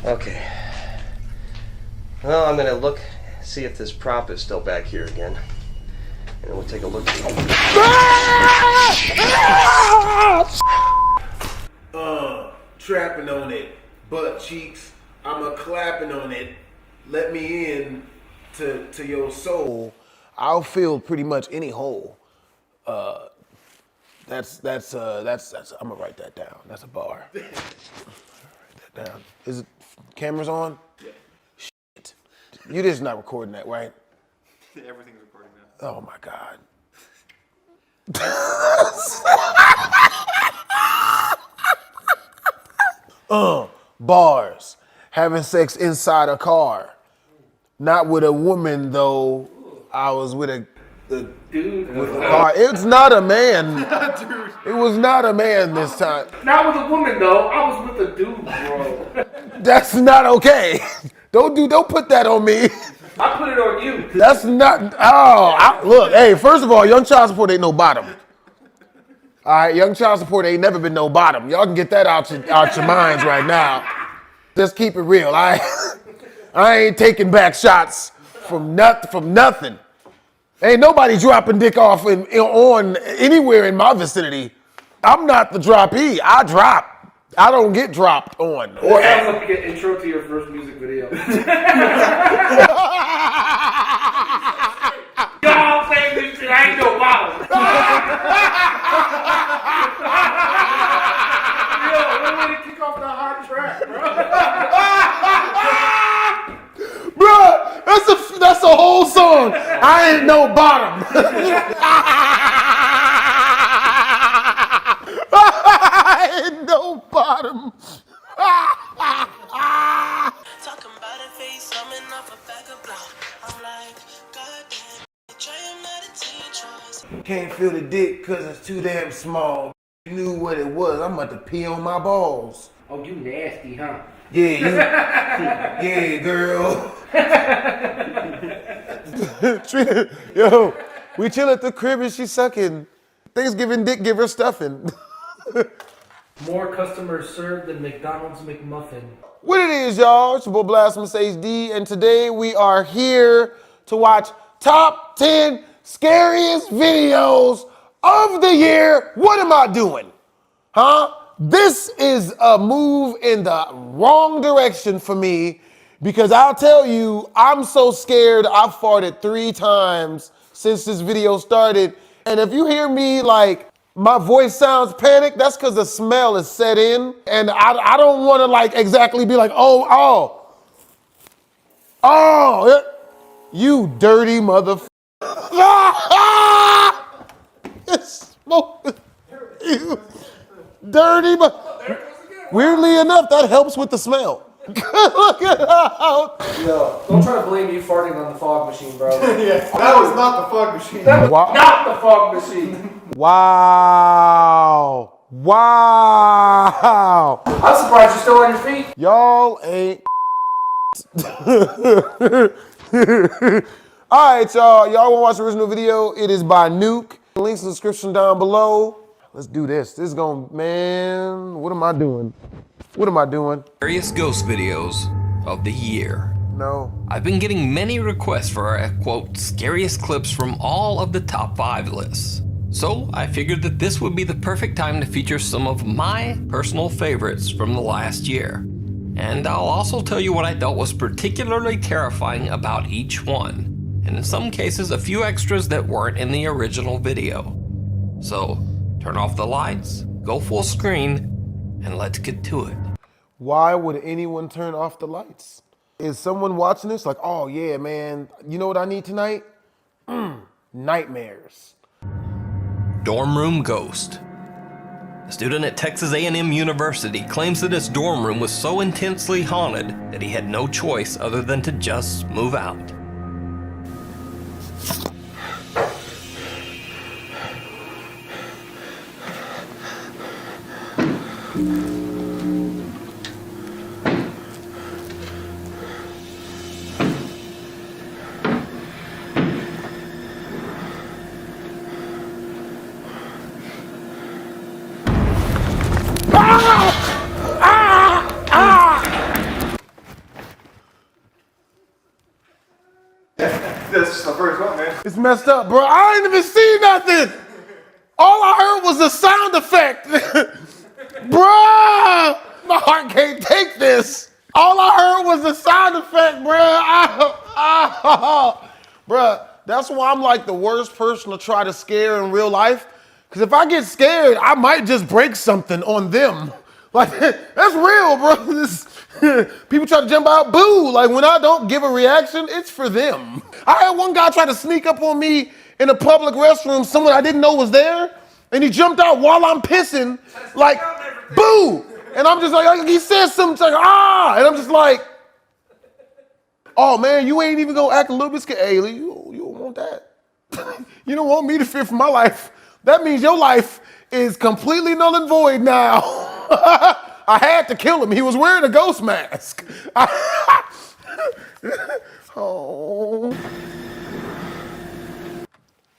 Okay. Well, I'm gonna look, see if this prop is still back here again. And we'll take a look. Trapping on it, butt cheeks. I'm a clapping on it. Let me in to your soul. I'll fill pretty much any hole. That's I'm gonna write that down. That's a bar. Write that down. Is it cameras on? Yeah. Shit. You just not recording that, right? Everything's recording now. Oh my God. Bars. Having sex inside a car. Not with a woman though. I was with a dude with a car. It's not a man. Dude. It was not a man this time. Not with a woman though. I was with a dude, bro. That's not okay. Don't put that on me. I put it on you. That's not. Look. Hey, first of all, young child support ain't no bottom. All right, young child support ain't never been no bottom. Y'all can get that out your minds right now. Just keep it real. I ain't taking back shots from nothing. Ain't nobody dropping dick off on anywhere in my vicinity. I'm not the droppee. I drop. I don't get dropped on. Or sounds like an intro to your first music video. Y'all say this shit, I ain't no bottom. Yo, we're ready to kick off the hot track, bro. Bro, that's a whole song. I ain't no bottom. I ain't no bottom. Talking about a face, coming off a bag of blow. I'm like, goddamn, try your meditation. Can't feel the dick cause it's too damn small. You knew what it was. I'm about to pee on my balls. Oh, you nasty, huh? Yeah, yeah, girl. Yo, we chill at the crib and she sucking. Thanksgiving dick give her stuffing. More customers served than McDonald's McMuffin. What it is, y'all? It's your boy BlastphamousHD, and today we are here to watch top 10 scariest videos of the year. What am I doing? Huh? This is a move in the wrong direction for me because I'll tell you, I'm so scared I farted 3 times since this video started. And if you hear me like, my voice sounds panicked, that's because the smell is set in. And I don't want to like exactly be like, oh, you dirty motherfucker. It's smoking. You dirty weirdly enough, that helps with the smell. Look at how. Yo, don't try to blame you farting on the fog machine, bro. Yeah, that was not the fog machine. That was not the fog machine. Wow. Wow. I'm surprised you're still on your feet. Y'all ain't. All right, y'all. Y'all want to watch the original video? It is by Nuke. Links in the description down below. Let's do this. This is going, man, what am I doing? What am I doing? Various ghost videos of the year. No. I've been getting many requests for our, quote, scariest clips from all of the top 5 lists. So I figured that this would be the perfect time to feature some of my personal favorites from the last year. And I'll also tell you what I thought was particularly terrifying about each one. And in some cases, a few extras that weren't in the original video. So turn off the lights, go full screen, and let's get to it. Why would anyone turn off the lights? Is someone watching this like, oh yeah, man, you know what I need tonight? Nightmares. Dorm room ghost. A student at Texas A&M University claims that his dorm room was so intensely haunted that he had no choice other than to just move out. This is the first one, man. It's messed up, bro. I ain't even see nothing. All I heard was a sound effect. Bruh, my heart can't take this. All I heard was a sound effect, bruh. Bruh, that's why I'm like the worst person to try to scare in real life. Because if I get scared, I might just break something on them. Like, that's real, bro. People try to jump out, boo. Like, when I don't give a reaction, it's for them. I had one guy try to sneak up on me in a public restroom, someone I didn't know was there, and he jumped out while I'm pissing, like, boo. And I'm just like, he says something like, ah, and I'm just like, oh man, you ain't even gonna act a little bit scared. Hey, you don't want that. You don't want me to fear for my life. That means your life is completely null and void now. I had to kill him. He was wearing a ghost mask.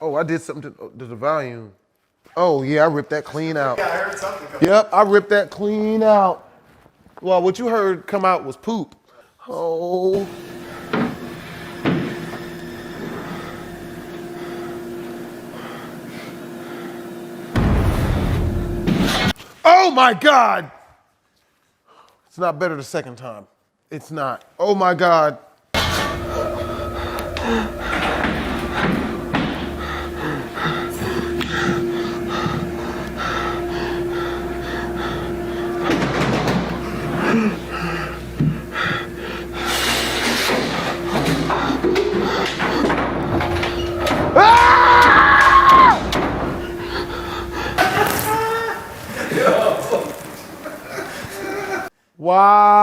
Oh, I did something to the volume. Oh yeah, I ripped that clean out. Yeah, I heard something come Yep, I ripped that clean out. Well, what you heard come out was poop. Oh. Oh my God. It's not better the second time. It's not. Oh my God. Wow.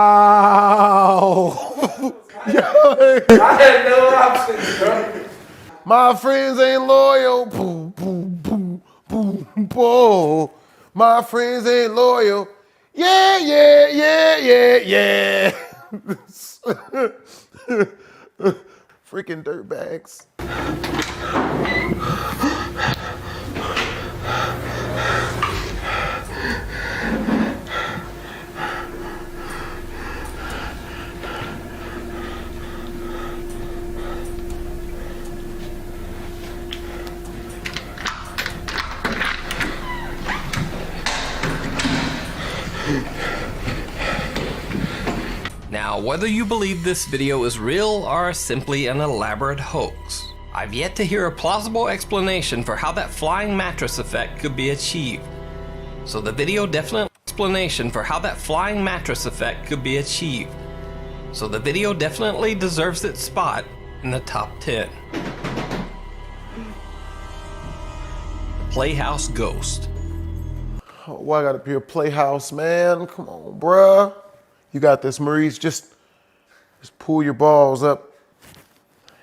I had no options, bro. My friends ain't loyal. Boom, boom, boom, boom, boom. My friends ain't loyal. Yeah, yeah, yeah, yeah, yeah. Freaking dirtbags. Now, whether you believe this video is real or simply an elaborate hoax, I've yet to hear a plausible explanation for how that flying mattress effect could be achieved. So the video definitely deserves its spot in the top 10. Playhouse Ghost. Oh, why I gotta be a Playhouse, man? Come on, bruh. You got this, Maurice. Just pull your balls up.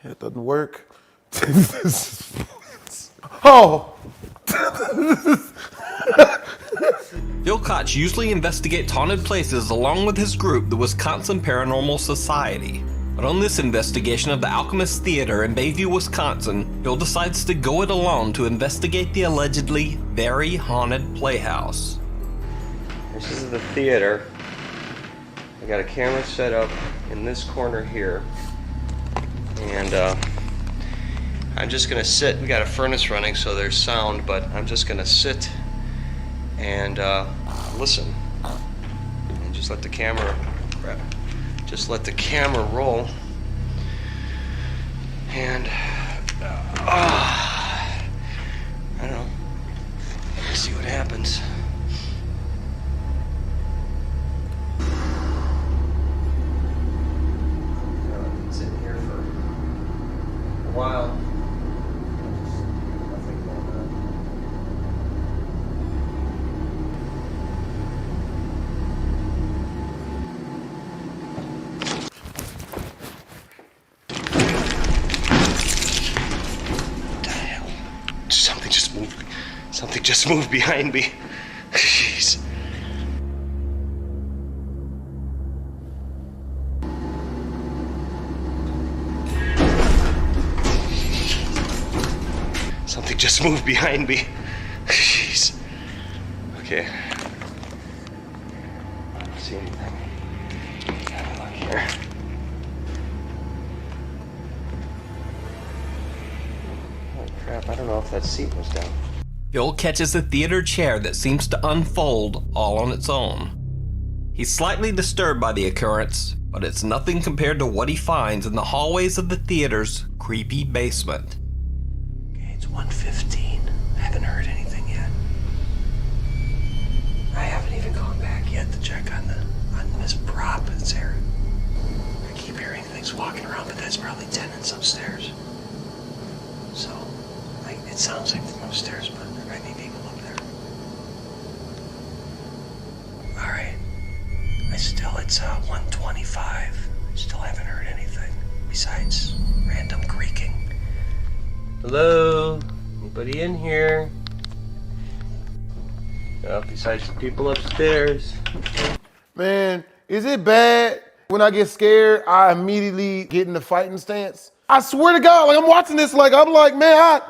It doesn't work. Oh! Phil Koch usually investigates haunted places along with his group, the Wisconsin Paranormal Society. But on this investigation of the Alchemist Theater in Bayview, Wisconsin, Phil decides to go it alone to investigate the allegedly very haunted playhouse. This is the theater. I got a camera set up in this corner here, and I'm just gonna sit. We got a furnace running, so there's sound, but I'm just gonna sit and listen, and just let the camera roll, and I don't know. Let's see what happens. Sitting here for a while. Nothing going on. What the hell? Something just moved behind me. Jeez. Something just moved behind me. Jeez. Okay. I don't see anything. Have a look here. crap, I don't know if that seat was down. Phil catches a theater chair that seems to unfold all on its own. He's slightly disturbed by the occurrence, but it's nothing compared to what he finds in the hallways of the theater's creepy basement. Okay, it's 1:15. I haven't heard anything yet. I haven't even gone back yet to check on this prop that's there. I keep hearing things walking around, but that's probably tenants upstairs. So, it sounds like from upstairs, but there might be people up there. All right. It's 1:25. I still haven't heard anything besides random creaking. Hello? Anybody in here? Besides the people upstairs. Man, is it bad when I get scared, I immediately get in the fighting stance? I swear to God, like I'm watching this, like I'm like, man,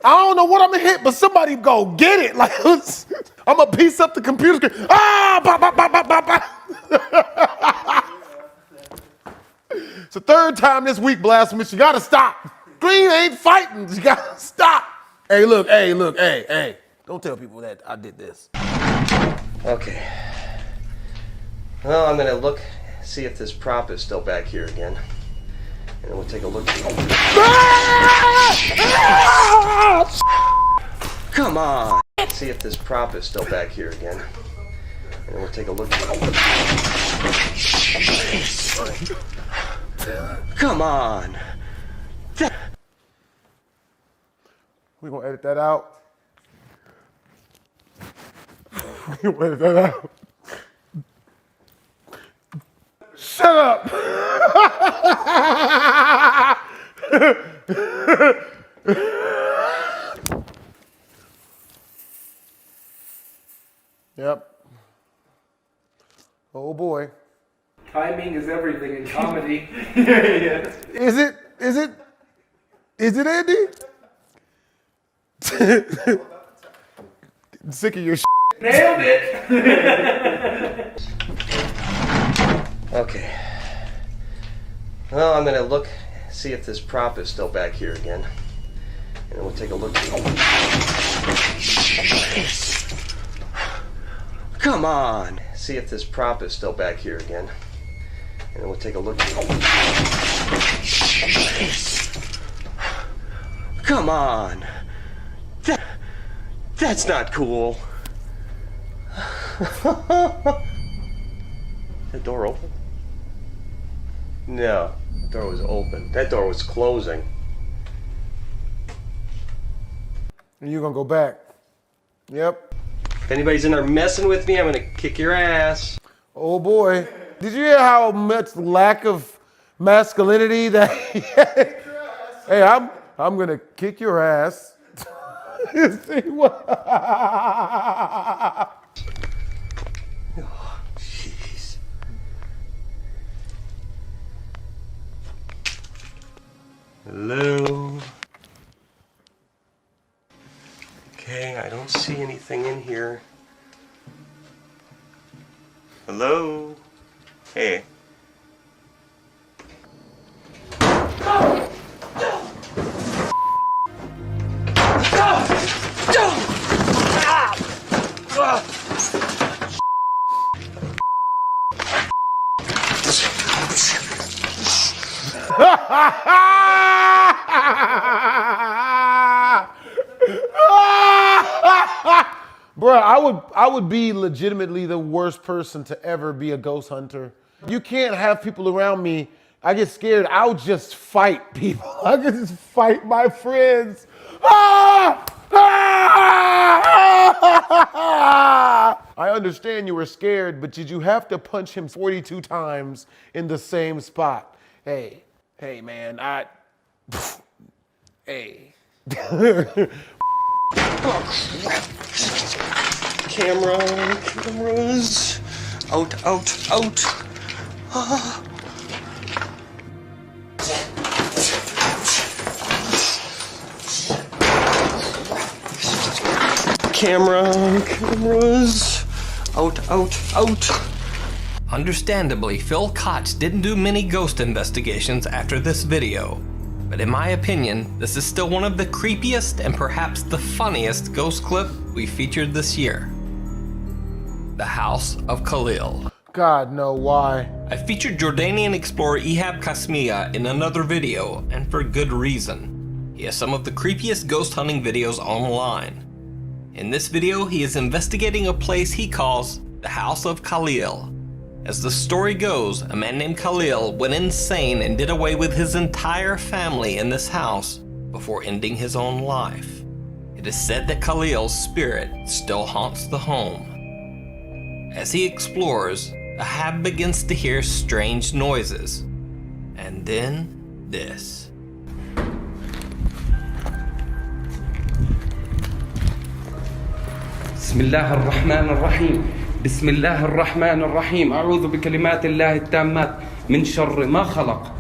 I don't know what I'm gonna hit, but somebody go get it. Like I'm gonna piece up the computer screen. Ah, bah, bah, bah, bah, bah, bah. It's the third time this week, Blasphemous. You gotta stop. Green ain't fighting. You gotta stop. Hey, look, hey. Don't tell people that I did this. Okay. Well, I'm gonna see if this prop is still back here again. And then we'll take a look. Come on! See if this prop is still back here again. And then we'll take a look. Come on! We're gonna edit that out. We're gonna edit that out. Shut up! Yep. Oh boy. Timing is everything in comedy. Is it, Andy? Sick of your shit. Nailed it! Okay. Well, I'm gonna see if this prop is still back here again. And then we'll take a look. Come on! See if this prop is still back here again. And then we'll take a look. Come on! That's not cool. That door open? No, the door was open. That door was closing. And you're gonna go back. Yep. If anybody's in there messing with me, I'm gonna kick your ass. Oh boy. Did you hear how much lack of masculinity that he had? Hey, I'm gonna kick your ass. See what? Oh, jeez. Hello? Okay, I don't see anything in here. Hello? Hey. Bruh, I would be legitimately the worst person to ever be a ghost hunter. You can't have people around me. I get scared. I'll just fight people. I can just fight my friends. I understand you were scared, but did you have to punch him 42 times in the same spot? Hey, man, hey. Oh, crap. Cameras. Out. Ah. Cameras. Out. Understandably, Phil Koch didn't do many ghost investigations after this video. but in my opinion, this is still one of the creepiest and perhaps the funniest ghost clip we featured this year. The House of Khalil. God, no, why? I featured Jordanian explorer Ihab Kasmia in another video, and for good reason. He has some of the creepiest ghost hunting videos online. In this video, he is investigating a place he calls the House of Khalil. As the story goes, a man named Khalil went insane and did away with his entire family in this house before ending his own life. It is said that Khalil's spirit still haunts the home. As he explores, Ihab begins to hear strange noises. And then this. بسم الله الرحمن الرحيم بسم الله الرحمن الرحيم أعوذ بكلمات الله التامات من شر ما خلق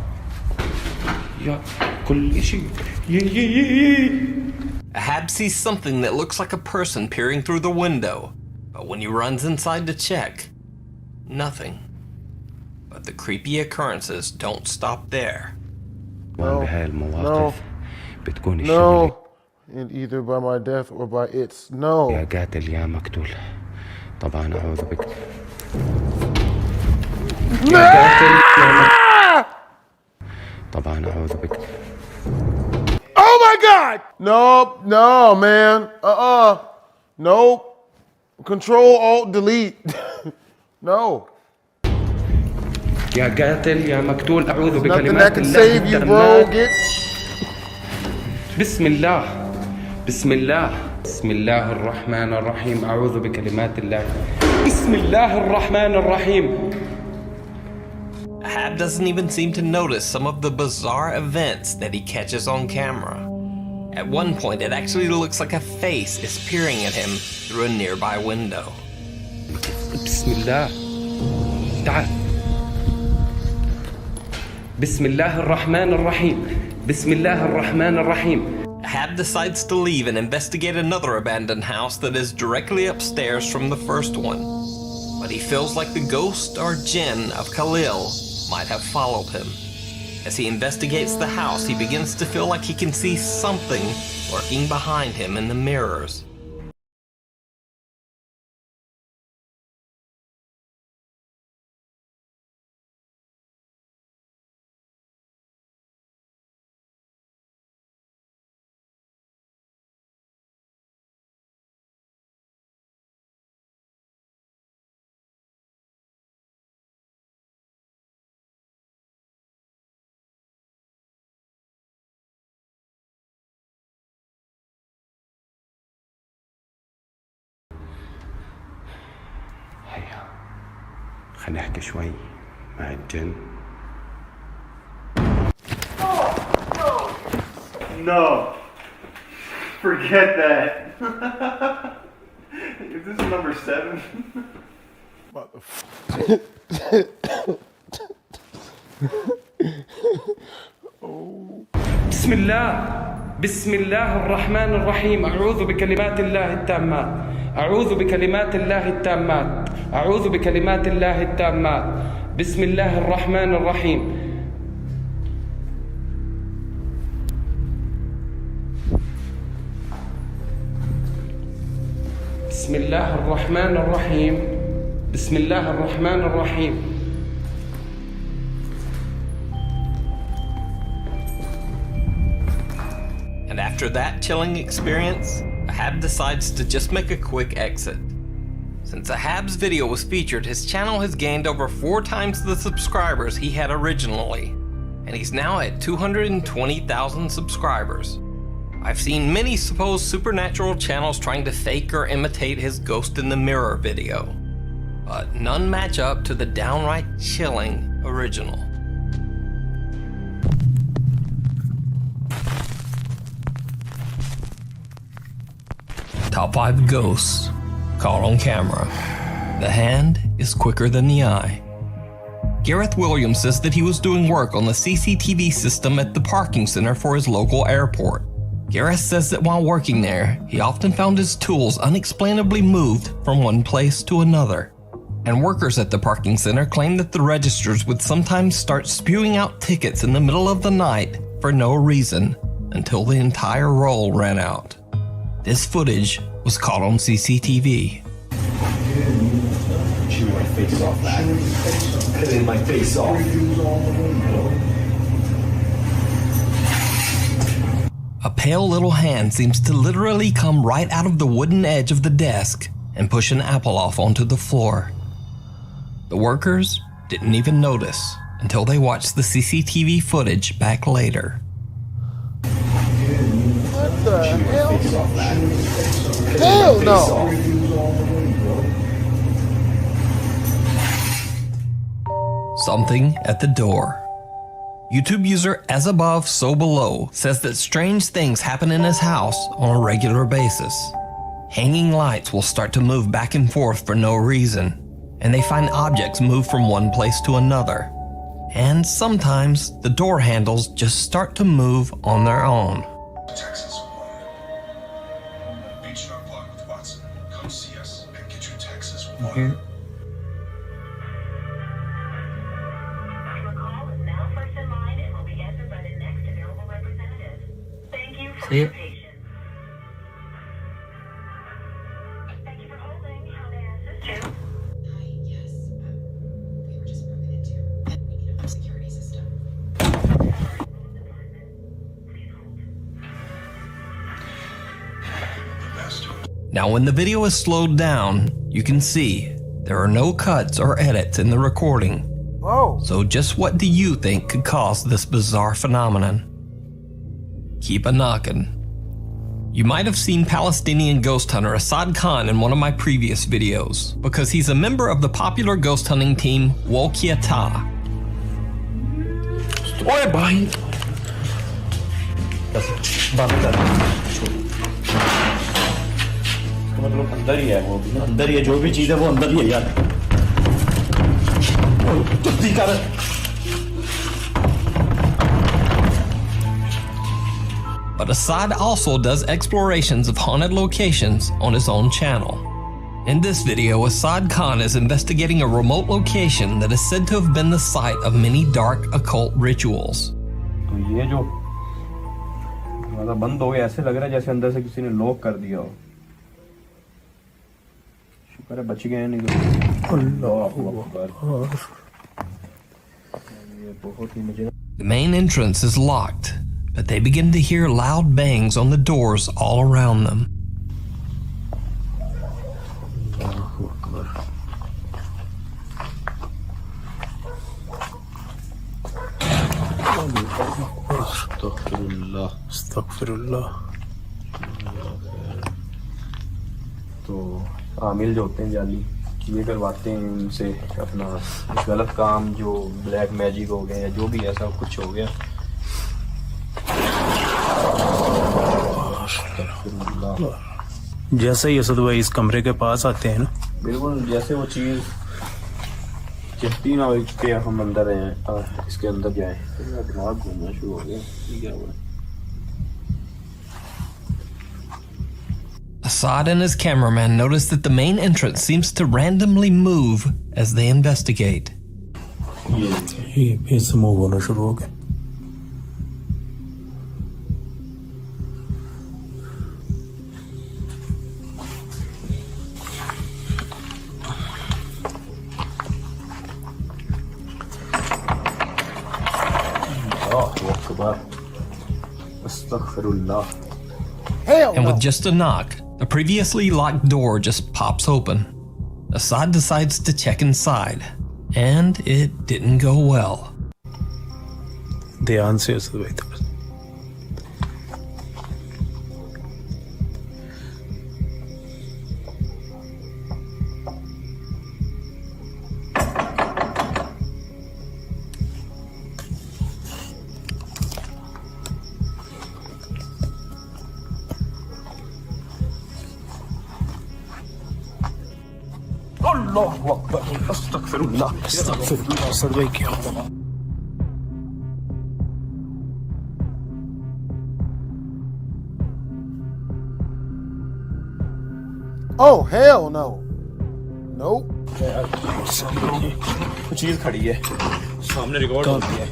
يا كل شيء Ihab sees something that looks like a person peering through the window, but when he runs inside to check, nothing. But the creepy occurrences don't stop there. بهاي المواقف بتكون الشغلة No. And either by my death or by its. No. يا قاتل يا مقتول طبعا أعوذ بك يا قاتل يا مقتول طبعا أعوذ بك. Oh my God! Nope, no, man. Nope. Control, Alt, Delete. No. يا قاتل يا مقتول أعوذ Nothing that بكلمات can الله save you, bro. التامات. Get. بسم الله بسم الله بسم الله الرحمن الرحيم أعوذ بكلمات الله بسم الله الرحمن الرحيم. Ihab doesn't even seem to notice some of the bizarre events that he catches on camera. At one point, it actually looks like a face is peering at him through a nearby window. بسم الله تعال بسم الله الرحمن الرحيم بسم الله الرحمن الرحيم. Ihab decides to leave and investigate another abandoned house that is directly upstairs from the first one. But he feels like the ghost or jinn of Khalil might have followed him. As he investigates the house, he begins to feel like he can see something lurking behind him in the mirrors. هيا خلينا نحكي شوي مع الجن. No. Forget that. If this is number 7. بسم الله بسم الله الرحمن الرحيم أعوذ بكلمات الله التامات أعوذ بكلمات الله التامات أعوذ بكلمات الله التامات بسم الله الرحمن الرحيم. بسم الله الرحمن الرحيم بسم الله الرحمن الرحيم. And after that chilling experience, Ihab decides to just make a quick exit. Since Ihab's video was featured, his channel has gained over 4 times the subscribers he had originally, and he's now at 220,000 subscribers. I've seen many supposed supernatural channels trying to fake or imitate his Ghost in the Mirror video, but none match up to the downright chilling original. Top 5 ghosts caught on camera. The hand is quicker than the eye. Gareth Williams says that he was doing work on the CCTV system at the parking center for his local airport. Gareth says that while working there, he often found his tools unexplainably moved from one place to another. And workers at the parking center claim that the registers would sometimes start spewing out tickets in the middle of the night for no reason until the entire roll ran out. This footage was caught on CCTV. Chew my face off, man. Cutting my face off. A pale little hand seems to literally come right out of the wooden edge of the desk and push an apple off onto the floor. The workers didn't even notice until they watched the CCTV footage back later. What the hell? Hell no! Something at the door. YouTube user As Above, So Below says that strange things happen in his house on a regular basis. Hanging lights will start to move back and forth for no reason, and they find objects move from one place to another. And sometimes the door handles just start to move on their own. Texas 1. Beach Dog Block with Watson. Come see us and get your Texas 1. See it? Thank you for holding. How may I assist you? Hi, yes. We were just broken into and we need a home security system. Now when the video is slowed down, you can see there are no cuts or edits in the recording. Oh. So just what do you think could cause this bizarre phenomenon? Keep a knocking. You might have seen Palestinian ghost hunter Assad Khan in one of my previous videos, because he's a member of the popular ghost hunting team Wokyata. ओए भाई बंद कर मतलब अंदर ही है वो भी ना अंदर ही है जो भी चीज है वो अंदर ही है यार जल्दी कर But Assad also does explorations of haunted locations on his own channel. In this video, Assad Khan is investigating a remote location that is said to have been the site of many dark occult rituals. तो ये जो दरवाजा बंद हो गया ऐसे लग रहा है जैसे अंदर से किसी ने लॉक कर दिया हो शुक्र है बच गए नहीं तो अल्लाह अकबर ये बहुत ही मुझे The main entrance is locked, but they begin to hear loud bangs on the doors all around them. अस्तगफिरुल्लाह तो आमिल जो होते हैं जाली ये करवाते हैं उनसे अपना गलत काम जो ब्लैक मैजिक हो गया या जो भी ऐसा कुछ हो गया जैसे ही असद भाई इस कमरे के पास आते हैं ना बिल्कुल जैसे वो चीज कहती ना कि हम अंदर हैं इसके अंदर जाएं तो मेरा दिमाग घूमना शुरू हो गया ये क्या हुआ Assad and his cameraman notice that the main entrance seems to randomly move as they investigate. ये फिर से मूव होना शुरू हो गया And with just a knock, the previously locked door just pops open. Assad decides to check inside, and it didn't go well. ध्यान से असद भाई थोड़ा अल्लाहु अकबर अस्तगफिरुल्लाह असद भाई क्या हुआ Oh, hell no. Nope. चीज खड़ी है सामने रिकॉर्ड होती है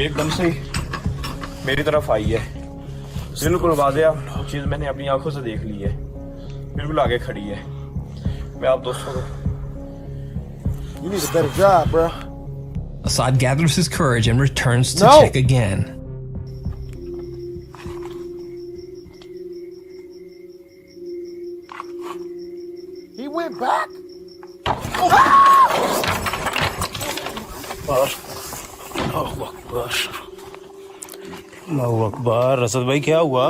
एकदम से मेरी तरफ आई है, बिल्कुल वाज़ेह चीज़ मैंने अपनी आंखों से देख ली है, बिल्कुल आगे खड़ी है। मैं आप दोस्तों को You need a better job, bro. Assad gathers his courage and returns to check again. He went back? Allahu Akbar. Asad भाई क्या हुआ?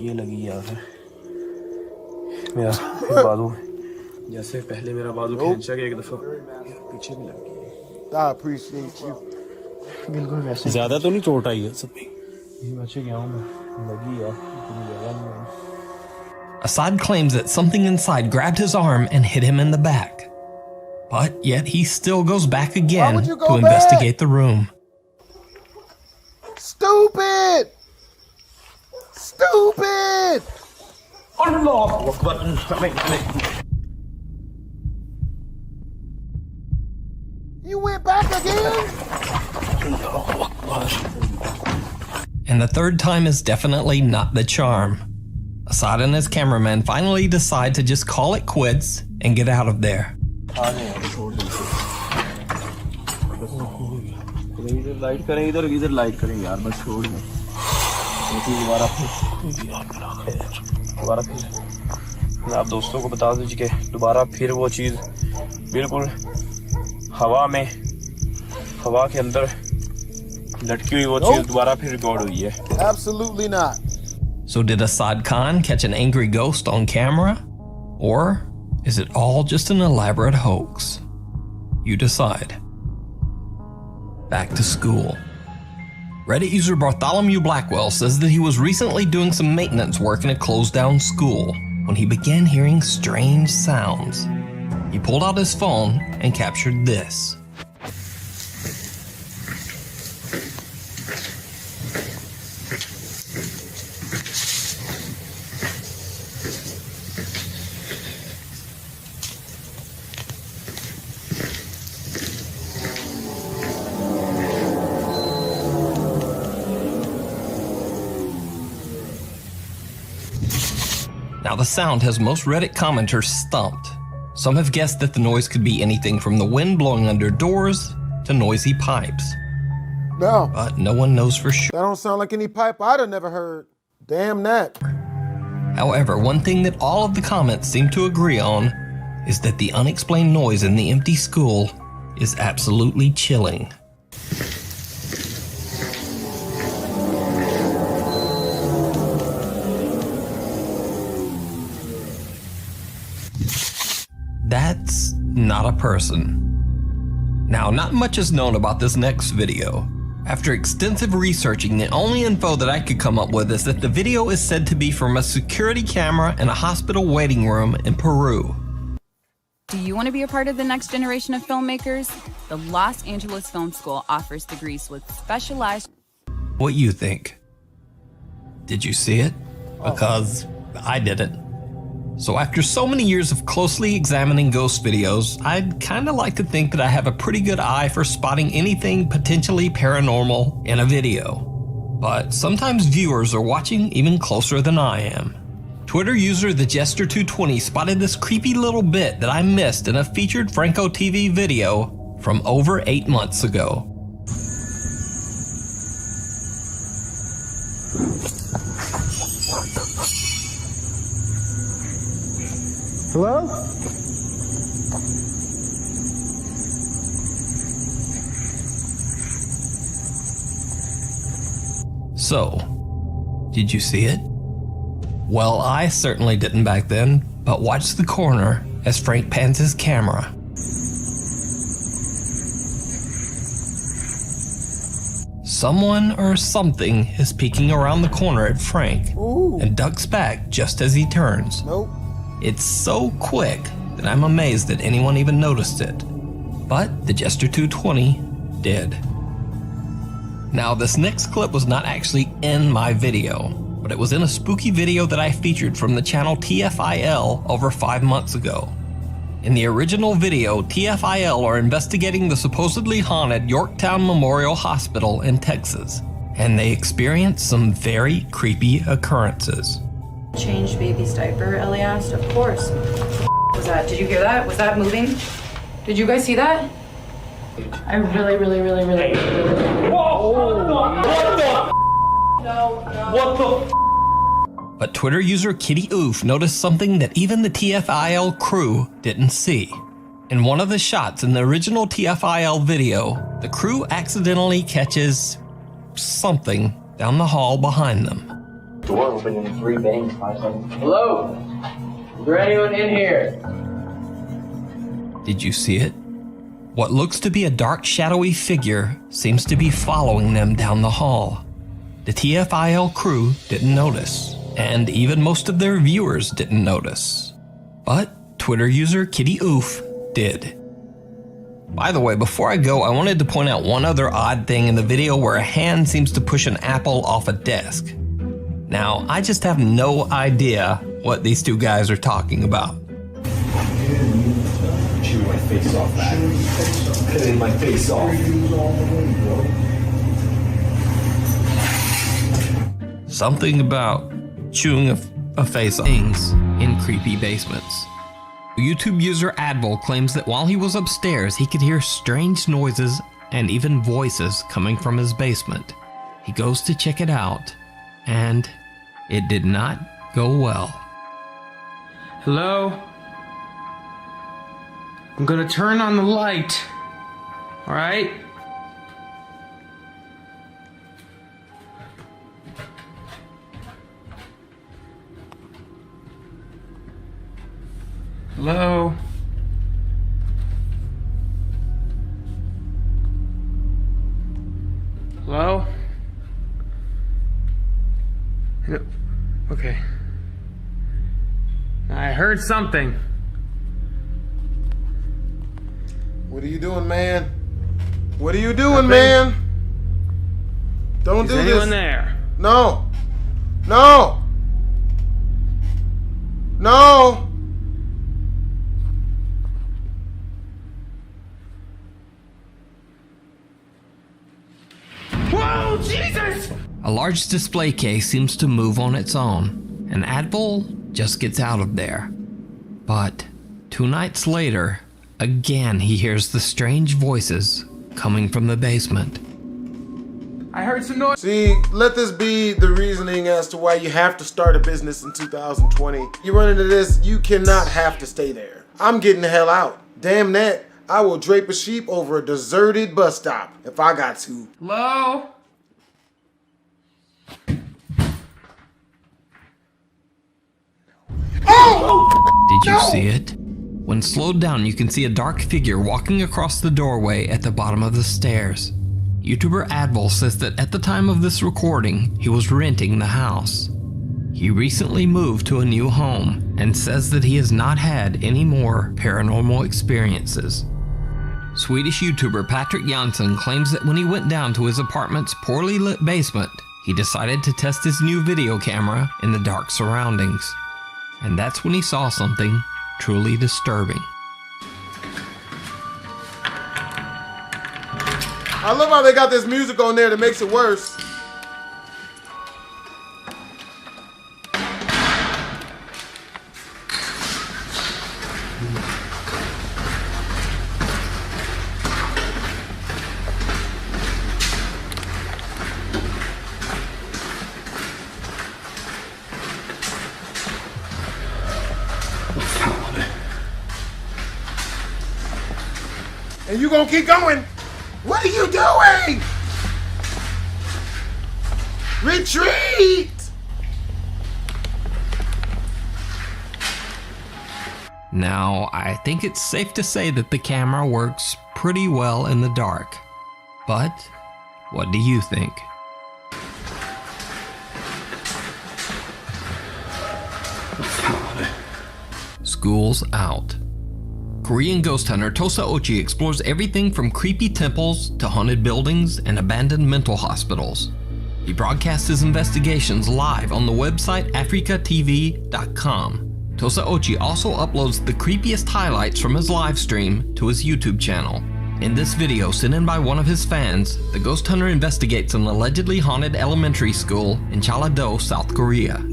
ये लगी यार मेरा बाजू, जैसे पहले मेरा बाजू खींचा गया एक दफा पीछे भी लग गई। I appreciate you. बिल्कुल वैसे ज्यादा तो नहीं चोट आई है असद भाई? ये बच्चे गया हूँ मैं, लगी यार इतनी ज्यादा नहीं। Assad claims that something inside grabbed his arm and hit him in the back. But yet he still goes back again to investigate the room. Stupid! Stupid! Allahu Akbar. You went back again? And the third time is definitely not the charm. Assad and his cameraman finally decide to just call it quits and get out of there. इधर light करें, इधर light करें यार, बस छोड़ दो। दोबारा फिर मैं आप दोस्तों को बता दीजिए कि दोबारा फिर वो चीज़ बिल्कुल हवा के अंदर लटकी हुई वो चीज़ दोबारा फिर रिकॉर्ड हुई है। Absolutely not. So did Assad Khan catch an angry ghost on camera? Or is it all just an elaborate hoax? You decide. Back to school. Reddit user Bartholomew Blackwell says that he was recently doing some maintenance work in a closed down school when he began hearing strange sounds. He pulled out his phone and captured this. Now the sound has most Reddit commenters stumped. Some have guessed that the noise could be anything from the wind blowing under doors to noisy pipes. No. But no one knows for sure. That don't sound like any pipe I'd have never heard. Damn that. However, one thing that all of the comments seem to agree on is that the unexplained noise in the empty school is absolutely chilling. That's not a person. Now, not much is known about this next video. After extensive researching, the only info that I could come up with is that the video is said to be from a security camera in a hospital waiting room in Peru. Do you want to be a part of the next generation of filmmakers? The Los Angeles Film School offers degrees with specialized... What you think? Did you see it? Because I didn't. So after so many years of closely examining ghost videos, I'd kind of like to think that I have a pretty good eye for spotting anything potentially paranormal in a video. But sometimes viewers are watching even closer than I am. Twitter user TheJester220 spotted this creepy little bit that I missed in a featured Franco TV video from over 8 months ago. Hello? So, did you see it? Well, I certainly didn't back then, but watch the corner as Frank pans his camera. Someone or something is peeking around the corner at Frank and ducks back just as he turns. Nope. It's so quick that I'm amazed that anyone even noticed it. But TheJester220 did. Now, this next clip was not actually in my video, but it was in a spooky video that I featured from the channel TFIL over 5 months ago. In the original video, TFIL are investigating the supposedly haunted Yorktown Memorial Hospital in Texas, and they experience some very creepy occurrences. Changed baby's diaper, Ellie asked. Of course. What was that? Did you hear that? Was that moving? Did you guys see that? I really. Whoa! What the? No. What the? But Twitter user Kitty Oof noticed something that even the TFIL crew didn't see. In one of the shots in the original TFIL video, the crew accidentally catches something down the hall behind them. Door opened in 3 bangs, 5 seconds. Hello? Is there anyone in here? Did you see it? What looks to be a dark, shadowy figure seems to be following them down the hall. The TFIL crew didn't notice, and even most of their viewers didn't notice. But Twitter user Kitty Oof did. By the way, before I go, I wanted to point out one other odd thing in the video where a hand seems to push an apple off a desk. Now, I just have no idea what these two guys are talking about. Chew my face off, man. Cutting my face off. Something about chewing a face off things in creepy basements. YouTube user Advil claims that while he was upstairs, he could hear strange noises and even voices coming from his basement. He goes to check it out, and it did not go well. Hello? I'm gonna turn on the light. Alright? Hello? Hello? Okay. I heard something. What are you doing, man? What are you doing, man? Don't do this. Is anyone there? No. No. No. Whoa, Jesus! A large display case seems to move on its own, and Advil just gets out of there. But 2 nights later, again he hears the strange voices coming from the basement. I heard some noise. See, let this be the reasoning as to why you have to start a business in 2020. You run into this, you cannot have to stay there. I'm getting the hell out. Damn that. I will drape a sheep over a deserted bus stop if I got to. Hello? Did you see it? When slowed down, you can see a dark figure walking across the doorway at the bottom of the stairs. YouTuber Advil says that at the time of this recording, he was renting the house. He recently moved to a new home and says that he has not had any more paranormal experiences. Swedish YouTuber Patrick Jansson claims that when he went down to his apartment's poorly lit basement, he decided to test his new video camera in the dark surroundings. And that's when he saw something truly disturbing. I love how they got this music on there that makes it worse. And you gonna keep going? What are you doing? Retreat! Now, I think it's safe to say that the camera works pretty well in the dark. But what do you think? School's out. Korean ghost hunter Tosa Ochi explores everything from creepy temples to haunted buildings and abandoned mental hospitals. He broadcasts his investigations live on the website africatv.com. Tosa Ochi also uploads the creepiest highlights from his live stream to his YouTube channel. In this video sent in by one of his fans, the ghost hunter investigates an allegedly haunted elementary school in Jeollado, South Korea.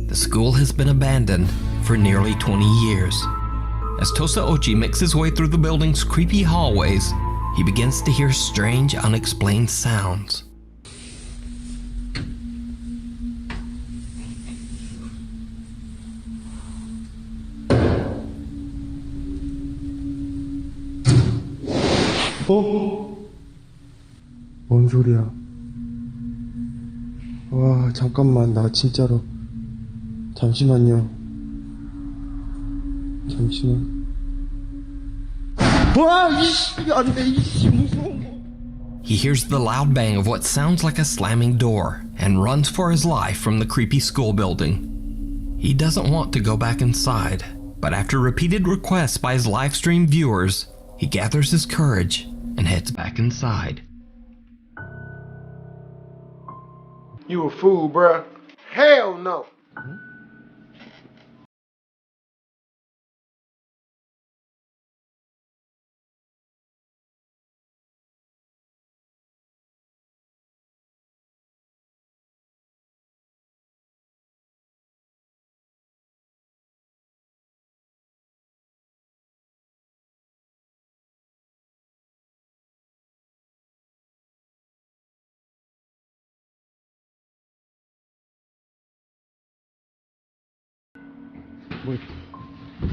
The school has been abandoned for nearly 20 years. As Tosa Ochi makes his way through the building's creepy hallways, he begins to hear strange, unexplained sounds. 뭔 소리야? 와, 잠깐만, 나 진짜로. 잠시만요. 잠시만. 와, 이씨, 안 돼, 이씨, 무서워. He hears the loud bang of what sounds like a slamming door and runs for his life from the creepy school building. He doesn't want to go back inside, but after repeated requests by his live stream viewers, he gathers his courage and heads back inside. You a fool, bruh. Hell no.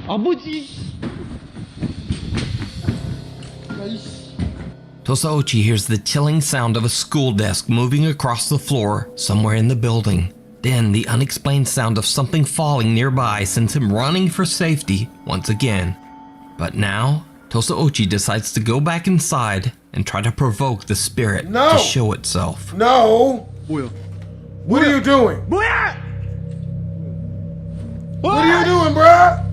아버지. Tosa Ochi hears the chilling sound of a school desk moving across the floor somewhere in the building. Then the unexplained sound of something falling nearby sends him running for safety once again. But now, Tosa Ochi decides to go back inside and try to provoke the spirit to show itself. No. What are you doing? What are you doing, bruh?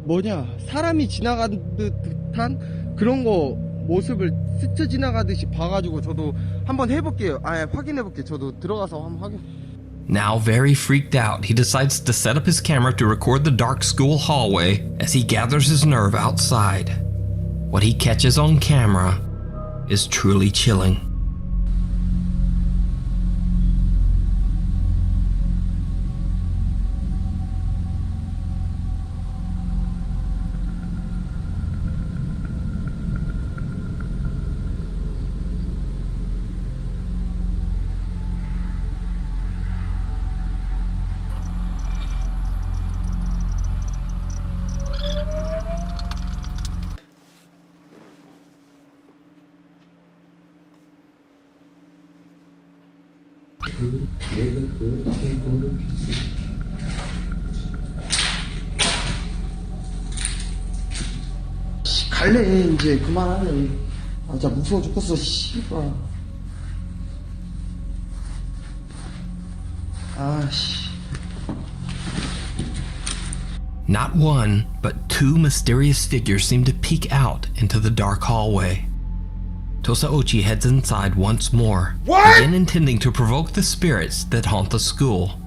뭐냐, 사람이 지나가는 듯한 그런 거 모습을 스쳐 지나가듯이 봐가지고 저도 한번 해볼게요. 확인해볼게요. 저도 들어가서 한번 확인. Now very freaked out, he decides to set up his camera to record the dark school hallway as he gathers his nerve outside. What he catches on camera is truly chilling. 갈래 이제 그만하래. 아 진짜 무서워 죽겠어 씨발. 아씨. Not one, but two mysterious figures seem to peek out into the dark hallway. Tosa Ochi heads inside once more, again intending to provoke the spirits that haunt the school.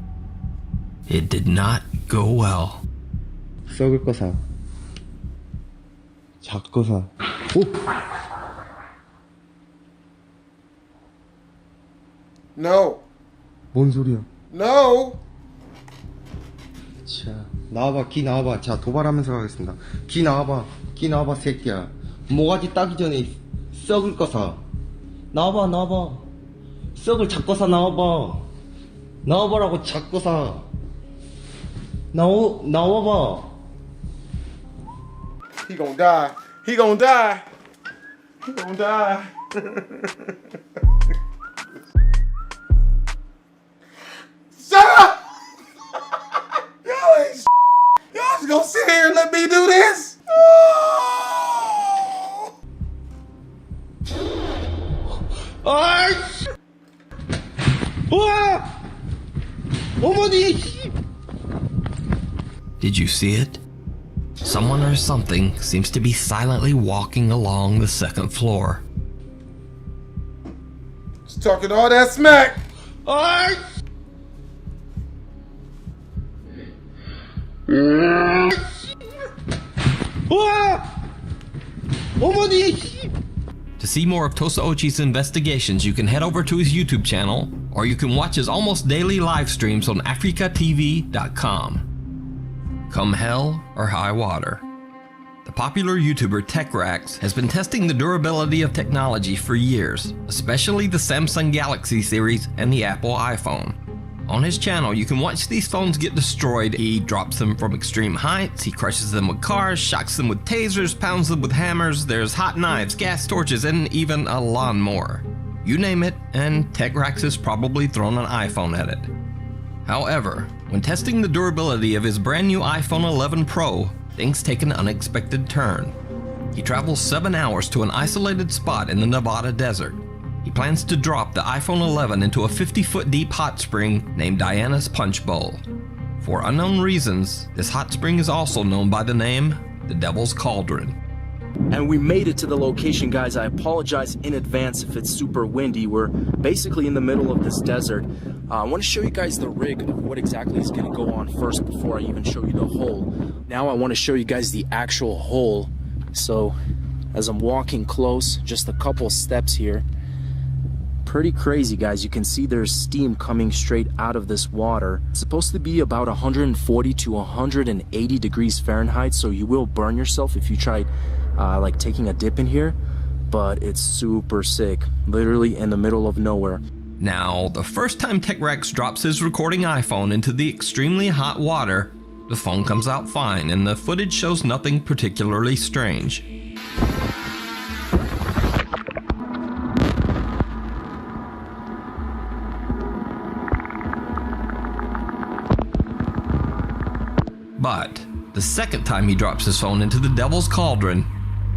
It did not go well. 썩을 거 사. 작거 사. 오! No. 뭔 소리야? No. 자, 나와봐, 기 나와봐. 자, 도발하면서 가겠습니다. 기 나와봐, 새끼야. 모가지 따기 전에 썩을 거 사. 나와봐. 썩을 작거 사, 나와봐. 나와봐라고, 작거 사. 나와봐. He gonna die. He gonna die. He gonna die. Shut up! Y'all ain't Y'all just gonna sit here and let me do this? 아이씨! 우와! 어머니! Did you see it? Someone or something seems to be silently walking along the second floor. It's talking all that smack. Alright. To see more of Tosa Ochi's investigations, you can head over to his YouTube channel, or you can watch his almost daily live streams on africatv.com. Come hell or high water. The popular YouTuber TechRax has been testing the durability of technology for years, especially the Samsung Galaxy series and the Apple iPhone. On his channel, you can watch these phones get destroyed. He drops them from extreme heights, he crushes them with cars, shocks them with tasers, pounds them with hammers, there's hot knives, gas torches, and even a lawnmower. You name it, and TechRax has probably thrown an iPhone at it. However, when testing the durability of his brand new iPhone 11 Pro, things take an unexpected turn. He travels 7 hours to an isolated spot in the Nevada desert. He plans to drop the iPhone 11 into a 50-foot deep hot spring named Diana's Punch Bowl. For unknown reasons, this hot spring is also known by the name the Devil's Cauldron. And we made it to the location, guys. I apologize in advance if it's super windy. We're basically in the middle of this desert. I want to show you guys the rig of what exactly is going to go on first before I even show you the hole. Now I want to show you guys the actual hole. So as I'm walking close, just a couple steps here. Pretty crazy, guys. You can see there's steam coming straight out of this water. It's supposed to be about 140 to 180 degrees Fahrenheit, so you will burn yourself if you try like taking a dip in here, but it's super sick, literally in the middle of nowhere. Now, the first time TechRax drops his recording iPhone into the extremely hot water, the phone comes out fine and the footage shows nothing particularly strange. But the second time he drops his phone into the Devil's Cauldron,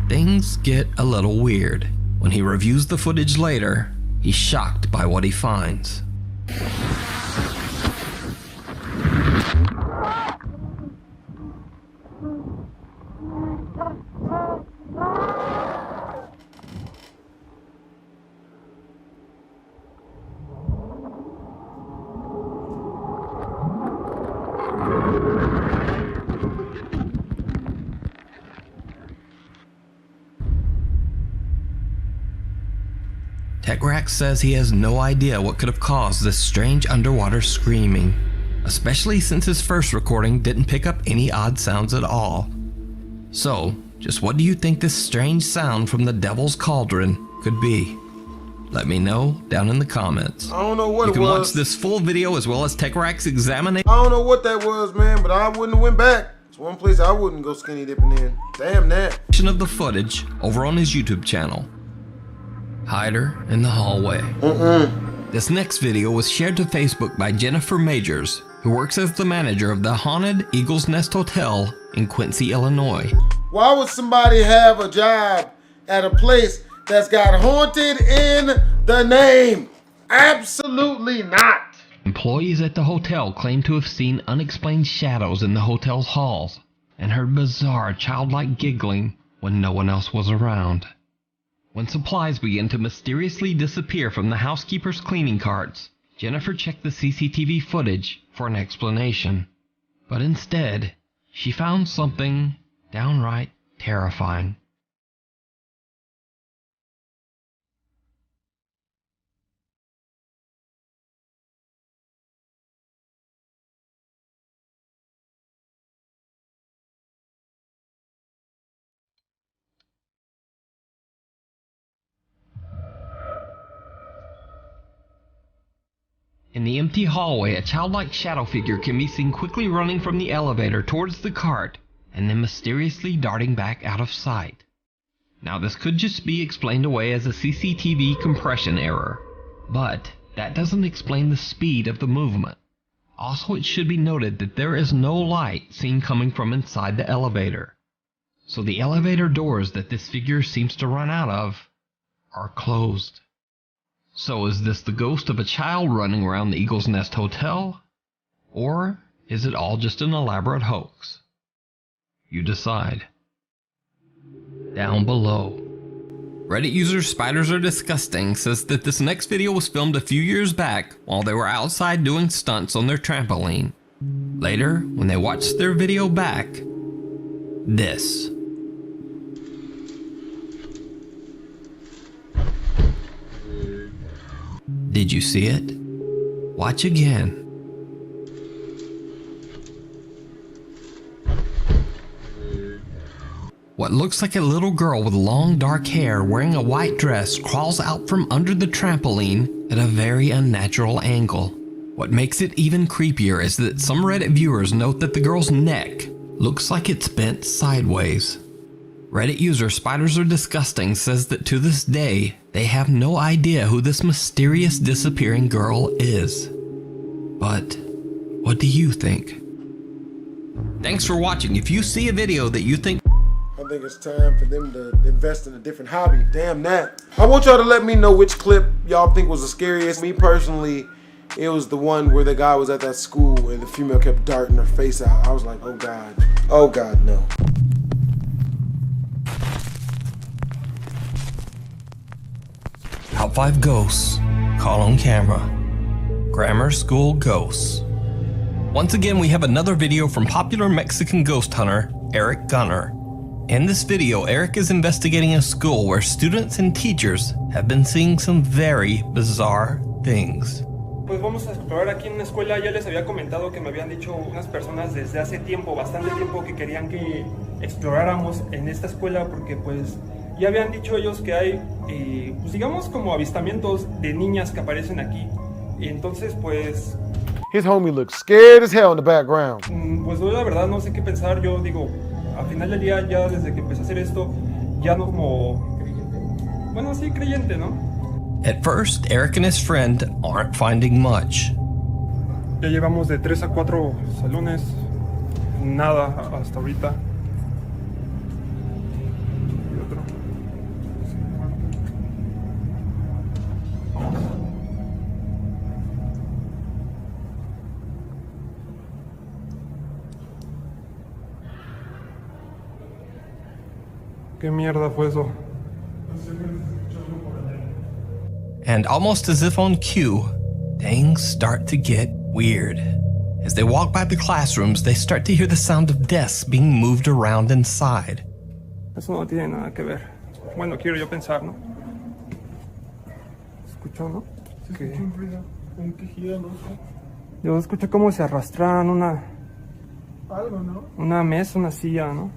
things get a little weird. When he reviews the footage later, he's shocked by what he finds. TechRax says he has no idea what could have caused this strange underwater screaming, especially since his first recording didn't pick up any odd sounds at all. So, just what do you think this strange sound from the Devil's Cauldron could be? Let me know down in the comments. I don't know what it was. You can watch this full video as well as TechRax examining. I don't know what that was, man, but I wouldn't have went back. It's one place I wouldn't go skinny dipping in. Damn that. Of the footage over on his YouTube channel. Hider in the hallway. This next video was shared to Facebook by Jennifer Majors, who works as the manager of the haunted Eagle's Nest Hotel in Quincy, Illinois. Why would somebody have a job at a place that's got haunted in the name? Absolutely not. Employees at the hotel claim to have seen unexplained shadows in the hotel's halls and heard bizarre childlike giggling when no one else was around. When supplies began to mysteriously disappear from the housekeeper's cleaning carts, Jennifer checked the CCTV footage for an explanation. But instead, she found something downright terrifying. In the empty hallway, a childlike shadow figure can be seen quickly running from the elevator towards the cart and then mysteriously darting back out of sight. Now, this could just be explained away as a CCTV compression error, but that doesn't explain the speed of the movement. Also, it should be noted that there is no light seen coming from inside the elevator. So the elevator doors that this figure seems to run out of are closed. So is this the ghost of a child running around the Eagle's Nest Hotel? Or is it all just an elaborate hoax? You decide. Down below. Reddit user Spiders Are Disgusting says that this next video was filmed a few years back while they were outside doing stunts on their trampoline. Later, when they watched their video back, this. Did you see it? Watch again. What looks like a little girl with long dark hair wearing a white dress crawls out from under the trampoline at a very unnatural angle. What makes it even creepier is that some Reddit viewers note that the girl's neck looks like it's bent sideways. Reddit user Spiders Are Disgusting says that to this day, they have no idea who this mysterious disappearing girl is. But what do you think? Thanks for watching. If you see a video that you think I think it's time for them to invest in a different hobby. Damn that. I want y'all to let me know which clip y'all think was the scariest. Me personally, it was the one where the guy was at that school and the female kept darting her face out. I was like, oh God. Oh God, no. Top 5 Ghosts Caught on Camera. Grammar School Ghosts. Once again, we have another video from popular Mexican ghost hunter, Eric Gunner. In this video, Eric is investigating a school where students and teachers have been seeing some very bizarre things. Pues vamos a explorar aquí en una escuela. Ya les había comentado que me habían dicho unas personas desde hace tiempo, bastante tiempo, que querían que exploráramos en esta escuela porque pues ya habían dicho ellos que hay, pues digamos como avistamientos de niñas que aparecen aquí. Y entonces pues... His homie looks scared as hell in the background. Pues yo la verdad no sé qué pensar. Yo digo, al final del día, ya desde que empecé a hacer esto, ya no como... Bueno, sí, creyente, ¿no? At first, Eric and his friend aren't finding much. Ya llevamos de 3 a 4 salones, nada hasta ahorita. Y otro. ¿Qué mierda fue eso? And almost as if on cue, things start to get weird. As they walk by the classrooms, they start to hear the sound of desks being moved around inside. Eso no tiene nada que ver. Bueno, quiero yo pensar, ¿no? ¿Escuchó, no? Se escuchó un ruido, un quejido, no sé. Yo escuché cómo se arrastraban algo, ¿no? Una mesa, una silla, ¿no?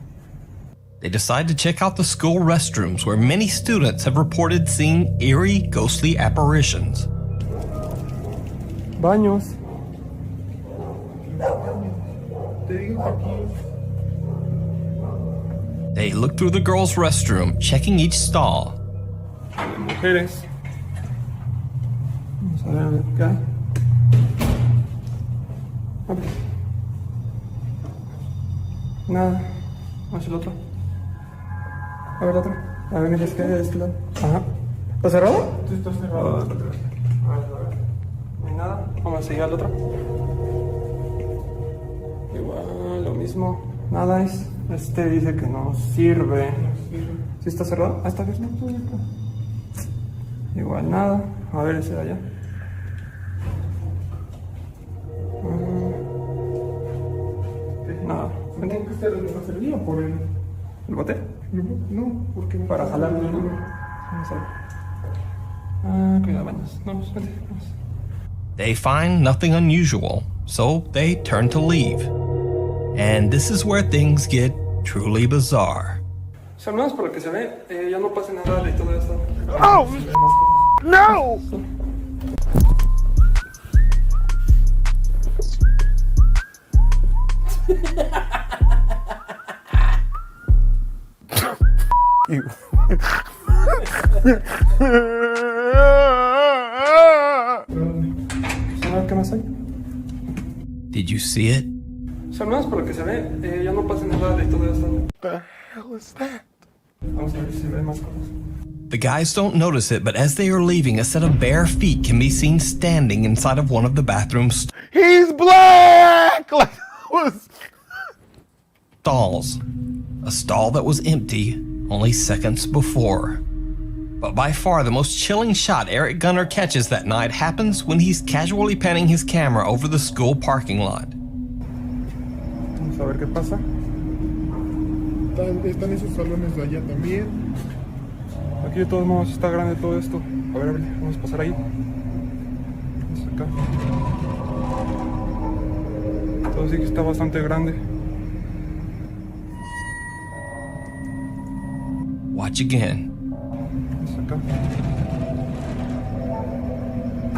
They decide to check out the school restrooms where many students have reported seeing eerie, ghostly apparitions. Baños. They look through the girls' restroom, checking each stall. Mujeres. Vamos a ver qué hay. Abre. Nada. Vamos al otro. A ver, otro. A ver, mira, es que de este lado. Ajá. ¿Está cerrado? Sí, está cerrado. A ver. No hay nada. Vamos a seguir al otro. Igual, lo mismo. Nada es. Este dice que no sirve. ¿Sí está cerrado? Ah, está abierto. Igual, nada. A ver, ese de allá. Nada. Tengo que estar en la servía por el... ¿El bote? No, porque... Para jalarlo, ¿no? Vamos a ver. Ah, cuidado, baños. Vamos, vente, vamos. They find nothing unusual, so they turn to leave. And this is where things get truly bizarre. O sea, no es por lo que se ve, ya no pasa nada y todo esto. Oh! No! You. ¿Qué más hay? Did you see it? O sea, no es por lo que se ve, ya no pasa nada y todo esto. The hell is that? Vamos a ver si se ven más cosas. The guys don't notice it, but as they are leaving, a set of bare feet can be seen standing inside of one of the bathrooms. He's black! Like, was... Stalls. A stall that was empty only seconds before. But by far the most chilling shot Eric Gunner catches that night happens when he's casually panning his camera over the school parking lot. Vamos a ver qué pasa. Están esos salones de allá también. Aquí de todos modos está grande todo esto. A ver, vamos a pasar ahí. Vamos acá. Todo sí que está bastante grande. Watch again. Vamos acá.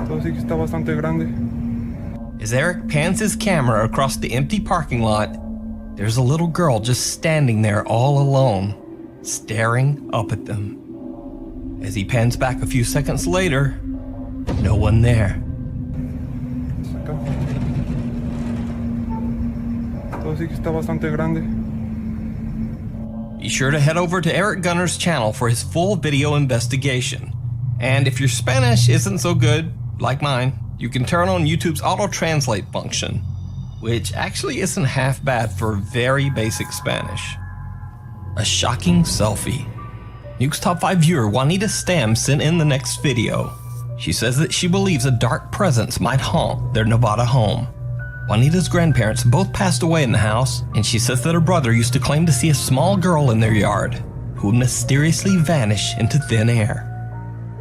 Todo sí que está bastante grande. As Eric pans his camera across the empty parking lot, there's a little girl just standing there all alone, staring up at them. As he pans back a few seconds later, no one there. Acá. Todo sí que está bastante grande. Be sure to head over to Eric Gunner's channel for his full video investigation. And if your Spanish isn't so good, like mine, you can turn on YouTube's auto-translate function, which actually isn't half bad for very basic Spanish. A shocking selfie. Nuke's Top 5 viewer Juanita Stam sent in the next video. She says that she believes a dark presence might haunt their Nevada home. Juanita's grandparents both passed away in the house, and she says that her brother used to claim to see a small girl in their yard, who would mysteriously vanish into thin air.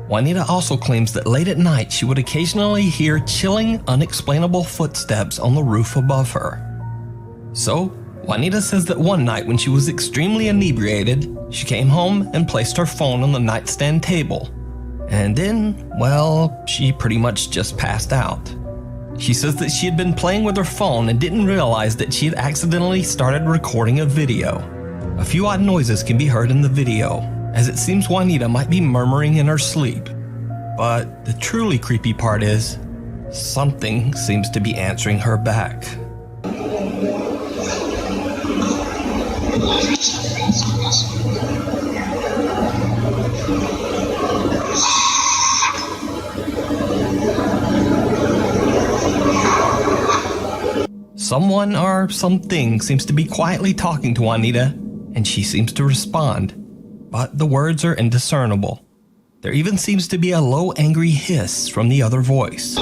Juanita also claims that late at night she would occasionally hear chilling, unexplainable footsteps on the roof above her. So, Juanita says that one night when she was extremely inebriated, she came home and placed her phone on the nightstand table. And then, well, she pretty much just passed out. She says that she had been playing with her phone and didn't realize that she had accidentally started recording a video. A few odd noises can be heard in the video, as it seems Juanita might be murmuring in her sleep. But the truly creepy part is, something seems to be answering her back. Someone or something seems to be quietly talking to Juanita, and she seems to respond, but the words are indiscernible. There even seems to be a low, angry hiss from the other voice.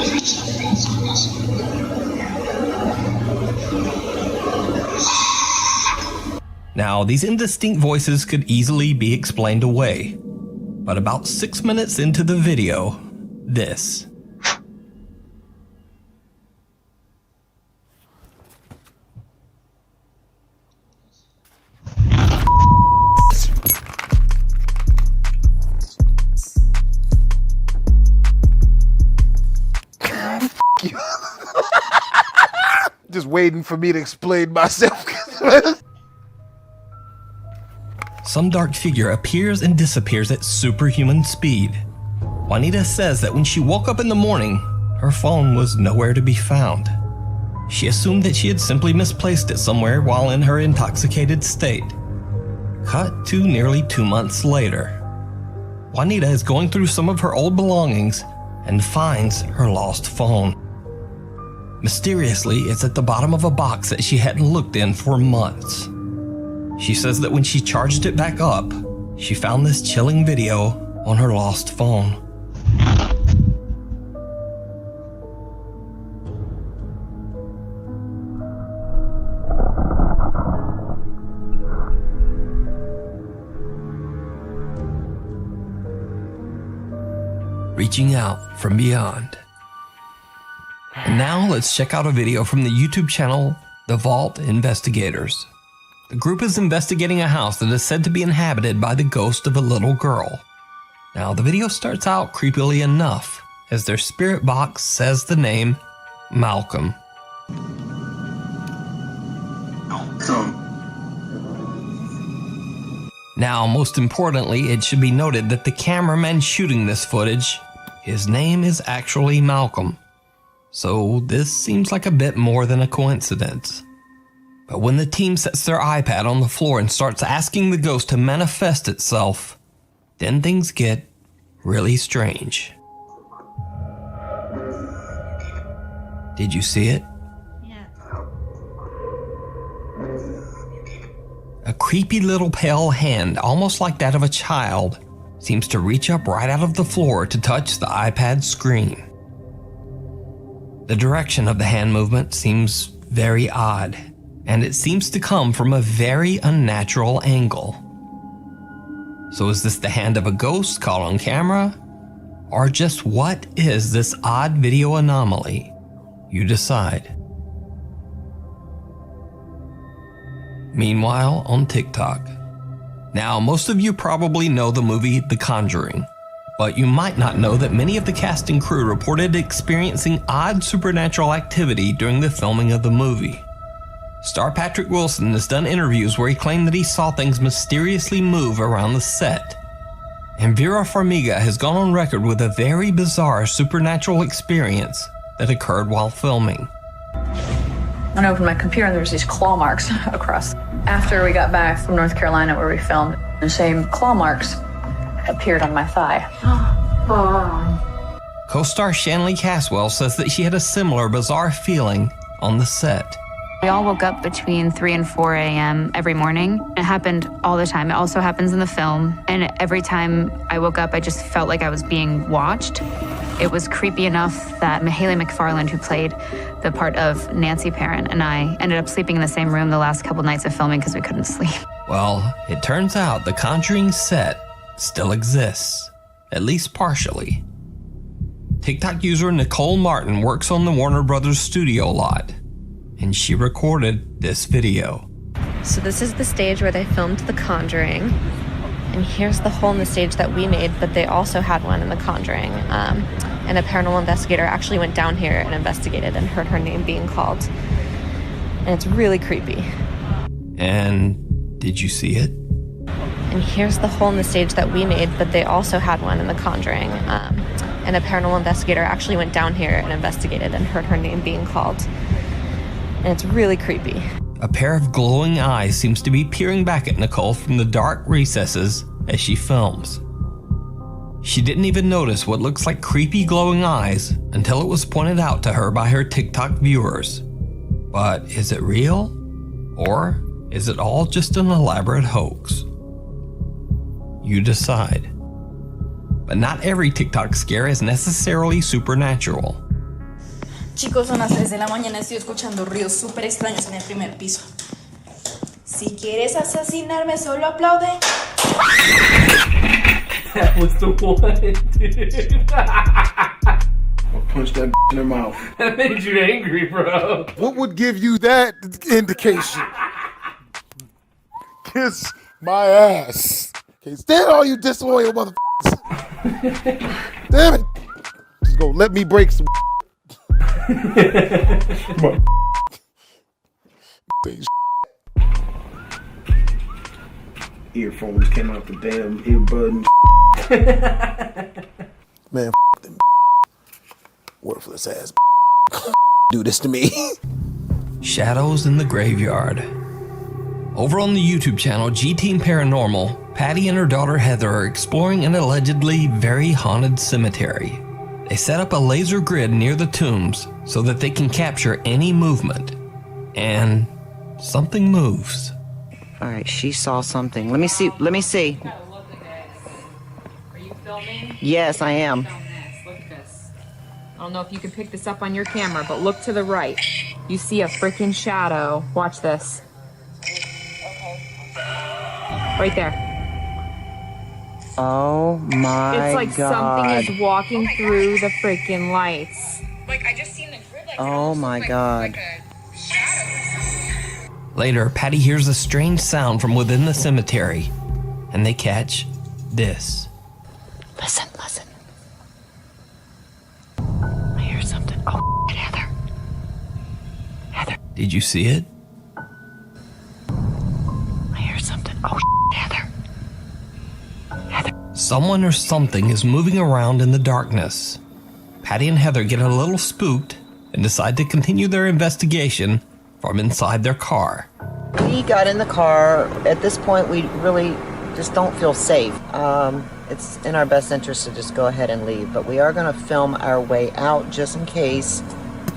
Now, these indistinct voices could easily be explained away, but about 6 minutes into the video, this. Just waiting for me to explain myself. Some dark figure appears and disappears at superhuman speed. Juanita says that when she woke up in the morning, her phone was nowhere to be found. She assumed that she had simply misplaced it somewhere while in her intoxicated state. Cut to nearly 2 months later. Juanita is going through some of her old belongings and finds her lost phone. Mysteriously, it's at the bottom of a box that she hadn't looked in for months. She says that when she charged it back up, she found this chilling video on her lost phone. Reaching out from beyond. And now let's check out a video from the YouTube channel, The Vault Investigators. The group is investigating a house that is said to be inhabited by the ghost of a little girl. Now, the video starts out creepily enough, as their spirit box says the name Malcolm. Now, most importantly, it should be noted that the cameraman shooting this footage, his name is actually Malcolm. So this seems like a bit more than a coincidence. But when the team sets their iPad on the floor and starts asking the ghost to manifest itself, then things get really strange. Did you see it? Yeah. A creepy little pale hand, almost like that of a child, seems to reach up right out of the floor to touch the iPad screen. The direction of the hand movement seems very odd, and it seems to come from a very unnatural angle. So is this the hand of a ghost caught on camera? Or just what is this odd video anomaly? You decide. Meanwhile, on TikTok. Now, most of you probably know the movie The Conjuring, but you might not know that many of the cast and crew reported experiencing odd supernatural activity during the filming of the movie. Star Patrick Wilson has done interviews where he claimed that he saw things mysteriously move around the set. And Vera Farmiga has gone on record with a very bizarre supernatural experience that occurred while filming. When I opened my computer, and there was these claw marks across. After we got back from North Carolina where we filmed, the same claw marks appeared on my thigh. Co-star Shanley Caswell says that she had a similar bizarre feeling on the set. We all woke up between 3 and 4 a.m. every morning. It happened all the time. It also happens in the film. And every time I woke up, I just felt like I was being watched. It was creepy enough that Mahalie McFarland, who played the part of Nancy Perrin, and I ended up sleeping in the same room the last couple nights of filming because we couldn't sleep. Well, it turns out the Conjuring set still exists, at least partially. TikTok user Nicole Martin works on the Warner Brothers studio lot, and she recorded this video. So this is the stage where they filmed The Conjuring, and here's the hole in the stage that we made, but they also had one in The Conjuring. And a paranormal investigator actually went down here and investigated and heard her name being called. And it's really creepy. And did you see it? And here's the hole in the stage that we made, but they also had one in The Conjuring. And a paranormal investigator actually went down here and investigated and heard her name being called. And it's really creepy. A pair of glowing eyes seems to be peering back at Nicole from the dark recesses as she films. She didn't even notice what looks like creepy glowing eyes until it was pointed out to her by her TikTok viewers. But is it real? Or is it all just an elaborate hoax? You decide. But not every TikTok scare is necessarily supernatural. Chicos, son las 3 de la mañana, estoy escuchando ruidos súper extraños en el primer piso. Si quieres asesinarme, solo aplaude. That was the one, dude. I'll punch that in her mouth. That made you angry, bro. What would give you that indication? Kiss my ass. Can't stand all you disloyal motherfuckers. Damn it. Just go let me break some. Earphones came out the damn earbud and Man, them worthless ass do this to me. Shadows in the Graveyard. Over on the YouTube channel G-Team Paranormal, Patty and her daughter Heather are exploring an allegedly very haunted cemetery. They set up a laser grid near the tombs so that they can capture any movement. And something moves. All right, she saw something. Let me see. Are you filming? Yes, I am. Look at this. I don't know if you can pick this up on your camera, but look to the right. You see a freaking shadow. Watch this. Right there. Oh my It's like God. something is walking through the freaking lights. Like, I just seen the grid, like, Oh my God. Later, Patty hears a strange sound from within the cemetery, and they catch this. Listen. I hear something. Oh, Heather. Did you see it? I hear something. Oh, Heather. Someone or something is moving around in the darkness. Patty and Heather get a little spooked and decide to continue their investigation from inside their car. We got in the car. At this point, we really just don't feel safe. It's in our best interest to just go ahead and leave, but we are going to film our way out just in case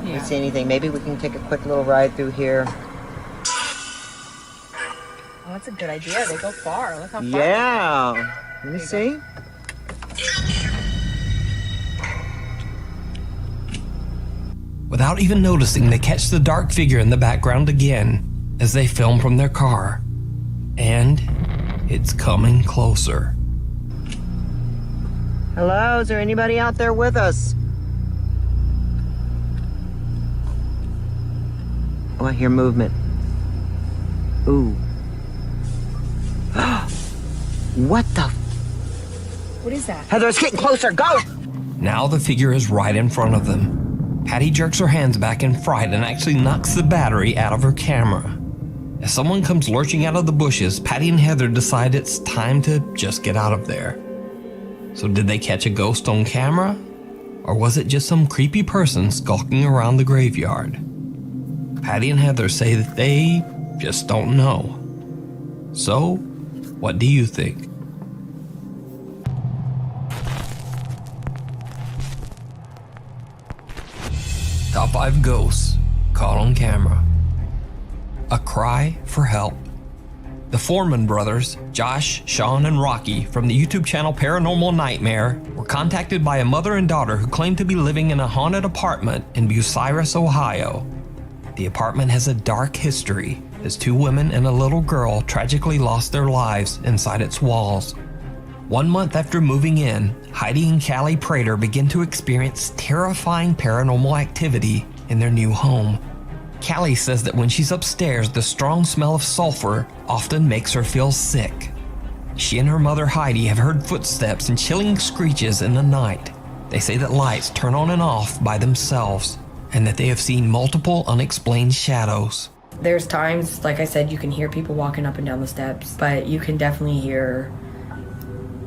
we see anything. Maybe we can take a quick little ride through here. Oh, that's a good idea. They go far. Look how far. Yeah. Let me see. Without even noticing, they catch the dark figure in the background again as they film from their car. And it's coming closer. Hello, is there anybody out there with us? Oh, I hear movement. Ooh. What the? What is that? Heather, it's getting closer. Go! Now the figure is right in front of them. Patty jerks her hands back in fright and actually knocks the battery out of her camera. As someone comes lurching out of the bushes, Patty and Heather decide it's time to just get out of there. So did they catch a ghost on camera? Or was it just some creepy person skulking around the graveyard? Patty and Heather say that they just don't know. So, what do you think? Top 5 ghosts caught on camera. A cry for help. The Foreman brothers, Josh, Sean, and Rocky from the YouTube channel Paranormal Nightmare were contacted by a mother and daughter who claimed to be living in a haunted apartment in Bucyrus, Ohio. The apartment has a dark history as 2 women and a little girl tragically lost their lives inside its walls. 1 month after moving in, Heidi and Callie Prater begin to experience terrifying paranormal activity in their new home. Callie says that when she's upstairs, the strong smell of sulfur often makes her feel sick. She and her mother Heidi have heard footsteps and chilling screeches in the night. They say that lights turn on and off by themselves, and that they have seen multiple unexplained shadows. There's times, like I said, you can hear people walking up and down the steps, but you can definitely hear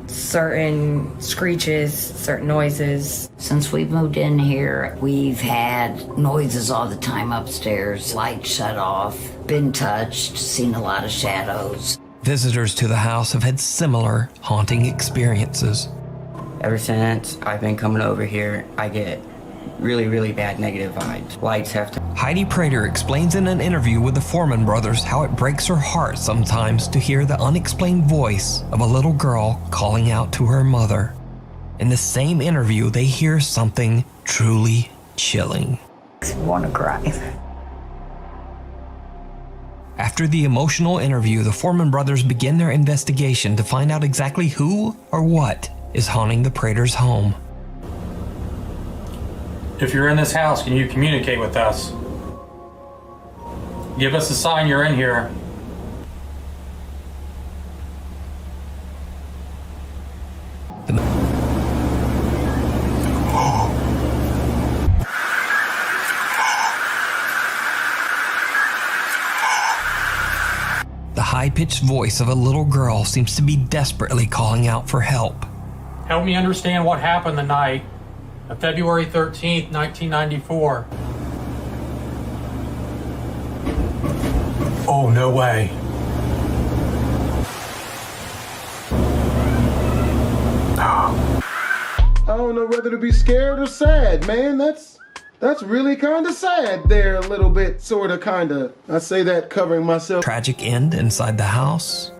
certain screeches, certain noises. Since we've moved in here, we've had noises all the time upstairs, lights shut off, been touched, seen a lot of shadows. Visitors to the house have had similar haunting experiences. Ever since I've been coming over here, I get really bad negative vibes. Lights have to... Heidi Prater explains in an interview with the Foreman brothers how it breaks her heart sometimes to hear the unexplained voice of a little girl calling out to her mother. In the same interview, they hear something truly chilling. I want to cry. After the emotional interview, the Foreman brothers begin their investigation to find out exactly who or what is haunting the Praters' home. If you're in this house, can you communicate with us? Give us a sign you're in here. The high-pitched voice of a little girl seems to be desperately calling out for help. Help me understand what happened the night of February 13th, 1994. Oh, no way. I don't know whether to be scared or sad, man. That's really kind of sad there, a little bit, sort of, kind of. I say that covering myself. Tragic end inside the house?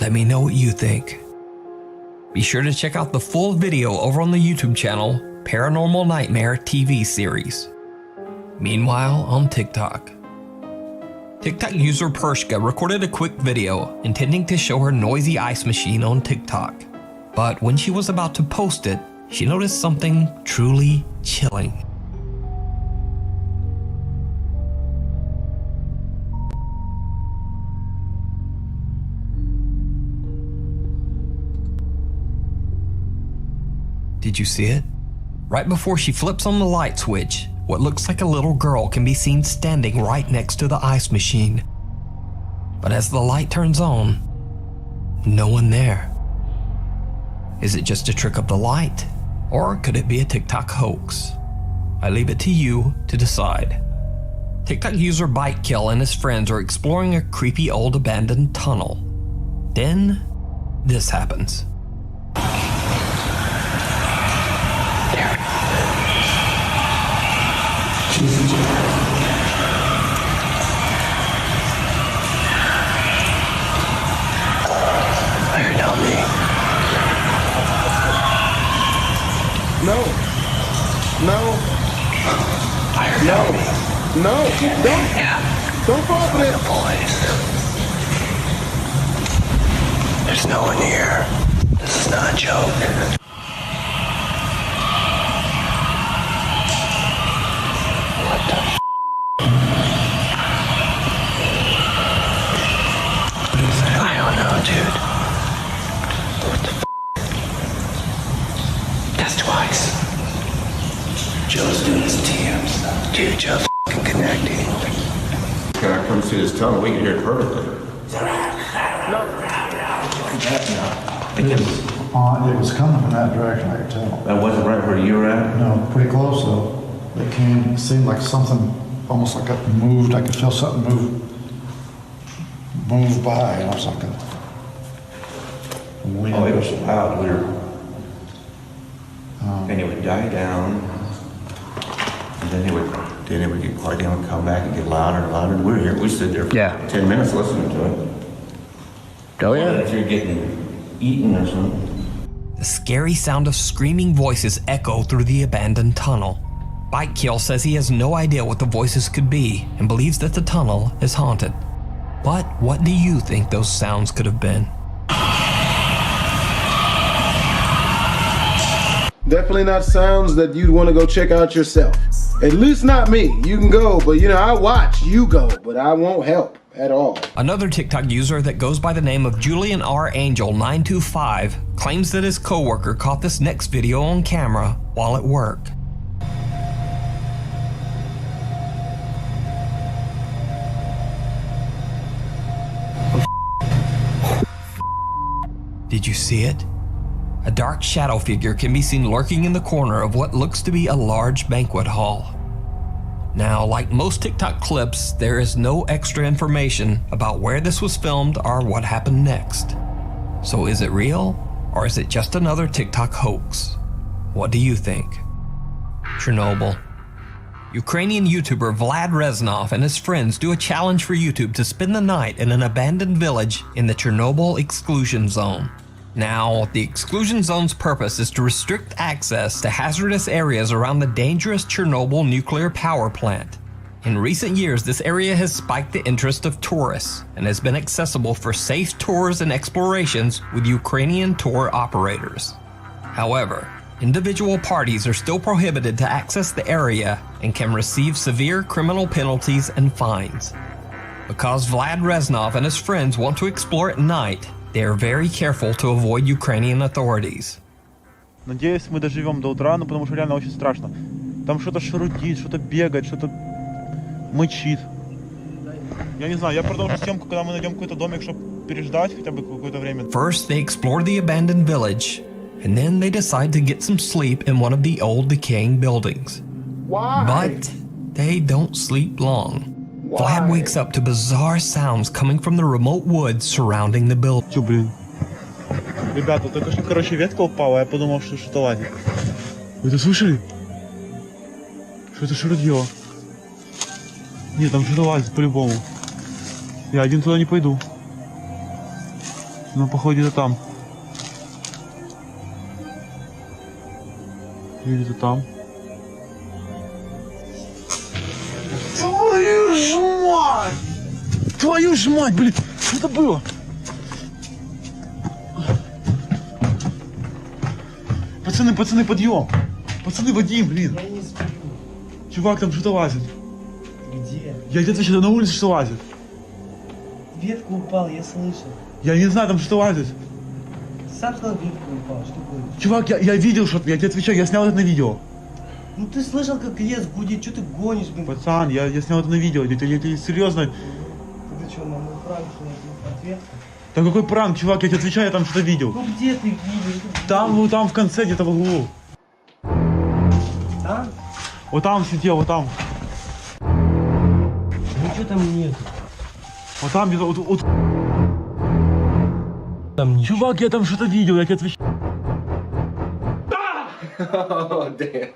Let me know what you think. Be sure to check out the full video over on the YouTube channel Paranormal Nightmare TV series. Meanwhile, on TikTok. TikTok user Pershka recorded a quick video intending to show her noisy ice machine on TikTok. But when she was about to post it, she noticed something truly chilling. Did you see it? Right before she flips on the light switch, what looks like a little girl can be seen standing right next to the ice machine. But as the light turns on, no one there. Is it just a trick of the light? Or could it be a TikTok hoax? I leave it to you to decide. TikTok user Bitekill and his friends are exploring a creepy old abandoned tunnel. Then, this happens. No, don't fall for this. Boys, there's no one here. This is not a joke. What the f? What is that? I don't know, dude. What the f? That's twice. Joe's doing his TMs. Dude, Joe's f***ing connecting. Can I come see this tunnel? We can hear it perfectly. It was coming from that direction, I could tell. That wasn't right where you were at? No, pretty close though. It seemed like something, almost like it moved. I could feel something move by, and I was like a wind. Oh, it was loud. We were, and it would die down, and then it would get quiet down and come back and get louder and louder. And we were here. We stood there for 10 minutes listening to it. Oh yeah. If you're getting eaten or something. The scary sound of screaming voices echo through the abandoned tunnel. Bike Kill says he has no idea what the voices could be and believes that the tunnel is haunted. But what do you think those sounds could have been? Definitely not sounds that you'd want to go check out yourself. At least not me. You can go, but you know, I watch you go, but I won't help at all. Another TikTok user that goes by the name of Julian R. Angel 925 claims that his coworker caught this next video on camera while at work. Did you see it? A dark shadow figure can be seen lurking in the corner of what looks to be a large banquet hall. Now, like most TikTok clips, there is no extra information about where this was filmed or what happened next. So is it real, or is it just another TikTok hoax? What do you think? Chernobyl. Ukrainian YouTuber Vlad Reznov and his friends do a challenge for YouTube to spend the night in an abandoned village in the Chernobyl exclusion zone. Now, the exclusion zone's purpose is to restrict access to hazardous areas around the dangerous Chernobyl nuclear power plant. In recent years, this area has spiked the interest of tourists and has been accessible for safe tours and explorations with Ukrainian tour operators. However, individual parties are still prohibited to access the area and can receive severe criminal penalties and fines. Because Vlad Reznov and his friends want to explore at night, they are very careful to avoid Ukrainian authorities. Надеюсь, мы доживем до утра, но потому что реально очень страшно. Там что-то шарудит, что-то бегает, что-то мычит. Я не знаю, я продолжу съемку, когда мы найдем какой-то домик, чтобы переждать хотя бы какое-то время. First, they explore the abandoned village, and then they decide to get some sleep in one of the old decaying buildings. Why? But they don't sleep long. Vlad wakes up to bizarre sounds coming from the remote woods surrounding the building. Чё, блин? Ребята, только что, короче, ветка упала, я подумал, что что-то лазит. Вы это слышали? Что-то шарудьё. Нет, там что-то лазит по-любому. Я один туда не пойду. Но, походу, где-то там. Или где-то там. Твою ж мать! Твою ж мать, блин! Что это было? Пацаны, подъем! Пацаны, Вадим, блин! Я не сплю. Чувак, там что-то лазит. Где? Я где-то что-то на улице что лазит. Ветка упала, я слышал. Я не знаю, там что лазит. Сам сказал, ветка упала, что будет? Чувак, я видел что-то, я тебе отвечаю, я снял это на видео. Ну ты слышал, как лес гудит, что ты гонишь, блин? Пацан, я снял это на видео, я серьезно. Ты что, на мой пранк, что ответ? Там какой пранк, чувак, я тебе отвечаю, я там что-то видел. Ну где ты видел? Там в конце, где-то в углу. Там? Вот там сидел, вот там. Ничего там нет. Вот там где-то, вот. Там ничего. Чувак, я там что-то видел, я тебе отвечаю. Oh, damn.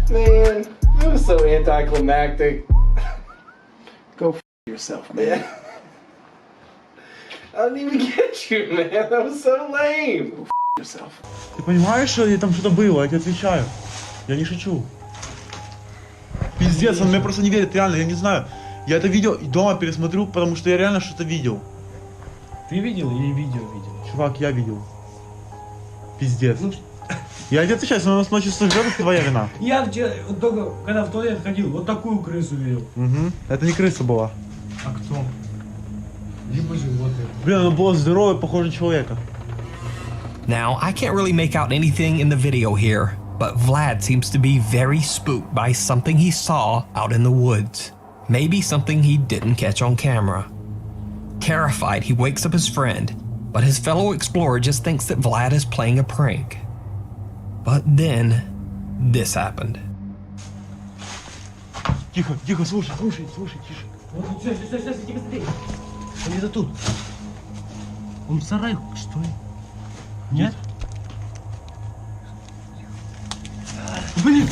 Man, that was so anticlimactic. Go f yourself, man. I didn't even get you, man. That was so lame. Go f yourself. Ты понимаешь, что там что-то было, я тебе отвечаю. Я не шучу. Пиздец, он мне просто не верит, реально, я не знаю. Я это видео и дома пересмотрю, потому что я реально что-то видел. Ты видел или видео видел? Чувак, я видел. Пиздец. Я тебе отвечаю, если он нас ночью сожрет, это твоя вина. Я только когда в туалет ходил, вот такую крысу видел. Угу. Это не крыса была. А кто? Либо животное. Блин, она была здоровая, похожа на человека. Now, I can't really make out anything in the video here, but Vlad seems to be very spooked by something he saw out in the woods. Maybe something he didn't catch on camera. Terrified, he wakes up his friend, but his fellow explorer just thinks that Vlad is playing a prank. But then, this happened. Тихо, тихо, слушай, тише. Вот, все, иди быстрее. Он где-то тут. Он в сарае, что ли? Нет? Блин!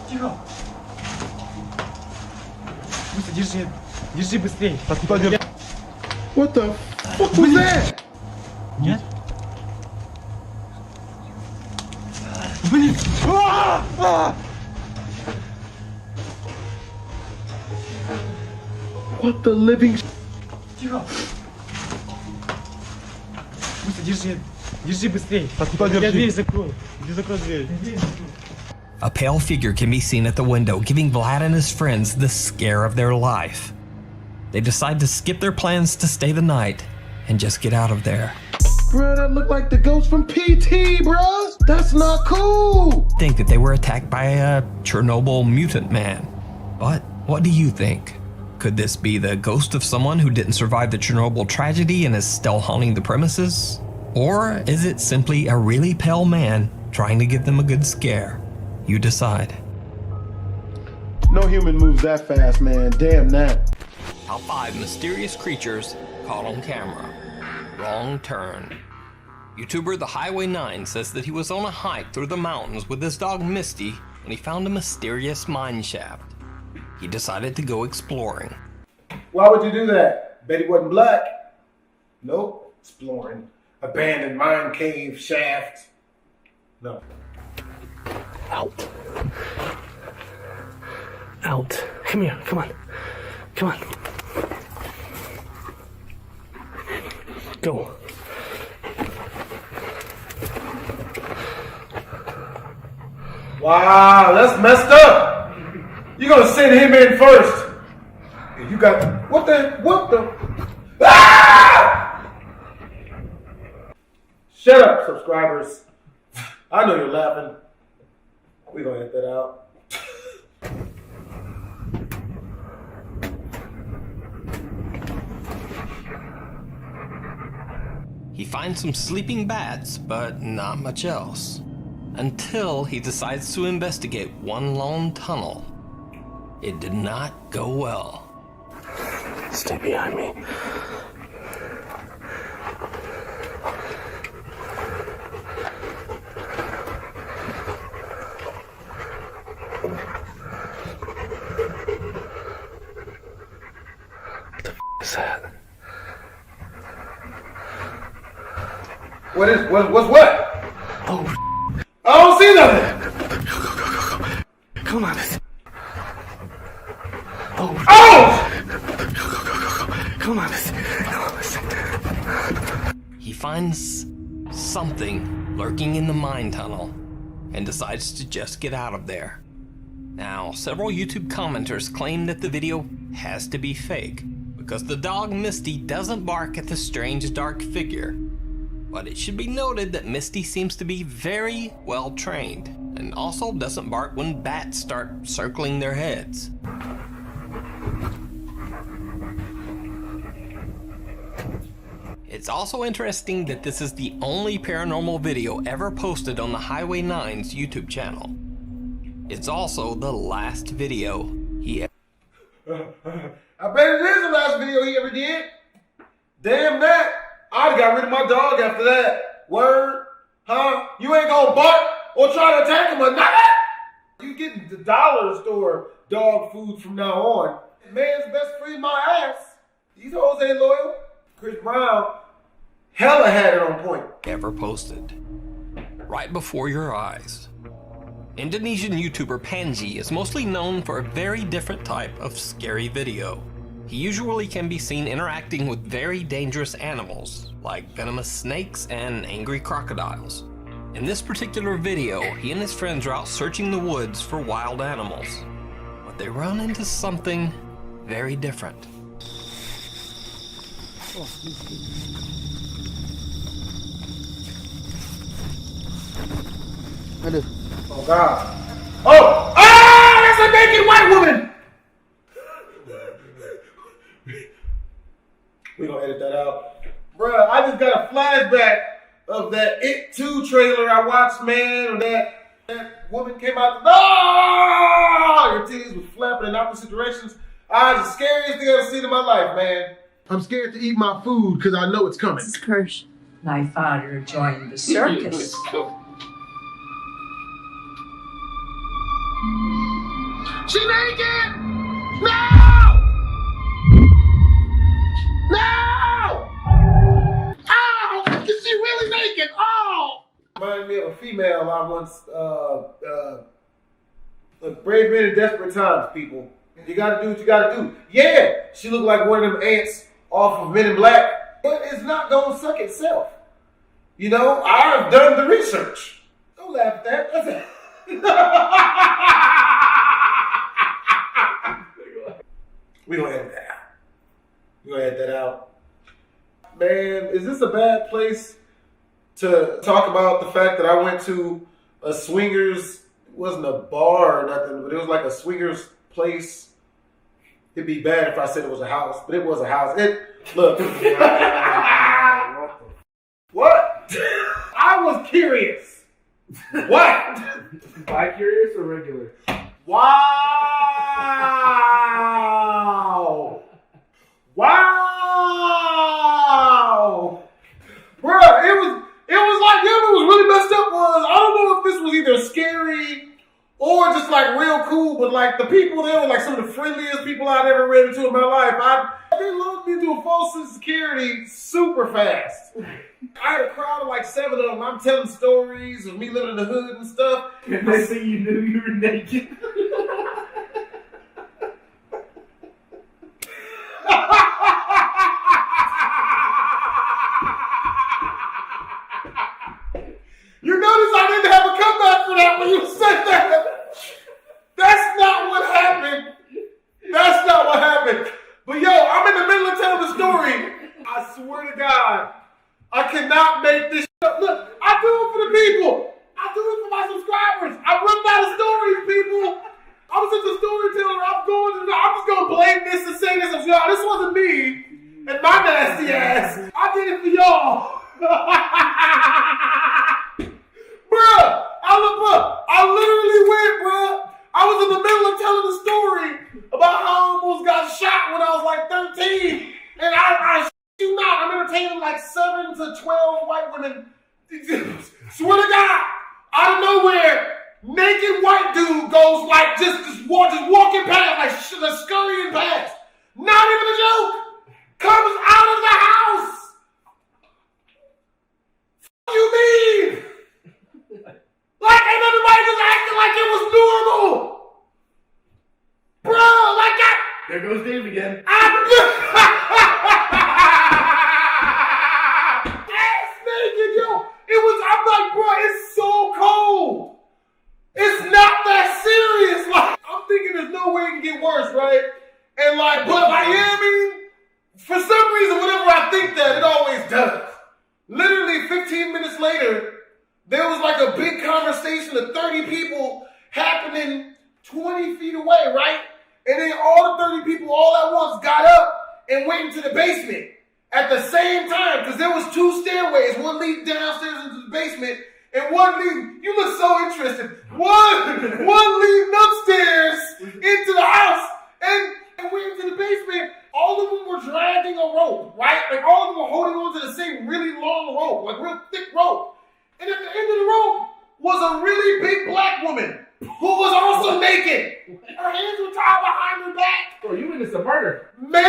Тихо! Быстро, держи быстрее. Так, куда держи? What the fuck was that? Нет? Блин! What the living... Тихо! Быстро, держи быстрее. Так, куда держи? Я дверь закрою. Иди закрой дверь. A pale figure can be seen at the window, giving Vlad and his friends the scare of their life. They decide to skip their plans to stay the night and just get out of there. Bro, that looked like the ghost from PT, bro. That's not cool. Think that they were attacked by a Chernobyl mutant man. But what do you think? Could this be the ghost of someone who didn't survive the Chernobyl tragedy and is still haunting the premises? Or is it simply a really pale man trying to give them a good scare? You decide. No human moves that fast, man. Damn that. Top 5 mysterious creatures caught on camera. Wrong turn. YouTuber The Highway 9 says that he was on a hike through the mountains with his dog Misty when he found a mysterious mineshaft. He decided to go exploring. Why would you do that? Bet he wasn't black. Nope. Exploring. Abandoned mine cave shaft. No. Out. Out. Come here. Come on. Come on. Go. Wow, that's messed up. You're gonna send him in first. And you got what the ah! Shut up, subscribers. I know you're laughing. We're gonna edit that out. He finds some sleeping bats, but not much else. Until he decides to investigate one lone tunnel. It did not go well. Stay behind me. What the f is that? What's what? Oh, I don't see nothing. Go. Come on. Oh! Oh! Come on, listen. He finds something lurking in the mine tunnel and decides to just get out of there. Now, several YouTube commenters claim that the video has to be fake because the dog Misty doesn't bark at the strange dark figure. But it should be noted that Misty seems to be very well trained and also doesn't bark when bats start circling their heads. It's also interesting that this is the only paranormal video ever posted on the Highway 9's YouTube channel. It's also the last video he ever... I bet it is the last video he ever did. Damn that. I'd got rid of my dog after that. Word? Huh? You ain't gonna bark or try to attack him or nothing? You getting the dollar store dog food from now on. Man's best friend my ass. These hoes ain't loyal. Chris Brown hella had it on point. Ever posted. Right before your eyes. Indonesian YouTuber Panji is mostly known for a very different type of scary video. He usually can be seen interacting with very dangerous animals, like venomous snakes and angry crocodiles. In this particular video, he and his friends are out searching the woods for wild animals, but they run into something very different. Oh God. Oh! Ah! That's a naked white woman! We gonna edit that out. Bruh, I just got a flashback of that It 2 trailer I watched, man, when that woman came out. Ah! Her titties was flapping in opposite directions. It's the scariest thing I've ever seen in my life, man. I'm scared to eat my food because I know it's coming. This is Kirsch. My father joined the circus. She naked! No! No! Oh! Is she really naked? Oh! Reminded me of a female I once, look, brave men in desperate times, people. You gotta do what you gotta do. Yeah, she looked like one of them ants off of Men in Black, but it's not gonna suck itself. You know, I've done the research. Don't laugh at that. That's it. We gonna edit that out. We gonna edit that out. Man, is this a bad place to talk about the fact that I went to a swingers, it wasn't a bar or nothing, but it was like a swingers place. It'd be bad if I said it was a house, but it was a house. Look. What? I was curious. What? Bi-curious or regular? Wow! Wow! Bruh, it was like, you know what was really messed up was, I don't know if this was either scary or just like real cool, but like the people there were like some of the friendliest people I'd ever ran into in my life. They lumped me into a false sense of security super fast. I had a crowd of like 7 of them. I'm telling stories of me living in the hood and stuff. And they say you knew you were naked. You notice I didn't have a comeback for that when you said that. That's not what happened. That's not what happened. But yo, I'm in the middle of telling the story. I swear to God, I cannot make this up. Look, I do it for the people. I do it for my subscribers. I run out of stories, people. I'm such a storyteller. I'm just gonna blame this and say this. Y'all, this wasn't me and my nasty ass. I did it for y'all. Bruh, I literally went, bruh. I was in the middle of telling the story about how I almost got shot when I was like 13. And I you not, I'm entertaining like 7 to 12 white women. Swear to God, out of nowhere, naked white dude goes like just walking past, like scurrying past. Not even a joke. Comes out of the house. What you mean? Like ain't everybody just acting like it was normal. Bro, like that. There goes Dave again. I'm like, bro, it's so cold. It's not that serious. Like, I'm thinking there's no way it can get worse, right? And like, but Miami, for some reason, whenever I think that, it always does. Literally 15 minutes later, there was like a big conversation of 30 people happening 20 feet away, right? And then all the 30 people all at once got up and went into the basement. At the same time, because there was 2 stairways, one leading downstairs into the basement, and one leading, you look so interested, one leading upstairs into the house, and went into the basement. All of them were dragging a rope, right? Like all of them were holding on to the same really long rope, like real thick rope. And at the end of the rope was a really big black woman who was also naked. Her hands were tied behind her back. Bro, you witnessed a murder. Man,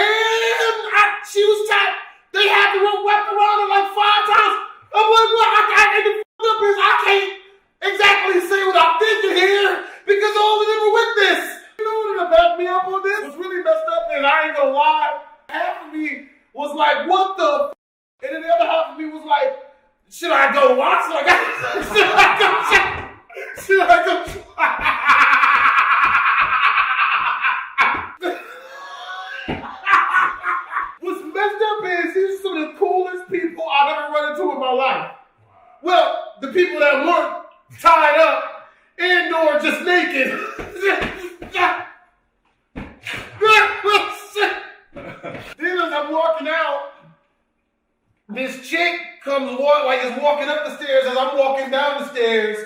she was tied. They had to run wrapped around it like 5 times. I'm like, what? And the up is I can't exactly say what I'm thinking here because all of them are with this. You know what to back me up on this? What's really messed up is I ain't gonna lie. Half of me was like, what the f? And then the other half of me was like, should I go watch? Like, should I go check? Should I go? What's messed up is these are some of the coolest people I've ever run into in my life. Well, the people that weren't tied up and or just naked. Then as I'm walking out, this chick comes is walking up the stairs as I'm walking down the stairs,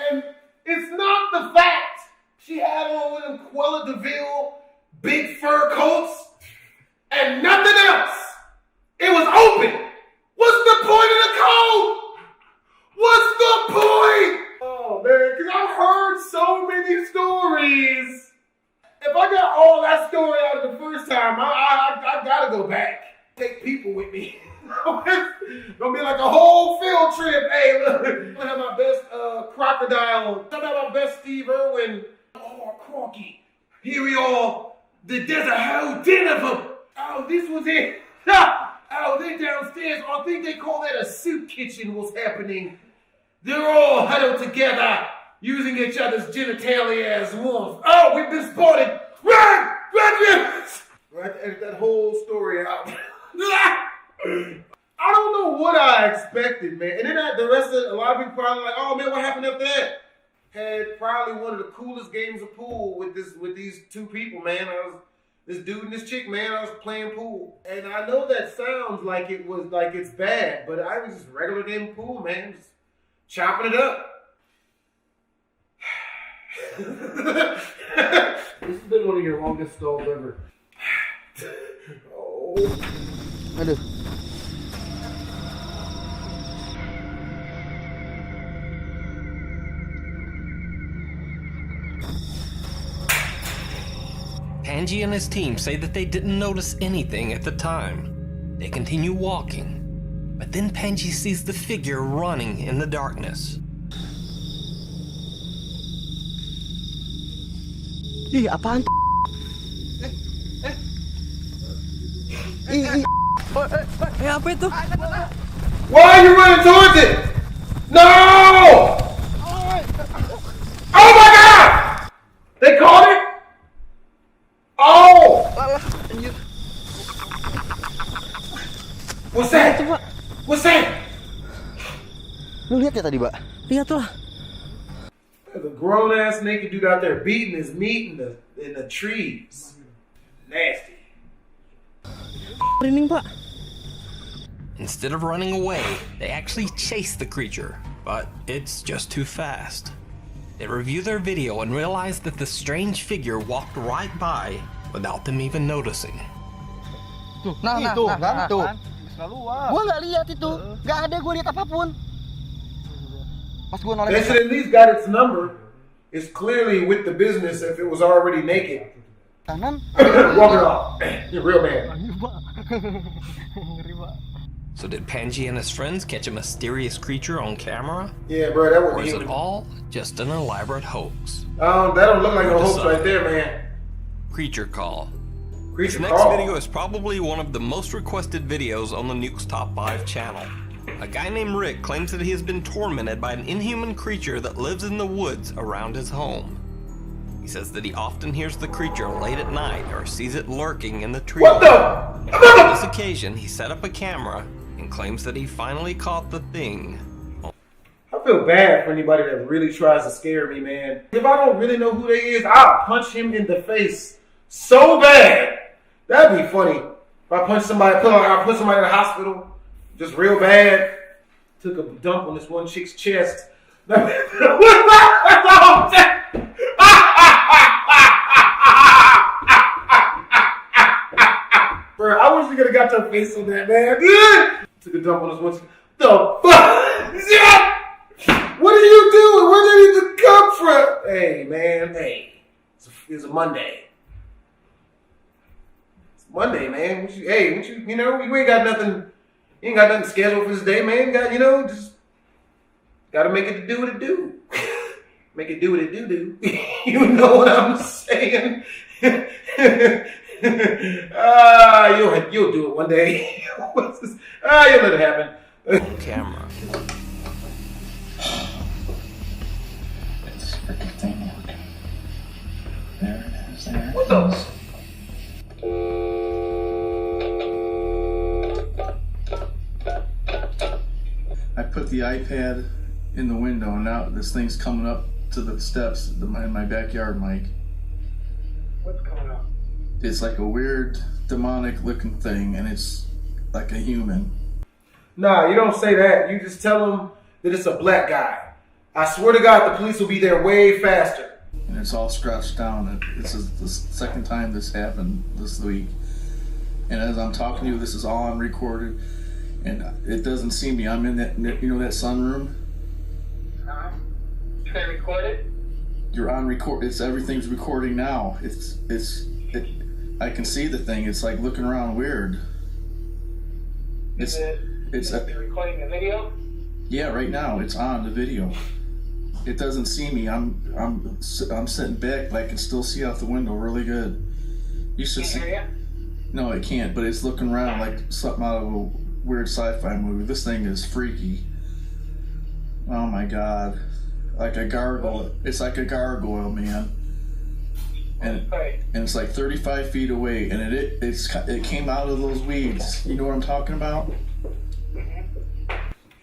and it's not the fact she had on one of them Cruella de Vil big fur coats and nothing else. It was open. What's the point of the coat? What's the point? Oh man, because I've heard so many stories. If I got all that story out of the first time, I gotta go back. Take people with me. It's gonna be like a whole field trip. Hey, look, I'm gonna have my best crocodile. I'm gonna have my best Steve Irwin. Oh, Crocky. Here we all. There's a whole den of them. Oh, this was it. Oh, they're downstairs. I think they call that a soup kitchen was happening. They're all huddled together, using each other's genitalia as warmth. Oh, we've been spotted. Run! Run! Right, edit that whole story out. I don't know what I expected, man. And then the rest of a lot of people probably like, oh man, what happened after that? Had probably one of the coolest games of pool with these two people, man. This dude and this chick, man. I was playing pool, and I know that sounds like it's bad, but I was just regular game of pool, man. Just chopping it up. This has been one of your longest stalls ever. Oh. Aduh. Panji and his team say that they didn't notice anything at the time. They continue walking, but then Panji sees the figure running in the darkness. Ih, apaan? Apa itu? Why are you running towards it? No! Oh my God! They caught it? Oh! What's that? What's that? Lu lihat ya tadi, Mbak? Lihatlah. There's a grown ass naked dude out there beating his meat in the trees. Nasty. Merinding, Pak. Instead of running away, they actually chase the creature, but it's just too fast. They review their video and realize that the strange figure walked right by without them even noticing. Tuh, itu, kan? Tuh. Gua nggak lihat itu, nggak ada gua lihat apapun. Pas gua noleh. They should at least got its number. It's clearly with the business if it was already naked. Kanan. Walk it off. You're real man. Ngeri, Pak. So did Panji and his friends catch a mysterious creature on camera? Yeah, bro, that Or would is be it all just an elaborate hoax? that don't look like a hoax right there, man. Creature Call. Creature This Call. next video is probably one of the most requested videos on the Nuke's Top 5 channel. A guy named Rick claims that he has been tormented by an inhuman creature that lives in the woods around his home. He says that he often hears the creature late at night or sees it lurking in the trees. What the? On this occasion, he set up a camera and claims that he finally caught the thing. I feel bad for anybody that really tries to scare me, man. If I don't really know who they is, I'll punch him in the face so bad. That'd be funny. If I punch somebody, I put somebody in the hospital, just real bad. Took a dump on this one chick's chest. Bro, I wish we could have got your face on that, man. Took a dump on this one. The fuck? What are you doing? Where did it even come from? Hey, man. Hey, it's a Monday. It's Monday, man. You ain't got nothing You ain't got nothing scheduled for this day, man. You got, you know, just gotta make it do what it do. Make it do what it do. You know what I'm saying? You'll do it one day. You'll let it happen. Camera. This freaking thing working. There it is. There. What the? I put the iPad in the window, and now this thing's coming up to the steps in my backyard, Mike. What's coming up? It's like a weird demonic looking thing, and it's like a human. Nah, you don't say that. You just tell them that it's a black guy. I swear to God, the police will be there way faster. And it's all scratched down. This is the second time this happened this week. And as I'm talking to you, this is all on recorded. And it doesn't see me. I'm in that, you know, that sunroom? Can I record it? You're on record. Everything's recording now. I can see the thing. It's like looking around weird. It's recording the video? Yeah, right now it's on the video. It doesn't see me. I'm sitting back, but I can still see out the window really good. You should see. No, it can't. But it's looking around like something out of a weird sci-fi movie. This thing is freaky. Oh my God. Like a gargoyle. It's like a gargoyle, man. And it's like 35 feet away, and it came out of those weeds. You know what I'm talking about?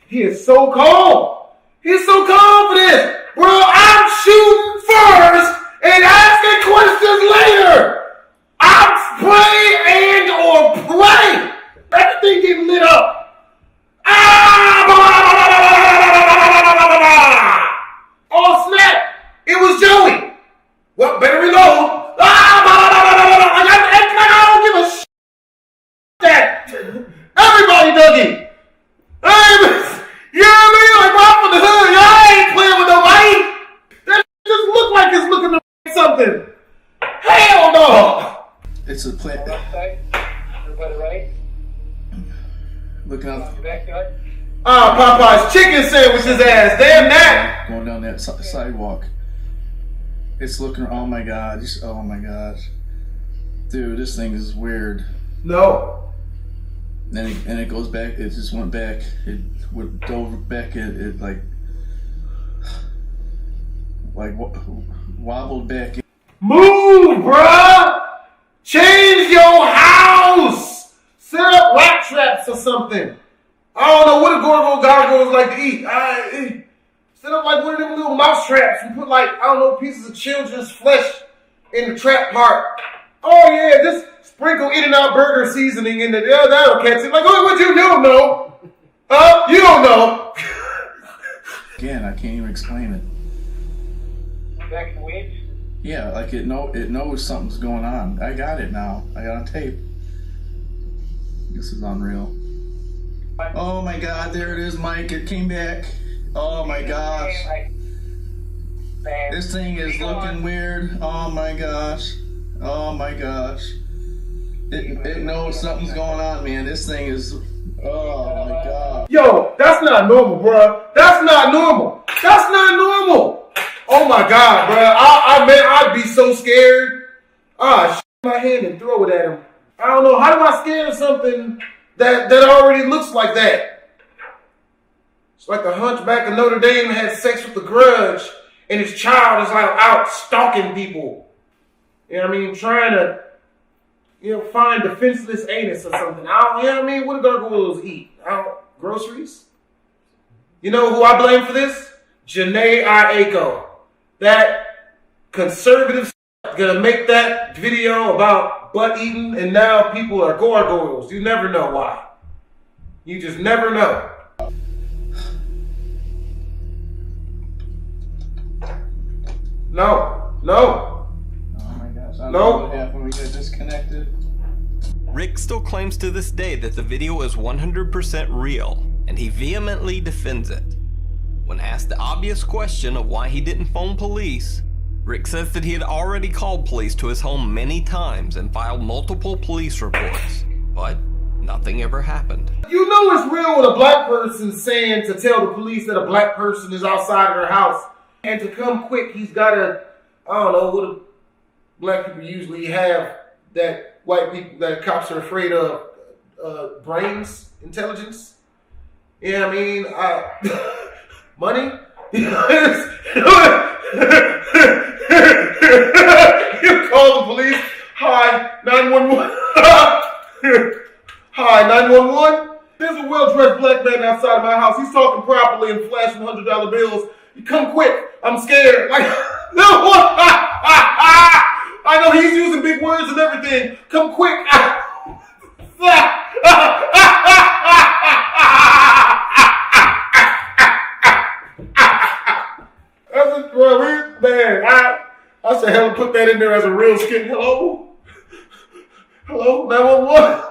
He is so calm. He's so calm for this. Bro, I'm shooting first and asking questions later. I'm play. Everything getting lit up. Oh snap! It was Joey. Well, better reload. I don't give a shit. That everybody dug it. You know what I mean? Like I'm from the hood. Y'all ain't playing with nobody. That just look like it's looking to something. Hell no. It's a plant. Everybody ready? Looking out. Popeye's chicken sandwiches ass. Damn that. Going down that sidewalk. It's looking. Oh my God. Oh my gosh. Dude, this thing is weird. No. And it goes back. It just went back. It would dove back. It like wobbled back. Move, bruh. Change your house. Set up rat traps or something. I don't know what a gargoyles like to eat. Set up like one of them little mouse traps and put like, I don't know, pieces of children's flesh in the trap part. Oh yeah, just sprinkle In-N-Out burger seasoning in there. That'll catch it. Like, oh, what you don't know? You don't know. Again, I can't even explain it. Back in weeds? Yeah, like it knows something's going on. I got it now. I got on tape. This is unreal. Oh my God, there it is, Mike. It came back. Oh my gosh. This thing is looking weird. Oh my gosh. Oh my gosh. It knows something's going on, man. This thing is, oh my God. Yo, that's not normal, bruh. That's not normal. That's not normal. Oh my God, bruh. I'd be so scared. Shit my hand and throw it at him. I don't know. How do I scare something that already looks like that? It's like the Hunchback of Notre Dame had sex with the Grudge, and his child is like out stalking people. You know what I mean? Trying to, find defenseless anus or something. You know what I mean? What do gargoyles eat? Groceries? You know who I blame for this? Janae Aiko. That conservative gonna make that video about butt eating, and now people are gargoyles. You never know why. You just never know. No. Oh my gosh. I don't know what happened. We got disconnected. Rick still claims to this day that the video is 100% real, and he vehemently defends it. When asked the obvious question of why he didn't phone police, Rick says that he had already called police to his home many times and filed multiple police reports, but nothing ever happened. You know it's real when a black person's saying to tell the police that a black person is outside of their house. And to come quick, he's got a, I don't know, what do black people usually have that white people, that cops are afraid of, brains, intelligence. Yeah, I mean, money. You call the police. Hi, 911. Hi, 911. There's a well-dressed black man outside of my house. He's talking properly and flashing $100 bills. You come quick. I'm scared. Like, no. I know he's using big words and everything. Come quick. Bro, man, I said, hell, put that in there as a real skit. Hello? Hello? 911?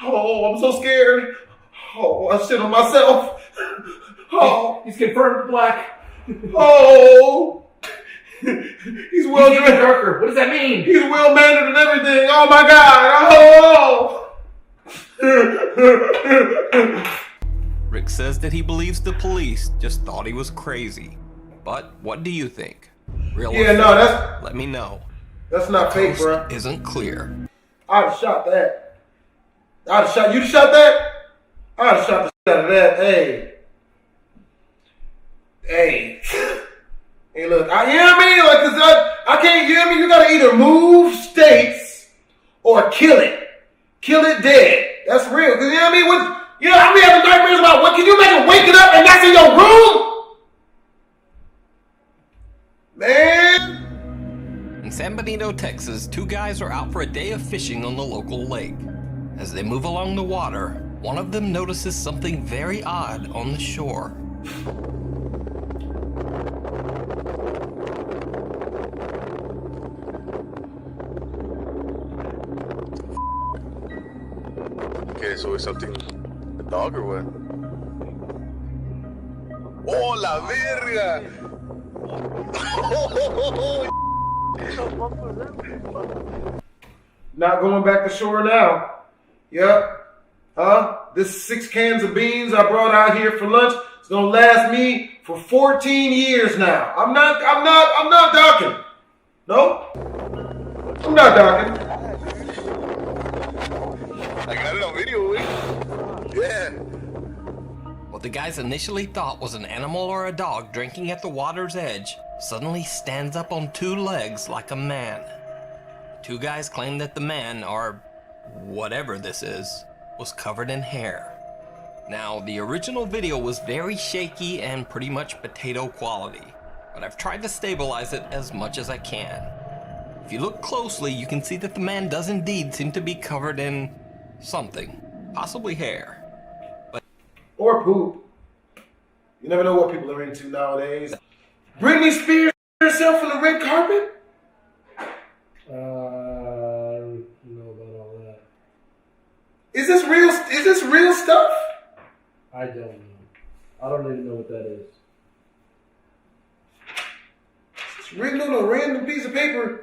Oh, I'm so scared. Oh, I shit on myself. Oh. He's confirmed black. Oh. He's well dressed. Darker. What does that mean? He's well mannered and everything. Oh my God. Oh. Rick says that he believes the police just thought he was crazy. But what do you think? Real yeah, no, that's... Let me know. That's not fake, bro. Isn't clear. I'd have shot that. I'd have shot... You'd have shot that? I'd have shot the shit out of that. Hey. Hey. Hey, look. You know what I mean? Like, cause I can't... You know what I mean? You gotta either move states or kill it. Kill it dead. That's real. Cause you know what I mean? You know, I be having nightmares about what? Can you imagine waking up and that's in your room? Man. In San Benito, Texas, two guys are out for a day of fishing on the local lake. As they move along the water, one of them notices something very odd on the shore. Okay, so it's something... dog or what? Oh, la verga! Not going back to shore now. Yep. This 6 cans of beans I brought out here for lunch is gonna last me for 14 years now. I'm not docking. No? I'm not docking. I got it on video, wait. Yeah. What the guys initially thought was an animal or a dog drinking at the water's edge suddenly stands up on 2 legs like a man. The 2 guys claim that the man, or whatever this is, was covered in hair. Now, the original video was very shaky and pretty much potato quality, but I've tried to stabilize it as much as I can. If you look closely, you can see that the man does indeed seem to be covered in something, possibly hair. Or poop. You never know what people are into nowadays. Britney Spears herself on the red carpet? I don't know about all that. Is this real? Is this real stuff? I don't know. I don't even know what that is. It's written on a random piece of paper.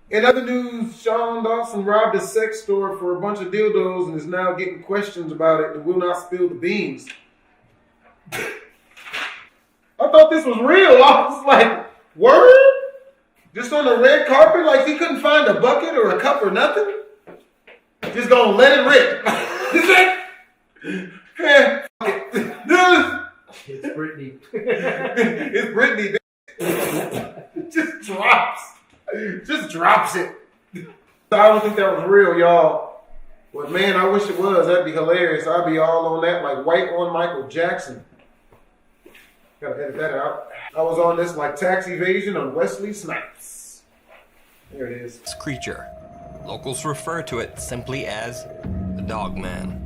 In other news, Sean Dawson robbed a sex store for a bunch of dildos and is now getting questions about it and will not spill the beans. I thought this was real. I was like, word? Just on the red carpet? Like he couldn't find a bucket or a cup or nothing? Just gonna let it rip. Yeah, fuck it. It's Britney. It's Britney. It just drops. Just drops it. I don't think that was real, y'all. But man, I wish it was. That'd be hilarious. I'd be all on that like white on Michael Jackson. Gotta edit that out. I was on this like tax evasion on Wesley Snipes. There it is. This creature. Locals refer to it simply as the Dog Man.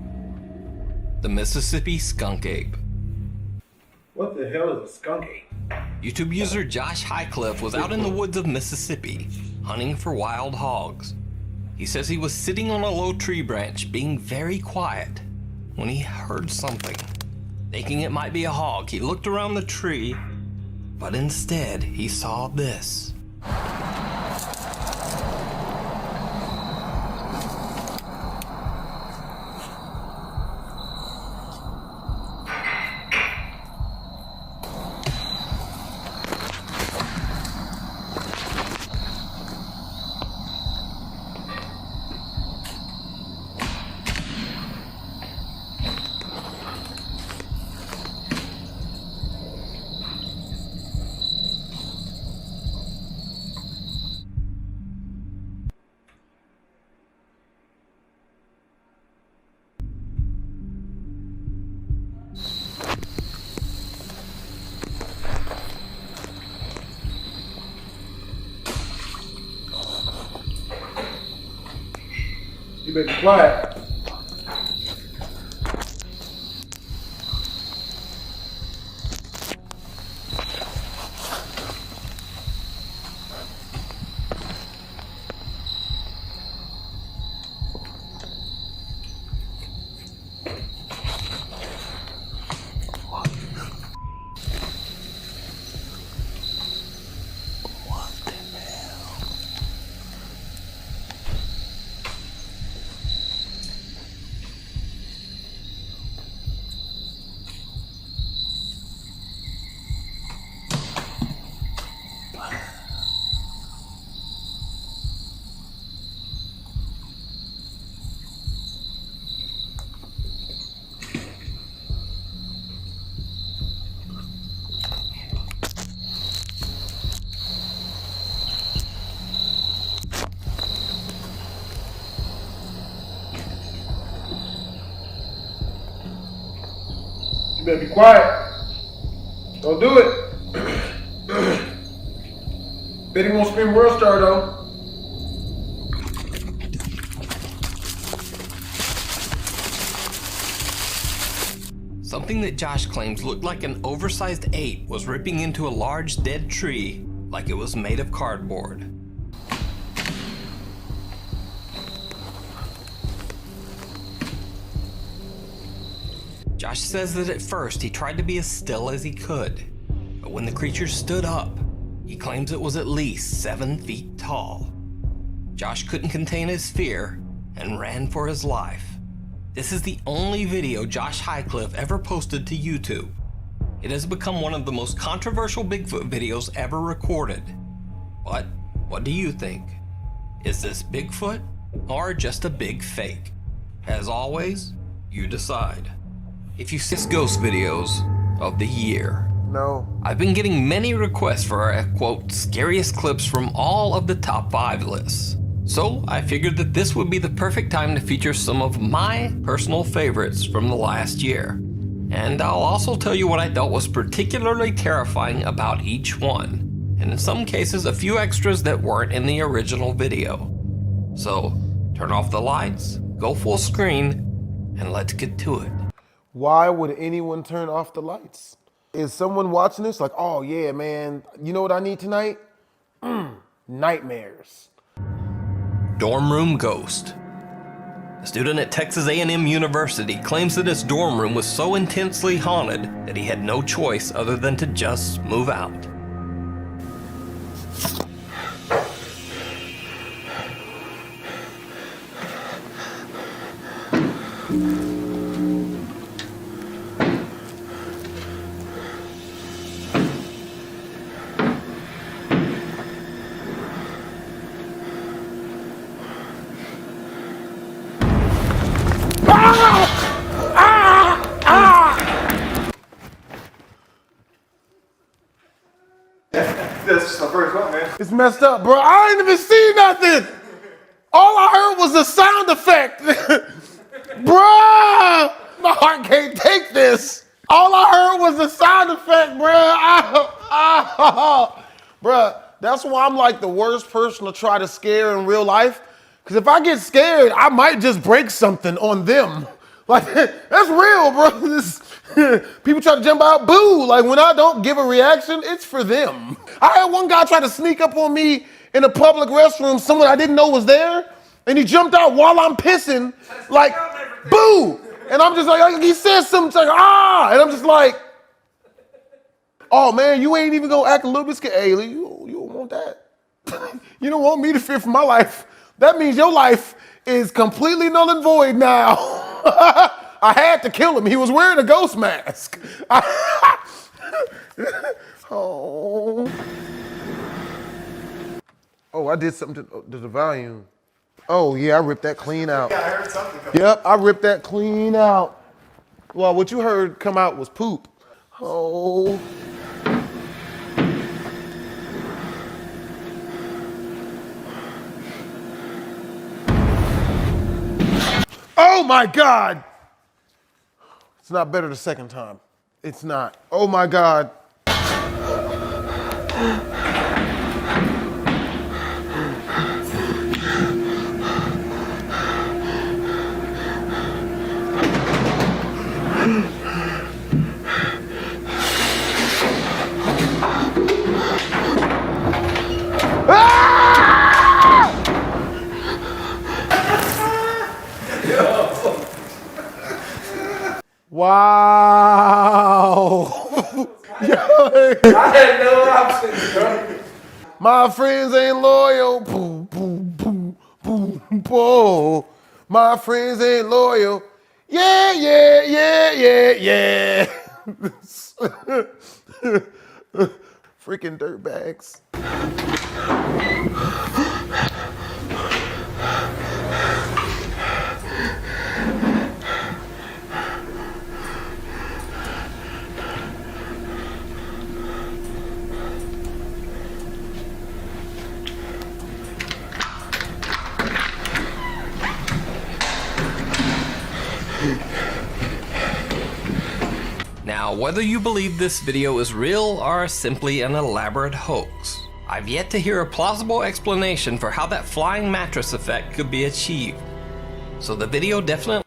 The Mississippi skunk ape. What the hell is a skunk ape? YouTube user Josh Highcliffe was out in the woods of Mississippi, hunting for wild hogs. He says he was sitting on a low tree branch, being very quiet, when he heard something. Thinking it might be a hog, he looked around the tree, but instead he saw this. You better be quiet. You better be quiet. Don't do it. Bet he won't scream World Star though. Something that Josh claims looked like an oversized ape was ripping into a large dead tree like it was made of cardboard. Josh says that at first he tried to be as still as he could, but when the creature stood up, he claims it was at least 7 feet tall. Josh couldn't contain his fear and ran for his life. This is the only video Josh Highcliffe ever posted to YouTube. It has become one of the most controversial Bigfoot videos ever recorded. But what do you think? Is this Bigfoot or just a big fake? As always, you decide. If you see ghost videos of the year, no. I've been getting many requests for our, quote, scariest clips from all of the top 5 lists. So I figured that this would be the perfect time to feature some of my personal favorites from the last year. And I'll also tell you what I thought was particularly terrifying about each one, and in some cases a few extras that weren't in the original video. So turn off the lights, go full screen, and let's get to it. Why would anyone turn off the lights? Is someone watching this like, oh yeah, man, you know what I need tonight? Nightmares. Dorm room ghost. A student at Texas A&M University claims that his dorm room was so intensely haunted that he had no choice other than to just move out. That's the first one, man. It's messed up, bro. I ain't even see nothing. All I heard was a sound effect. Bruh, my heart can't take this. All I heard was a sound effect, bruh. Bruh, that's why I'm like the worst person to try to scare in real life. Because if I get scared, I might just break something on them. Like, that's real, bro. People try to jump out, boo. Like, when I don't give a reaction, it's for them. I had one guy try to sneak up on me in a public restroom, someone I didn't know was there, and he jumped out while I'm pissing, like, boo. And I'm just like, he says something, like, ah. And I'm just like, oh, man, you ain't even gonna act a little bit scared. Hey, you don't want that. You don't want me to fear for my life. That means your life is completely null and void now. I had to kill him. He was wearing a ghost mask. Oh, I did something to the volume. Oh, yeah, I ripped that clean out. Yeah, I heard something. Yep, I ripped that clean out. Well, what you heard come out was poop. Oh. Oh my God. It's not better the second time. It's not. Oh my God. My friends ain't loyal. Boom, boom, boom, boom, boom. My friends ain't loyal. Yeah, yeah, yeah, yeah, yeah. Freaking dirtbags. Now, whether you believe this video is real or simply an elaborate hoax, I've yet to hear a plausible explanation for how that flying mattress effect could be achieved. So the video definitely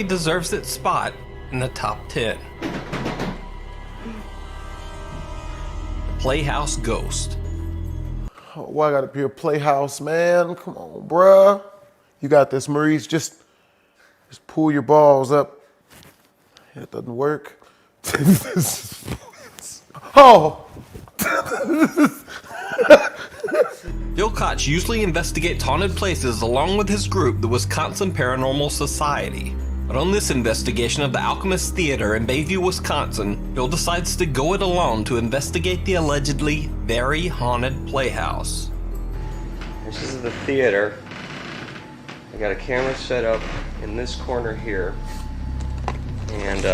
deserves its spot in the top 10. Playhouse Ghost. Oh, why I gotta be a Playhouse, man? Come on, bruh. You got this, Maurice. Just pull your balls up. It doesn't work. Oh! Phil Koch usually investigates haunted places along with his group, the Wisconsin Paranormal Society. But on this investigation of the Alchemist Theater in Bayview, Wisconsin, Phil decides to go it alone to investigate the allegedly very haunted playhouse. This is the theater. I got a camera set up in this corner here, and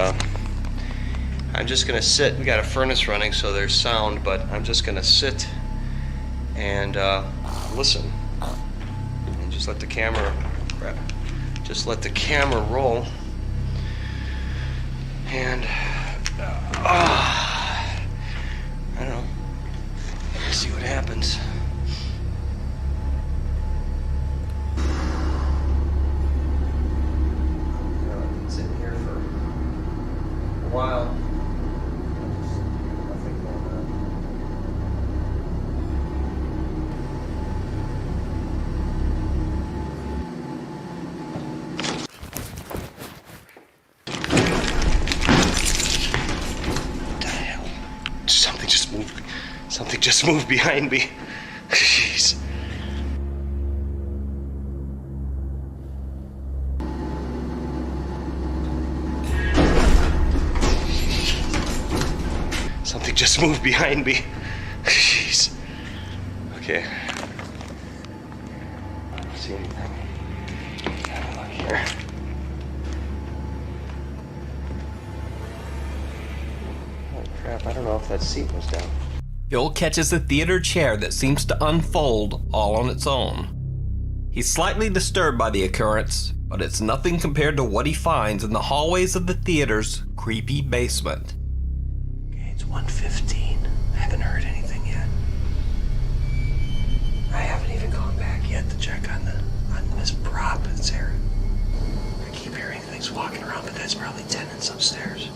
I'm just gonna sit. We got a furnace running, so there's sound, but I'm just gonna sit and listen, and just let the camera roll, and I don't know. See what happens. While nothing going on. What the hell? Something just moved. Something just moved behind me. Jeez. Something just moved behind me. Jeez. Okay. See anything? Have a look here. Holy crap, I don't know if that seat was down. Phil catches a theater chair that seems to unfold all on its own. He's slightly disturbed by the occurrence, but it's nothing compared to what he finds in the hallways of the theater's creepy basement. 1:15. I haven't heard anything yet. I haven't even gone back yet to check on this prop that's there. I keep hearing things walking around, but that's probably tenants upstairs.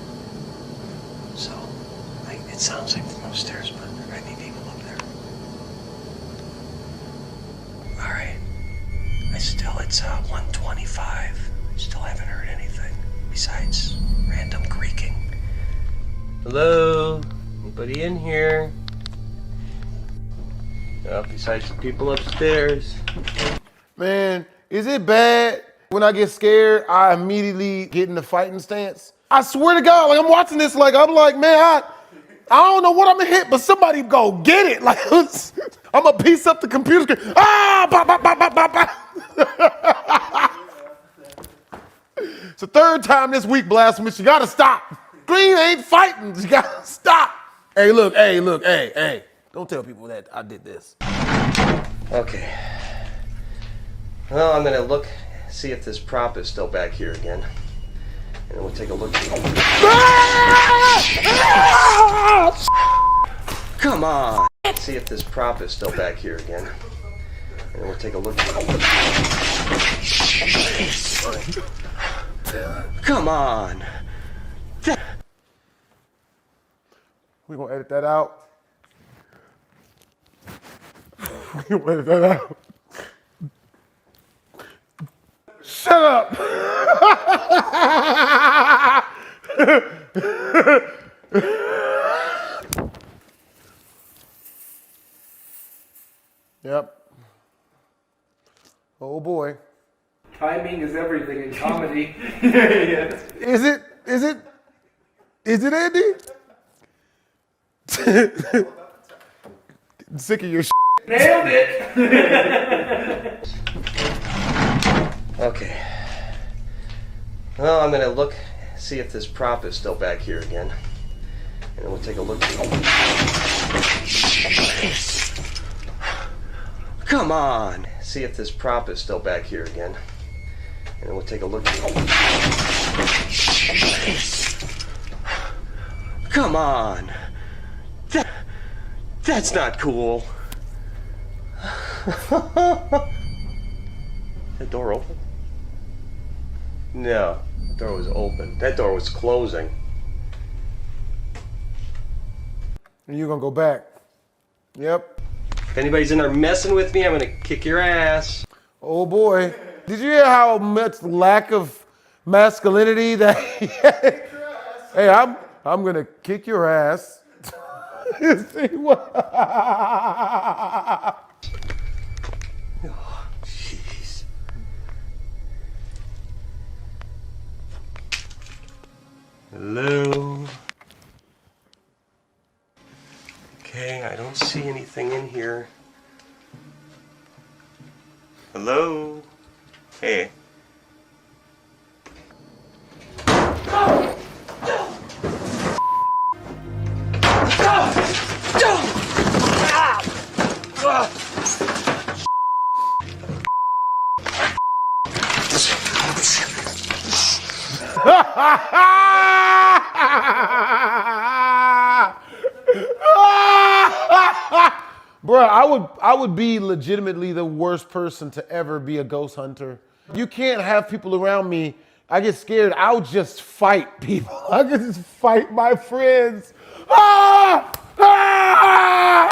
So, it sounds like from upstairs, but there might be people up there. All right. It's 1:25. I still haven't heard anything besides random creaking. Hello? Anybody in here? Besides the people upstairs. Man, is it bad when I get scared, I immediately get in the fighting stance? I swear to God, like I'm watching this, like I'm like, man, I don't know what I'm gonna hit, but somebody go get it. Like I'm gonna piece up the computer screen. Ah! Bah, bah, bah, bah, bah, bah. It's the third time this week, Blasphemous. You gotta stop. Green ain't fighting. You gotta stop. Hey, look, hey. Don't tell people that I did this. Okay. Well, I'm gonna look, see if this prop is still back here again. And then we'll take a look. Come on! See if this prop is still back here again. And then we'll take a look. Come on! We're gonna edit that out. We're gonna edit that out. Shut up! Yep. Oh boy. Timing is everything in comedy. Is it? Is it? Is it, Andy? I'm sick of your shit. Nailed it! Okay. Well, I'm gonna look, see if this prop is still back here again. And then we'll take a look. Come on! See if this prop is still back here again. And then we'll take a look. Come on! That's not cool. That door open? No, the door was open. That door was closing. And you're gonna go back. Yep. If anybody's in there messing with me, I'm gonna kick your ass. Oh boy. Did you hear how much lack of masculinity that Hey, I'm gonna kick your ass. See what? Oh, jeez. Hello. Okay, I don't see anything in here. Hello? Hey. Bruh, I would be legitimately the worst person to ever be a ghost hunter. You can't have people around me. I get scared. I'll just fight people. I can just fight my friends. Ah! Ah!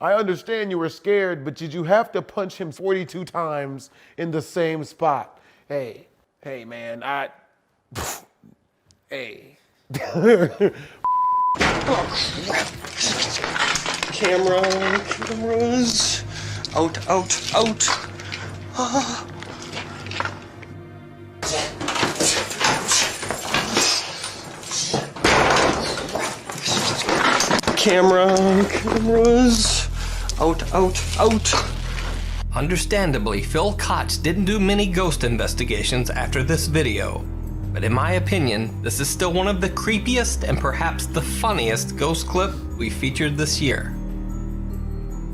I understand you were scared, but did you have to punch him 42 times in the same spot? Hey, man, hey. Cameras. Out. Ah. Cameras. Out. Understandably, Phil Koch didn't do many ghost investigations after this video, but in my opinion, this is still one of the creepiest and perhaps the funniest ghost clip we featured this year.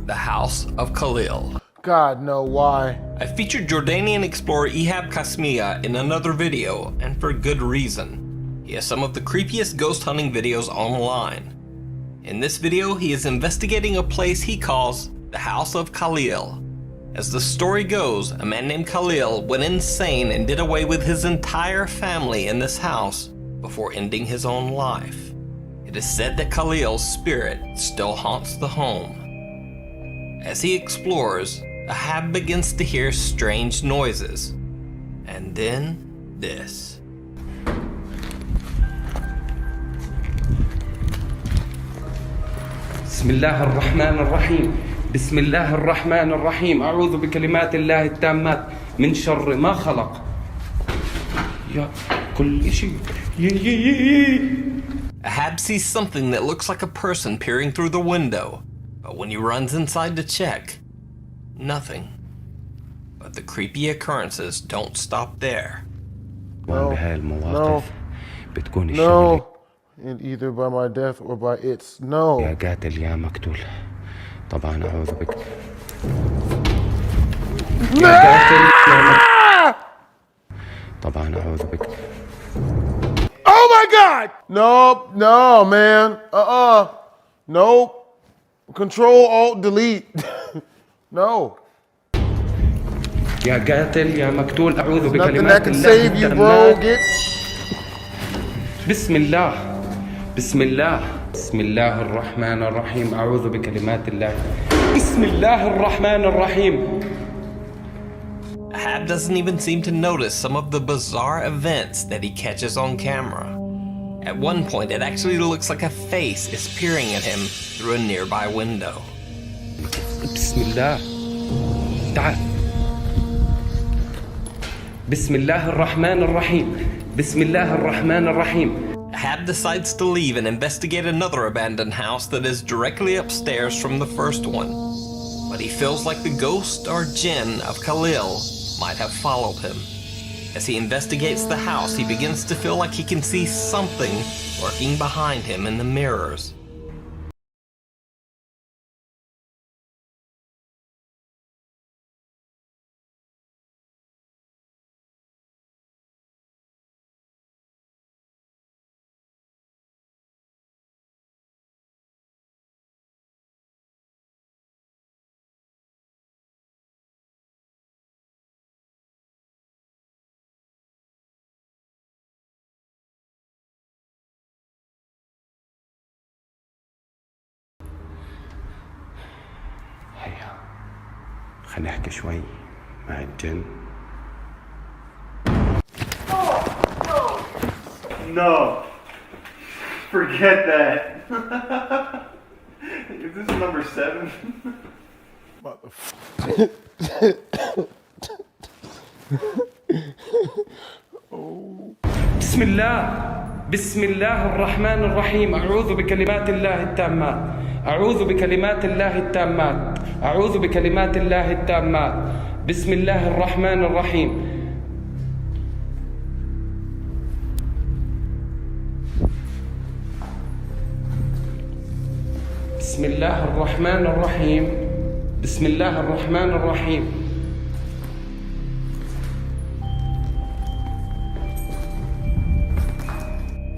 The House of Khalil. God, no, why? I featured Jordanian explorer Ihab Kasmia in another video, and for good reason. He has some of the creepiest ghost hunting videos online. In this video, he is investigating a place he calls the House of Khalil. As the story goes, a man named Khalil went insane and did away with his entire family in this house before ending his own life. It is said that Khalil's spirit still haunts the home. As he explores, Ahab begins to hear strange noises. And then, this. بسم الله الرحمن الرحيم بسم الله الرحمن الرحيم أعوذ بكلمات الله التامات من شر ما خلق يا كل شيء Ahab sees something that looks like a person peering through the window, but when he runs inside to check, nothing. But the creepy occurrences don't stop there. No. And either by my death or by its. No. يا قاتل يا مقتول طبعا أعوذ بك يا قاتل يا مقتول طبعا أعوذ بك. Oh my God! Nope, no, man. Nope. Control, Alt, Delete. No. يا قاتل يا مقتول أعوذ Nothing بكلمات that can الله save you, bro. Get. بسم الله الرحمن الرحيم أعوذ بكلمات الله بسم الله الرحمن الرحيم. Ahab Hab doesn't even seem to notice some of the bizarre events that he catches on camera. At one point, it actually looks like a face is peering at him through a nearby window. Bismillah. تعال. Bismillah ar-Rahman ar-Rahim. Bismillah ar-Rahman ar-Rahim. Hab decides to leave and investigate another abandoned house that is directly upstairs from the first one. But he feels like the ghost or jinn of Khalil might have followed him. As he investigates the house, he begins to feel like he can see something lurking behind him in the mirrors. خلينا نحكي شوي مع الجن. No. Forget that. Is this number 7? بسم الله بسم الله الرحمن الرحيم. أعوذ بكلمات الله التامات. أعوذ بكلمات الله التامات. أعوذ بكلمات الله التامات. بسم الله الرحمن الرحيم. بسم الله الرحمن الرحيم. بسم الله الرحمن الرحيم.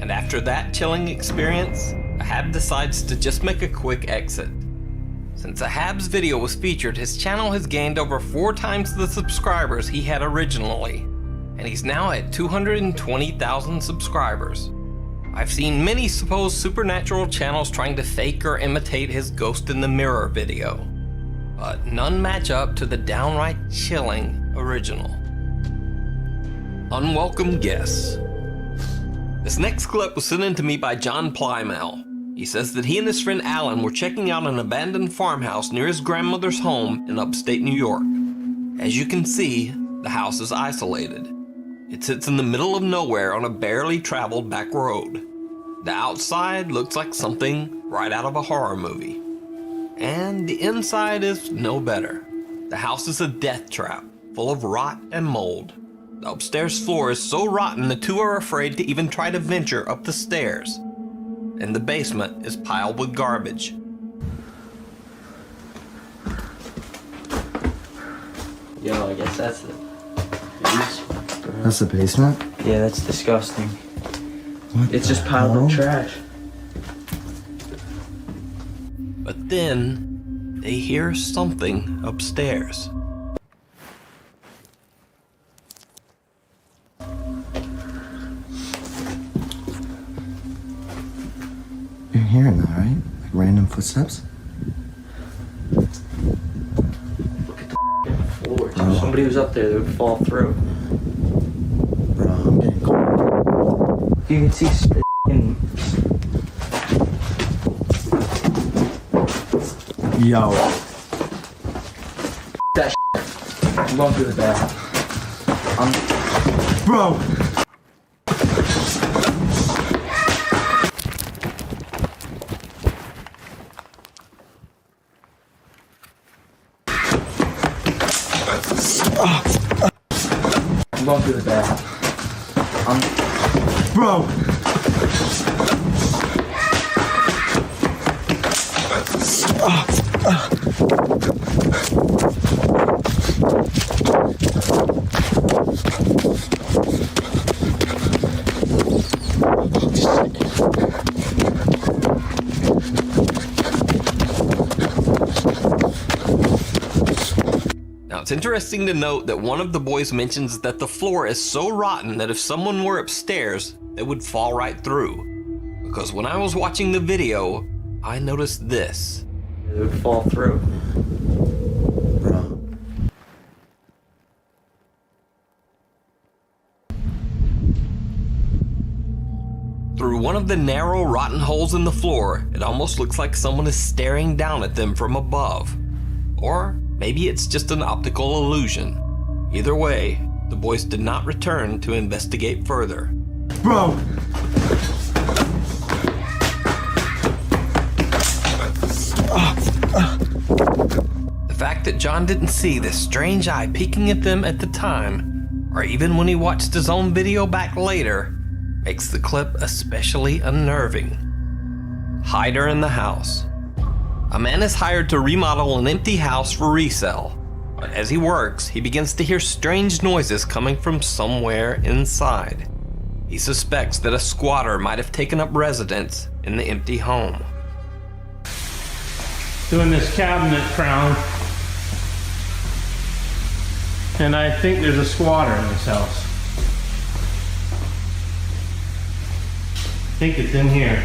And after that chilling experience, Ahab decides to just make a quick exit. Since Ahab's video was featured, his channel has gained over 4 times the subscribers he had originally, and he's now at 220,000 subscribers. I've seen many supposed supernatural channels trying to fake or imitate his ghost in the mirror video, but none match up to the downright chilling original. Unwelcome guests. This next clip was sent in to me by John Plymouth. He says that he and his friend Alan were checking out an abandoned farmhouse near his grandmother's home in upstate New York. As you can see, the house is isolated. It sits in the middle of nowhere on a barely traveled back road. The outside looks like something right out of a horror movie. And the inside is no better. The house is a death trap, full of rot and mold. The upstairs floor is so rotten the two are afraid to even try to venture up the stairs. And the basement is piled with garbage. Yo, I guess that's the... That's the basement? Yeah, that's disgusting. What it's just piled hell? with trash. But then, they hear something upstairs. You're hearing that, right? Like random footsteps? Look at the floor. If somebody was up there, they would fall through. Bro, I'm getting cold. You can see Yo. that I'm going through the bathroom. Bro! I'm going through the bathroom. Bro! Now it's interesting to note that one of the boys mentions that the floor is so rotten that if someone were upstairs, they would fall right through. Because when I was watching the video, I noticed this. They would fall through. Bro. Through one of the narrow, rotten holes in the floor, it almost looks like someone is staring down at them from above. Or maybe it's just an optical illusion. Either way, the boys did not return to investigate further. Bro! The fact that John didn't see this strange eye peeking at them at the time, or even when he watched his own video back later, makes the clip especially unnerving. Hider in the house. A man is hired to remodel an empty house for resale, but as he works, he begins to hear strange noises coming from somewhere inside. He suspects that a squatter might have taken up residence in the empty home. Doing this cabinet crown, and I think there's a squatter in this house. I think it's in here.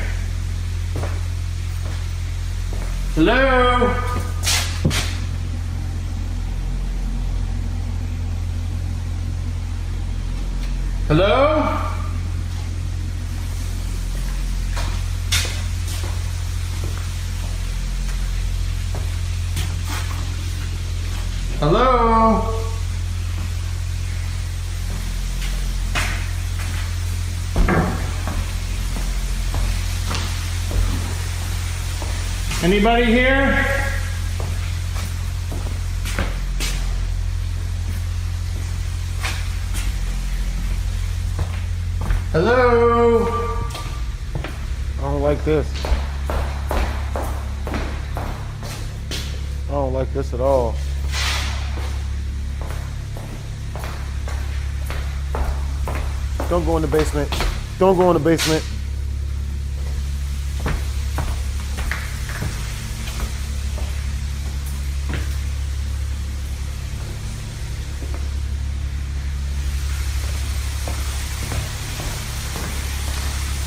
Hello? Hello? Hello? Anybody here? Hello? I don't like this. I don't like this at all. Don't go in the basement. Don't go in the basement.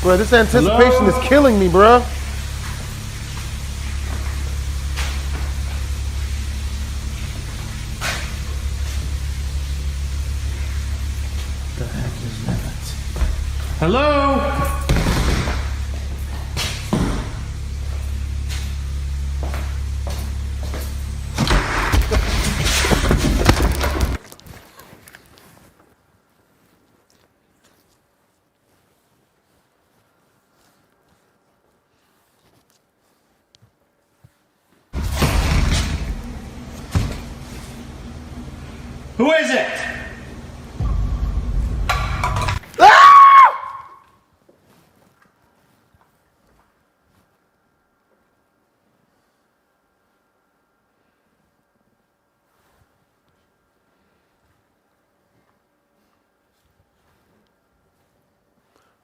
Bro, this anticipation is killing me, bro. The heck is that? Hello? Who is it?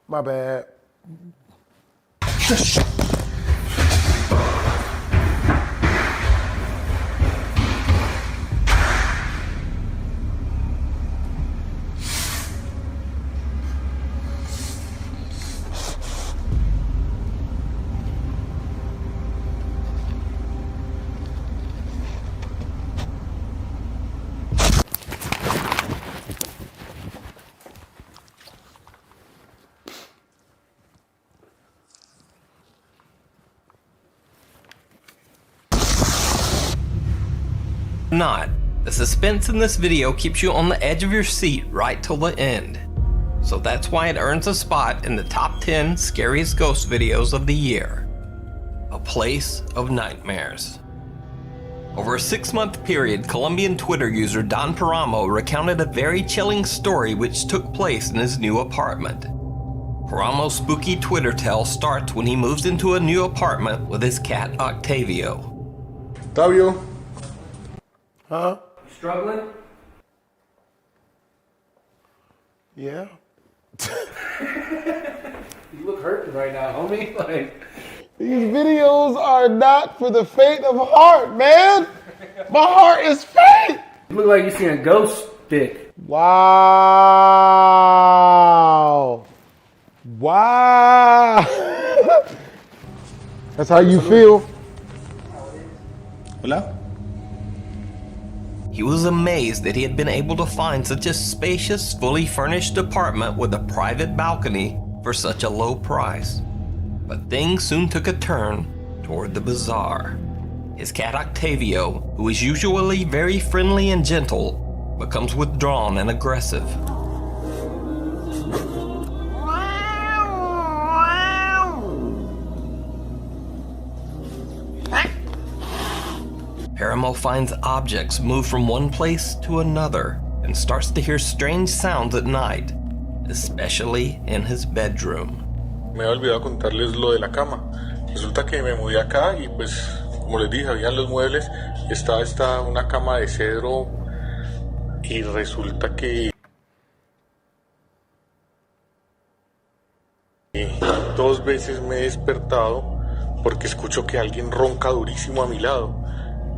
My bad. Not. The suspense in this video keeps you on the edge of your seat right till the end. So that's why it earns a spot in the top 10 scariest ghost videos of the year. A Place of Nightmares. Over a 6-month period, Colombian Twitter user Don Paramo recounted a very chilling story which took place in his new apartment. Paramo's spooky Twitter tale starts when he moves into a new apartment with his cat Octavio. W. Huh? Struggling? Yeah. You look hurting right now, homie. Like, these videos are not for the faint of heart, man. My heart is faint. you look like you seen a ghost dick. Wow. Wow. That's how you feel. Hello? He was amazed that he had been able to find such a spacious, fully furnished apartment with a private balcony for such a low price. But things soon took a turn toward the bizarre. His cat Octavio, who is usually very friendly and gentle, becomes withdrawn and aggressive. Paramo finds objects move from one place to another and starts to hear strange sounds at night, especially in his bedroom. Me había olvidado contarles lo de la cama. Resulta que me mudé acá y pues, como les dije, habían los muebles, estaba una cama de cedro y resulta que 2 veces me he despertado porque escucho que alguien ronca durísimo a mi lado.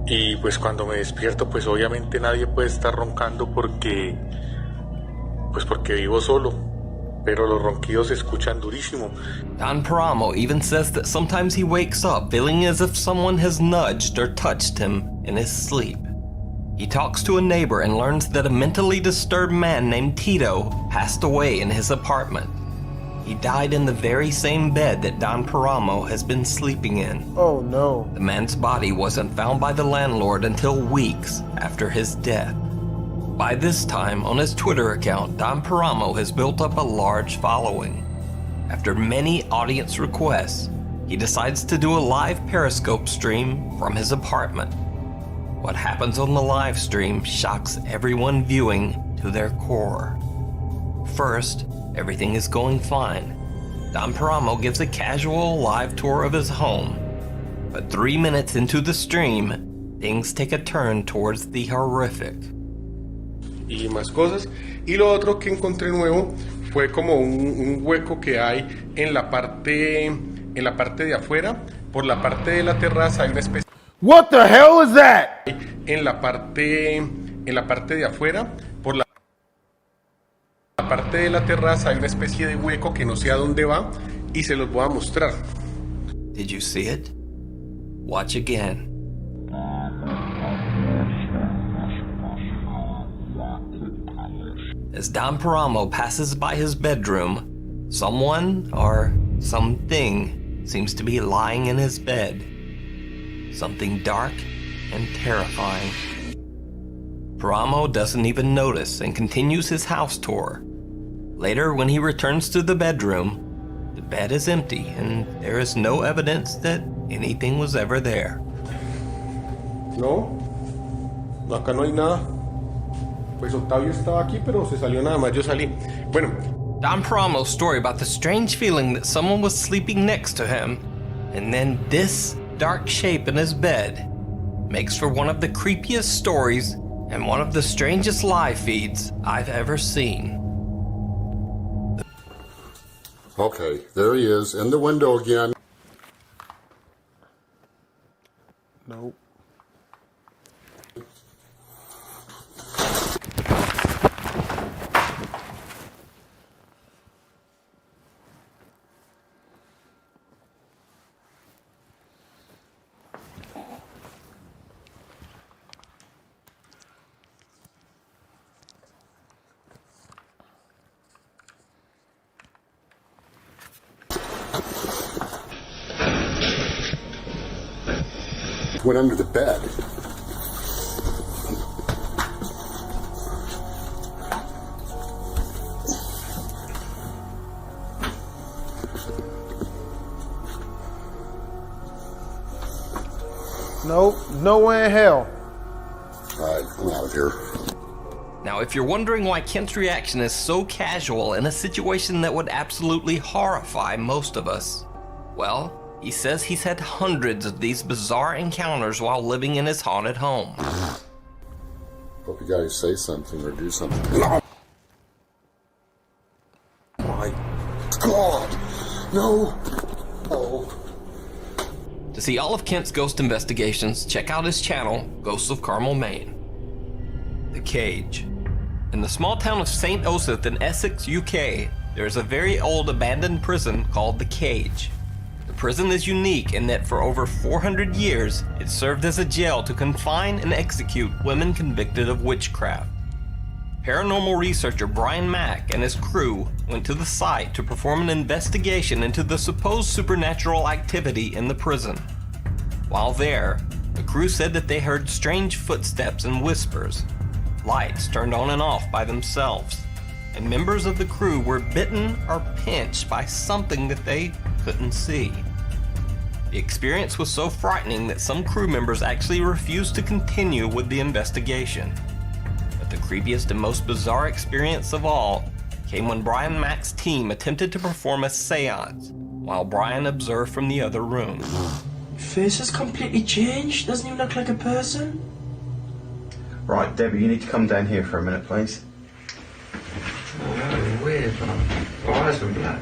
Y pues cuando me despierto, pues obviamente nadie puede estar roncando porque vivo solo, pero los ronquidos se escuchan durísimo. Don Paramo even says that sometimes he wakes up feeling as if someone has nudged or touched him in his sleep. He talks to a neighbor and learns that a mentally disturbed man named Tito passed away in his apartment. He died in the very same bed that Don Paramo has been sleeping in. Oh no. The man's body wasn't found by the landlord until weeks after his death. By this time, on his Twitter account, Don Paramo has built up a large following. After many audience requests, he decides to do a live Periscope stream from his apartment. What happens on the live stream shocks everyone viewing to their core. First, everything is going fine. Don Paramo gives a casual live tour of his home. But 3 minutes into the stream, things take a turn towards the horrific. Y más cosas. Y lo otro que encontré nuevo fue como un hueco que hay en la parte de afuera. Por la parte de la terraza hay una especie. What the hell is that? En la parte de afuera, por la parte de la terraza hay una especie de hueco que no sé a dónde va y se los voy a mostrar. Did you see it? Watch again. As Don Paramo passes by his bedroom, someone or something seems to be lying in his bed. Something dark and terrifying. Paramo doesn't even notice and continues his house tour. Later, when he returns to the bedroom, the bed is empty and there is no evidence that anything was ever there. No, acá no hay nada. Pues Octavio estaba aquí, pero se salió nada más, yo salí. Bueno. Don Paramo's story about the strange feeling that someone was sleeping next to him, and then this dark shape in his bed, makes for one of the creepiest stories and one of the strangest live feeds I've ever seen. Okay, there he is, in the window again. Nope. Went under the bed. Nope, nowhere in hell. Alright, I'm out of here. Now, if you're wondering why Kent's reaction is so casual in a situation that would absolutely horrify most of us, well, he says he's had hundreds of these bizarre encounters while living in his haunted home. Hope you guys say something or do something. Oh my God! No! Oh. To see all of Kent's ghost investigations, check out his channel, Ghosts of Carmel, Maine. The Cage. In the small town of St. Osyth in Essex, UK, there is a very old abandoned prison called The Cage. The prison is unique in that for over 400 years, it served as a jail to confine and execute women convicted of witchcraft. paranormal researcher Brian Mack and his crew went to the site to perform an investigation into the supposed supernatural activity in the prison. While there, the crew said that they heard strange footsteps and whispers, lights turned on and off by themselves, and members of the crew were bitten or pinched by something that they couldn't see. The experience was so frightening that some crew members actually refused to continue with the investigation. But the creepiest and most bizarre experience of all came when Brian Mack's team attempted to perform a seance while Brian observed from the other room. Face has completely changed. Doesn't even look like a person. Right, Debbie, you need to come down here for a minute, please. Oh, that was weird, man. Eyes were black.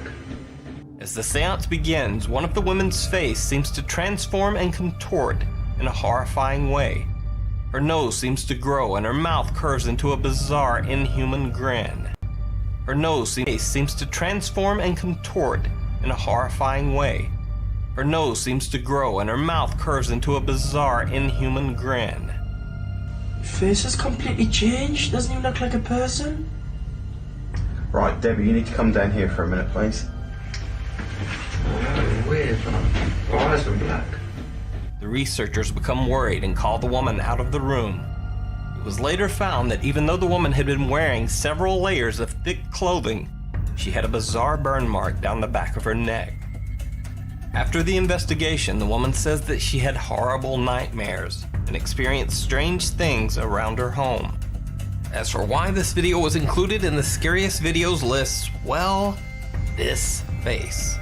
As the seance begins, one of the women's face seems to transform and contort in a horrifying way. Her nose seems to grow and her mouth curves into a bizarre, inhuman grin. Her nose seems to transform and contort in a horrifying way. Her nose seems to grow and her mouth curves into a bizarre, inhuman grin. Face has completely changed. Doesn't even look like a person. Right, Debbie, you need to come down here for a minute, please. Oh, that was weird, man. Eyes were black. The researchers become worried and call the woman out of the room. It was later found that even though the woman had been wearing several layers of thick clothing, she had a bizarre burn mark down the back of her neck. After the investigation, the woman says that she had horrible nightmares and experienced strange things around her home. As for why this video was included in the scariest videos list, well, this face.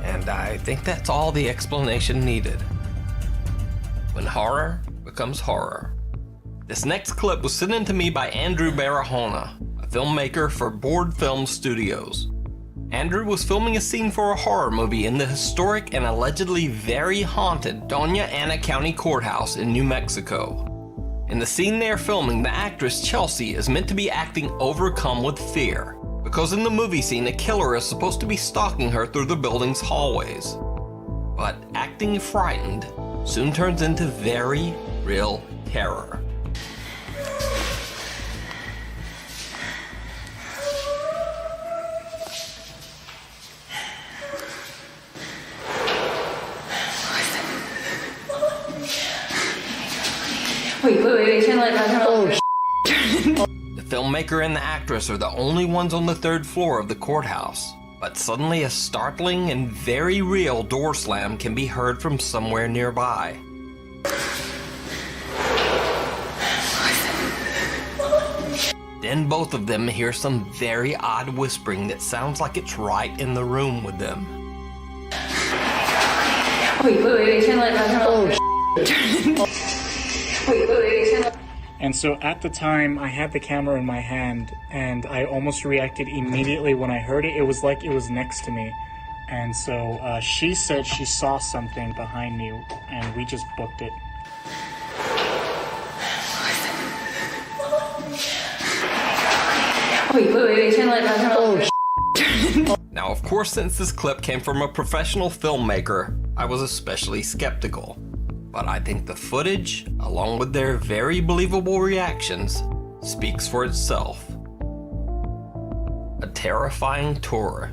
And I think that's all the explanation needed. When horror becomes horror. This next clip was sent in to me by Andrew Barahona, a filmmaker for Board Film Studios. Andrew was filming a scene for a horror movie in the historic and allegedly very haunted Doña Ana County Courthouse in New Mexico. In the scene they are filming, the actress Chelsea is meant to be acting overcome with fear, because in the movie scene a killer is supposed to be stalking her through the building's hallways. But acting frightened soon turns into very real terror. Wait, turn the light down, The filmmaker and the actress are the only ones on the third floor of the courthouse, but suddenly a startling and very real door slam can be heard from somewhere nearby. Then both of them hear some very odd whispering that sounds like it's right in the room with them. Wait, turn the light down, And so at the time, I had the camera in my hand, and I almost reacted immediately when I heard it. It was like it was next to me. And so she said she saw something behind me, and we just booked it. Wait, turn the light down, Now, of course, since this clip came from a professional filmmaker, I was especially skeptical. But I think the footage, along with their very believable reactions, speaks for itself. A terrifying tour.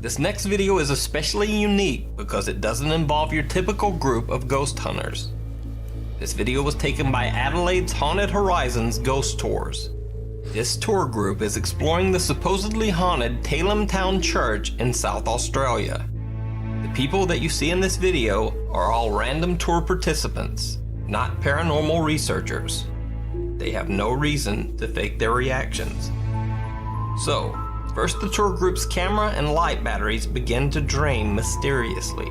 This next video is especially unique because it doesn't involve your typical group of ghost hunters. This video was taken by Adelaide's Haunted Horizons Ghost Tours. This tour group is exploring the supposedly haunted Tailem Town Church in South Australia. The people that you see in this video are all random tour participants, not paranormal researchers. They have no reason to fake their reactions. So, first the tour group's camera and light batteries begin to drain mysteriously.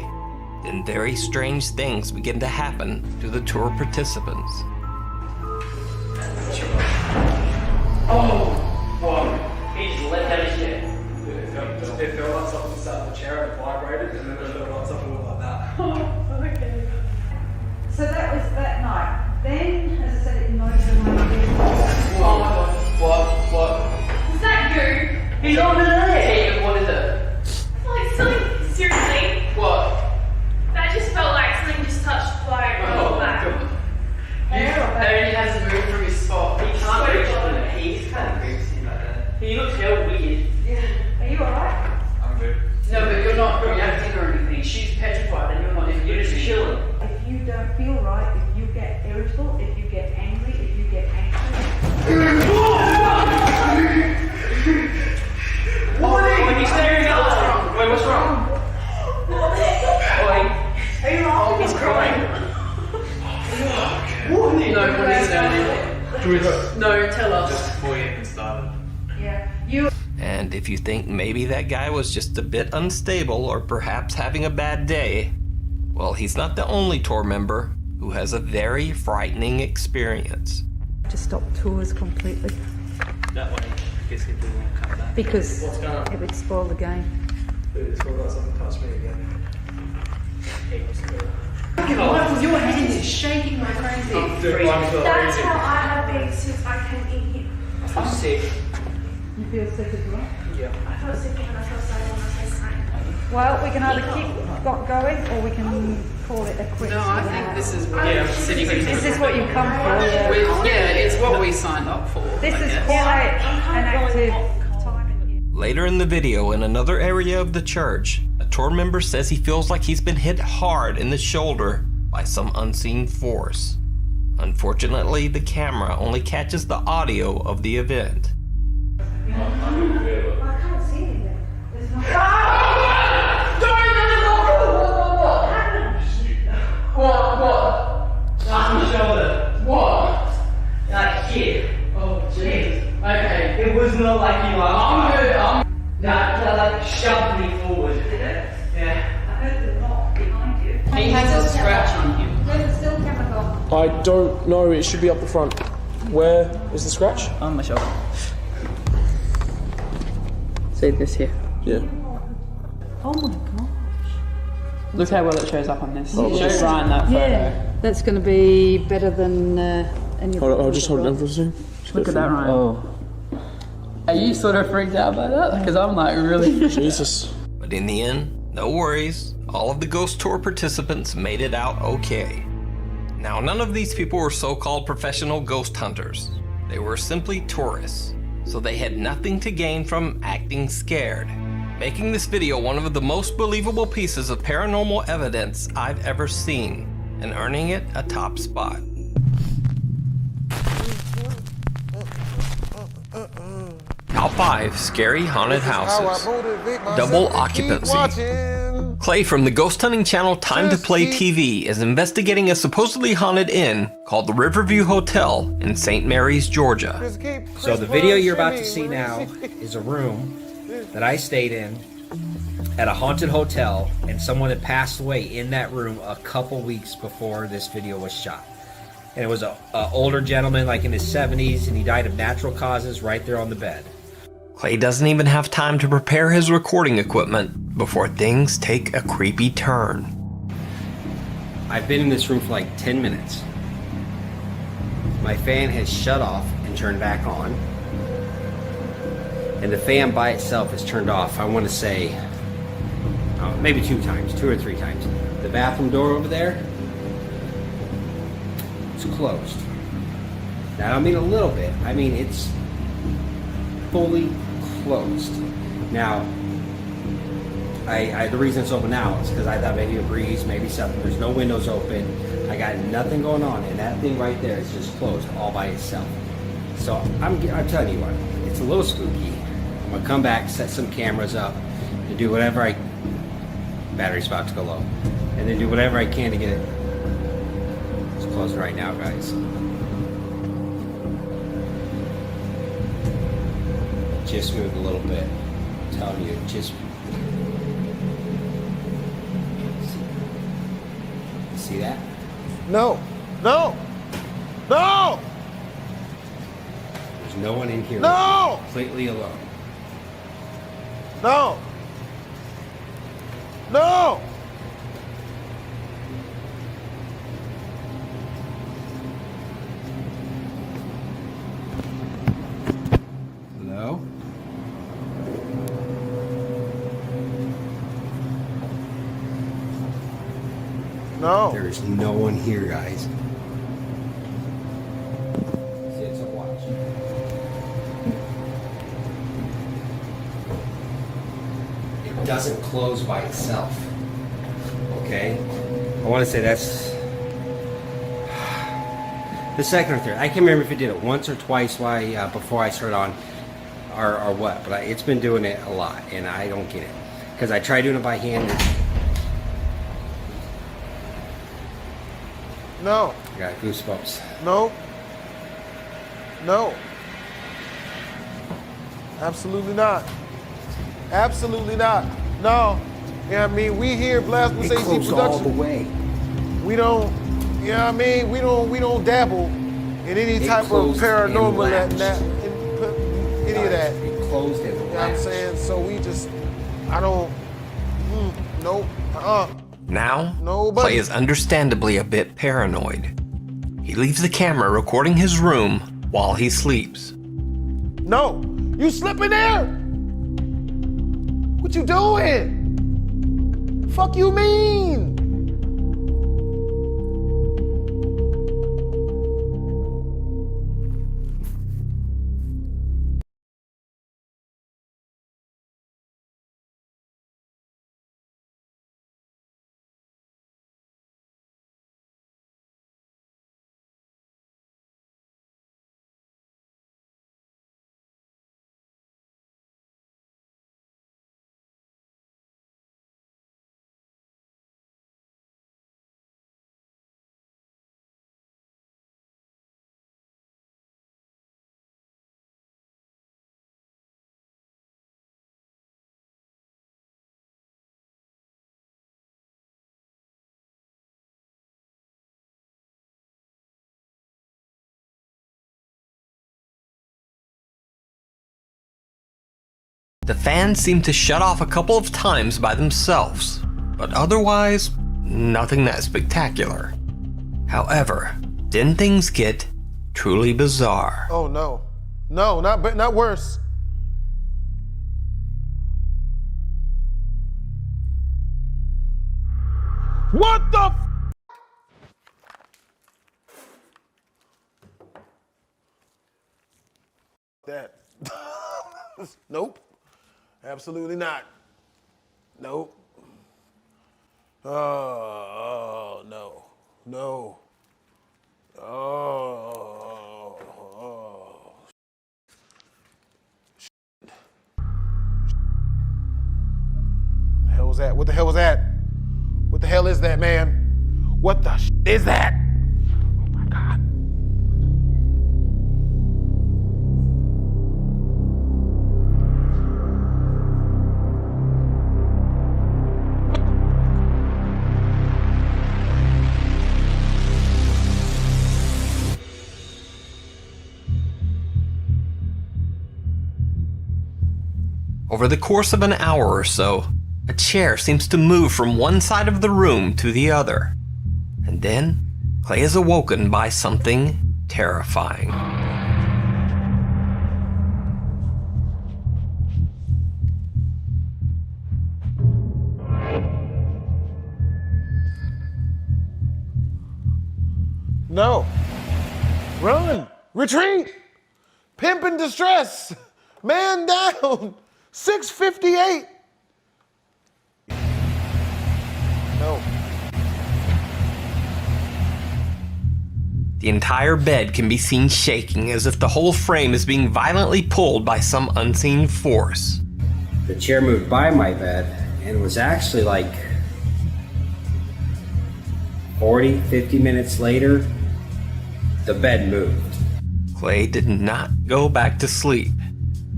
Then very strange things begin to happen to the tour participants. Oh, whoa. He just let that shit. It felt like something sat on the chair and it vibrated, and then it felt like something like that. Oh, okay. So that was that night. Then, as I said, it noised in my head. Oh my god. What? Is that you? He's over there! Hey, what is it? Like something, seriously? What? That just felt like something just touched like Oh, back. God. He only has to move from his spot. He can't reach on it. He's kind of she's petrified and you're not even, you're just chilling. If you don't feel right, if you get irritable, if you get angry, if you get anxious. When you're staring at what's wrong? Wait, what's wrong? Are you laughing? He's crying. No, what is that? Can we go? No, tell us. Just before you even started. Yeah. You. And if you think maybe that guy was just a bit unstable or perhaps having a bad day, well, he's not the only tour member who has a very frightening experience. To stop tours completely. That way, I guess people won't come back. Because What's going on? it would spoil the game. Dude, it's all got something touch me again. Your hand is shaking like crazy. That's how I have been since I came in here. I feel sick. You feel sick as well? Yeah. I feel sick and I feel sad when I say crying. Well, we can either keep going or we can call it a quit. No, I think this is what Yeah. sitting here. Is this what you've come for? Yeah, it's what we signed up for. This I is guess. quite an active time in here. Later in the video, in another area of the church, a tour member says he feels like he's been hit hard in the shoulder by some unseen force. Unfortunately, the camera only catches the audio of the event. I can't see anything. There's no... What? That's my shoulder. What? Like here. Oh, jeez. Okay, it was not like you are. I'm good. That like shoved me forward. Yeah. I heard the knock behind you. He has a scratch on him. Where's the still camera gone? I don't know. It should be up the front. Where is the scratch? On my shoulder. See this here? Yeah. Oh my gosh. Look how well it shows up on this. Oh, It shows right in that photo. Yeah, that's going to be better than any of the I'll just hold it down for a second. Look at that, Ryan. Oh. Are you sort of freaked out by that? Because I'm like really. Jesus. But in the end, no worries. All of the ghost tour participants made it out okay. Now, none of these people were so-called professional ghost hunters. They were simply tourists, so they had nothing to gain from acting scared, making this video one of the most believable pieces of paranormal evidence I've ever seen, and earning it a top spot. Top 5 Scary Haunted Houses. Double Occupancy. Clay from the ghost hunting channel Time to Play TV is investigating a supposedly haunted inn called the Riverview Hotel in St. Mary's, Georgia. So the video you're about to see now is a room that I stayed in at a haunted hotel, and someone had passed away in that room a couple weeks before this video was shot. And it was an older gentleman, like in his 70s, and he died of natural causes right there on the bed. Clay doesn't even have time to prepare his recording equipment before things take a creepy turn. I've been in this room for like 10 minutes. My fan has shut off and turned back on. And the fan by itself is turned off, I want to say, maybe 2 or 3 times. The bathroom door over there, it's closed. Now, I don't mean a little bit, I mean it's fully closed. Now, the reason it's open now is because I thought maybe a breeze, maybe something. There's no windows open. I got nothing going on, and that thing right there is just closed all by itself. So I'm telling you what, it's a little spooky. I'm gonna come back, set some cameras up, and do whatever battery's about to go low, and then do whatever I can to get it. It's closing right now, guys. Just moved a little bit. I'm telling you, just. See that? No. No. No. There's no one in here. No. Completely alone. No. No. Hello? No. There's no one here, guys. Sit and watch. It doesn't close by itself. Okay, I want to say that's the second or third. I can't remember if it did it once or twice before I started on, or what. But it's been doing it a lot, and I don't get it because I tried doing it by hand. No. I got goosebumps. No. No. Absolutely not. Absolutely not. No. Yeah, I mean, we here, Blasphemous HD Production. All the way. We don't, you know what I mean? We don't dabble in any type of paranormal any of that. It closed and you know what I'm saying? So we just, I don't, nope, Now, Nobody. Clay is understandably a bit paranoid. He leaves the camera recording his room while he sleeps. No, you slipping there? What you doing? Fuck you mean? The fans seem to shut off a couple of times by themselves, but otherwise, nothing that spectacular. However, then things get truly bizarre. Oh no. No, not worse. What the f? That. Nope. Absolutely not. Nope. Oh, no. No. Oh. The hell was that? What the hell was that? What the hell is that, man? What the is that? Oh my God. Over the course of an hour or so, a chair seems to move from one side of the room to the other. And then, Clay is awoken by something terrifying. No. Run. Retreat. Pimp in distress. Man down. 658. No. The entire bed can be seen shaking as if the whole frame is being violently pulled by some unseen force. The chair moved by my bed and was actually like 40, 50 minutes later, the bed moved. Clay did not go back to sleep.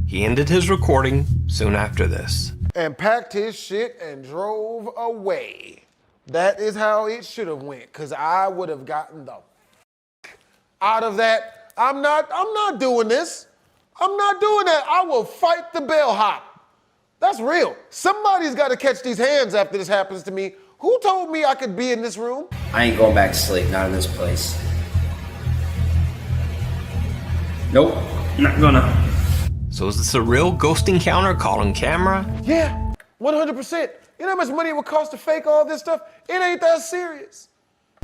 He ended his recording soon after this. And packed his shit and drove away. That is how it should have went, because I would have gotten the out of that. I'm not doing this. I'm not doing that. I will fight the bellhop. That's real. Somebody's got to catch these hands after this happens to me. Who told me I could be in this room? I ain't going back to sleep, not in this place. Nope, not gonna. So is this a real ghost encounter caught on camera? Yeah, 100%. You know how much money it would cost to fake all this stuff? It ain't that serious.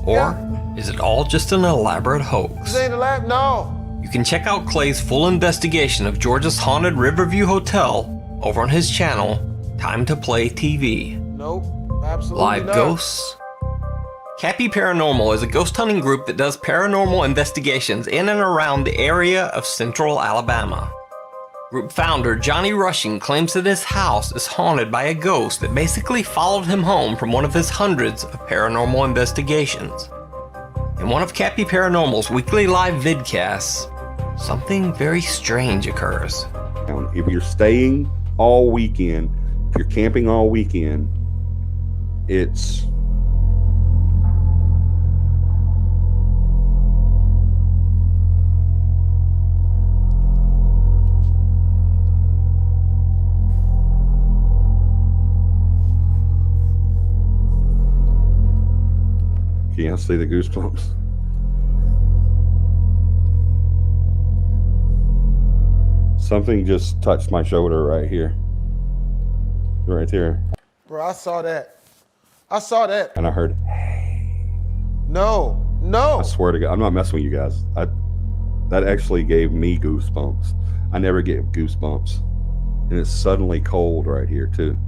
Or is it all just an elaborate hoax? This ain't a lab, no. You can check out Clay's full investigation of Georgia's haunted Riverview Hotel over on his channel, Time to Play TV. Nope, I Absolutely Live not. ghosts. Cappy Paranormal is a ghost hunting group that does paranormal investigations in and around the area of central Alabama. Group founder Johnny Rushing claims that his house is haunted by a ghost that basically followed him home from one of his hundreds of paranormal investigations. In one of Cappy Paranormal's weekly live vidcasts, something very strange occurs. If you're staying all weekend, if you're camping all weekend, it's Can you see the goosebumps? Something just touched my shoulder right here. Right there. Bro, I saw that. I saw that. And I heard, No. I swear to God, I'm not messing with you guys. That actually gave me goosebumps. I never get goosebumps. And it's suddenly cold right here too.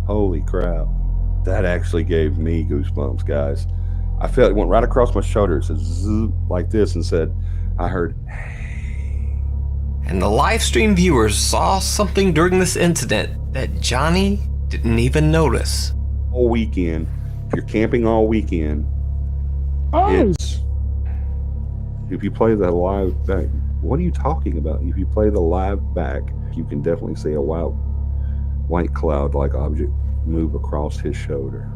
Holy crap. That actually gave me goosebumps, guys. I felt it went right across my shoulder. It said zzz, like this and said, I heard. And the live stream viewers saw something during this incident that Johnny didn't even notice. All weekend, if you're camping all weekend, it's, if you play the live back, what are you talking about? If you play the live back, you can definitely see a white cloud-like object move across his shoulder.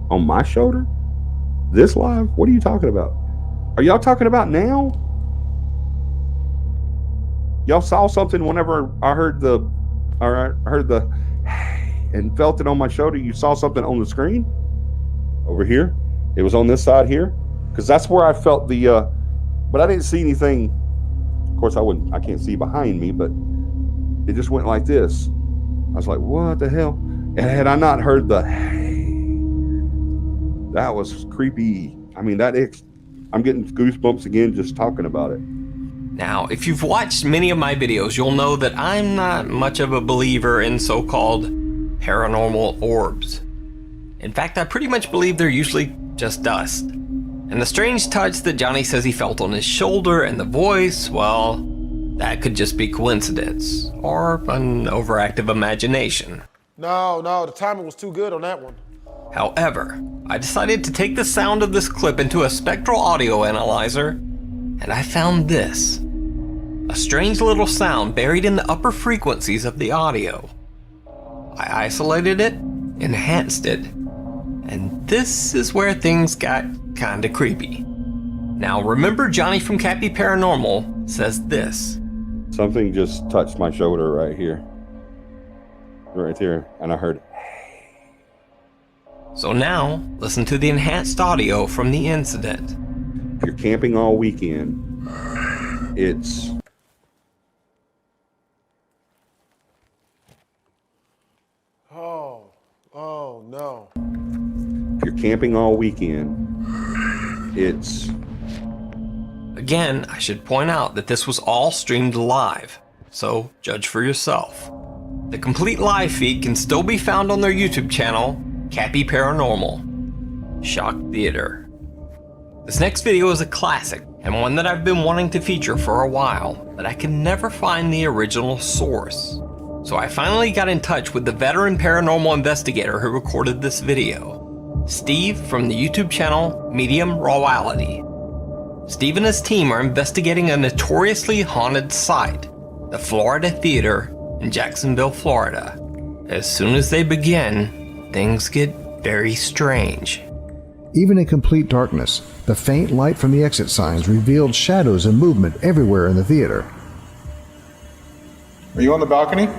On my shoulder? This live? What are you talking about? Are y'all talking about now? Y'all saw something whenever I heard the and felt it on my shoulder. You saw something on the screen over here. It was on this side here, because that's where I felt the. But I didn't see anything. Of course, I can't see behind me, but it just went like this. I was like, what the hell? And had I not heard the, that was creepy. I mean, I'm getting goosebumps again just talking about it. Now, if you've watched many of my videos, you'll know that I'm not much of a believer in so-called paranormal orbs. In fact, I pretty much believe they're usually just dust. And the strange touch that Johnny says he felt on his shoulder and the voice, well, that could just be coincidence or an overactive imagination. No, the timing was too good on that one. However, I decided to take the sound of this clip into a spectral audio analyzer, and I found this. A strange little sound buried in the upper frequencies of the audio. I isolated it, enhanced it, and this is where things got kinda creepy. Now remember, Johnny from Cappy Paranormal says this. Something just touched my shoulder right here. Right there, and I heard. So now, listen to the enhanced audio from the incident. If you're camping all weekend, it's. Oh no. If you're camping all weekend, it's. Again, I should point out that this was all streamed live, so judge for yourself. The complete live feed can still be found on their YouTube channel, Cappy Paranormal. Shock Theater. This next video is a classic, and one that I've been wanting to feature for a while, but I can never find the original source. So I finally got in touch with the veteran paranormal investigator who recorded this video, Steve from the YouTube channel Medium Rawality. Steve and his team are investigating a notoriously haunted site, the Florida Theater in Jacksonville, Florida. As soon as they begin, things get very strange. Even in complete darkness, the faint light from the exit signs revealed shadows and movement everywhere in the theater. Are you on the balcony?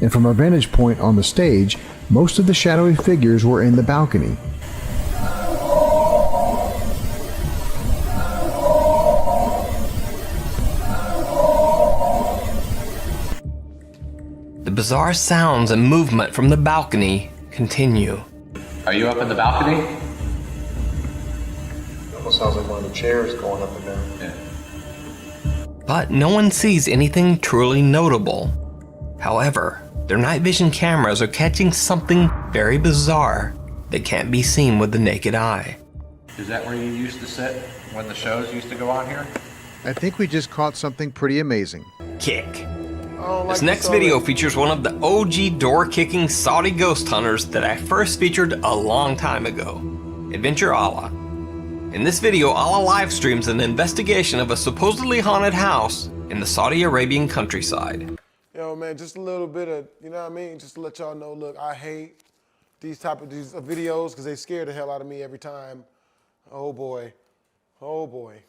And from our vantage point on the stage, most of the shadowy figures were in the balcony. The bizarre sounds and movement from the balcony continue. Are you up in the balcony? It almost sounds like one of the chairs going up and down. Yeah. But no one sees anything truly notable. However, their night vision cameras are catching something very bizarre that can't be seen with the naked eye. Is that where you used to sit when the shows used to go on here? I think we just caught something pretty amazing. Kick. Like This next video features one of the OG door-kicking Saudi ghost hunters that I first featured a long time ago, Adventure Allah. In this video, Allah live streams an investigation of a supposedly haunted house in the Saudi Arabian countryside. Yo, man, just a little bit of, you know what I mean? Just to let y'all know, look, I hate these videos because they scare the hell out of me every time. Oh boy. Oh boy.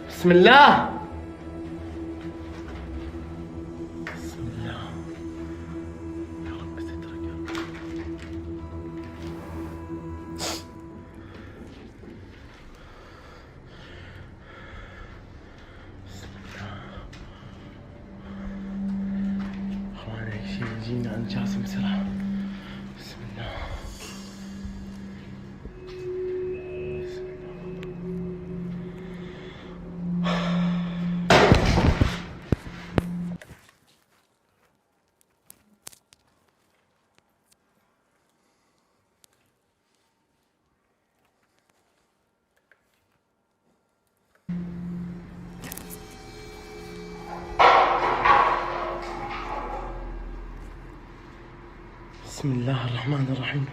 Bismillah. جينا عن جاسم بسرعة. بسم الله. بسم الله الرحمن الرحيم.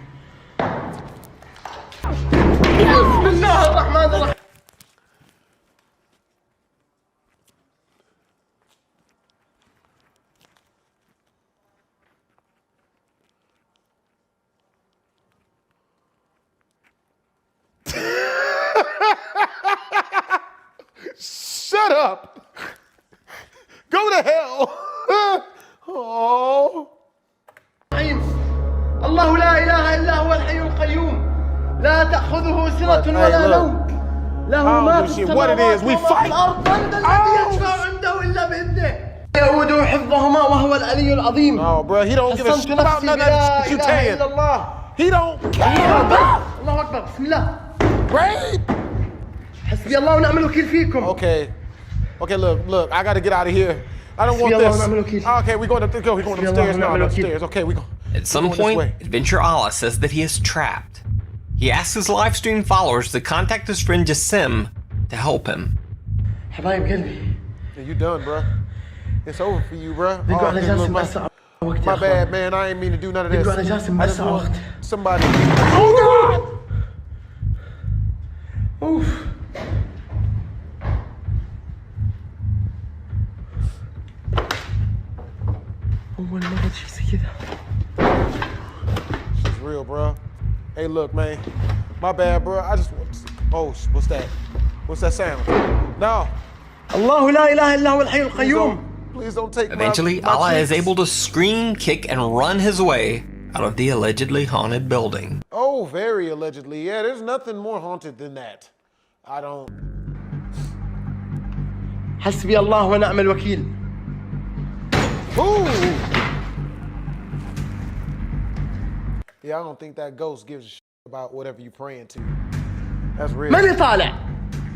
بسم الله الرحمن الرحيم. Shut up. Go to hell. Oh. الله لا إله إلا هو الحي القيوم لا تأخذه سنة ولا نوم له ما في السماوات وما في الأرض من ذا الذي يشفع عنده إلا بإذنه يؤوده حفظهما وهو العلي العظيم. Oh, bro, he don't give a shit about none of that you saying. He don't care. الله أكبر. بسم الله. Great. حسبي الله ونعم الوكيل فيكم. Okay, look, I gotta get out of here. I don't want this. Okay, we're going upstairs now. Upstairs. Okay, we go. At some point, Adventure Allah says that he is trapped. He asks his live stream followers to contact his friend Jassim to help him. حبايب قلبي. Yeah, you done, bro. It's over for you, bro. My bad, man. I ain't mean to do none of this. I just want somebody. Oh God! Oof. أول مرة تشوف زي كذا. It's real, bro. Hey, look, man. My bad, bro. I just want. Oh, what's that? What's that sound? No. الله لا إله إلا هو الحي القيوم. Please don't take. Eventually, my Allah is cheeks. able to scream, kick, and run his way out of the allegedly haunted building. Oh, very allegedly. Yeah, there's nothing more haunted than that. I don't. حسبي الله ونعم الوكيل. Ooh. Yeah, I don't think that ghost gives a shit about whatever you're praying to. That's real. ماني طالع.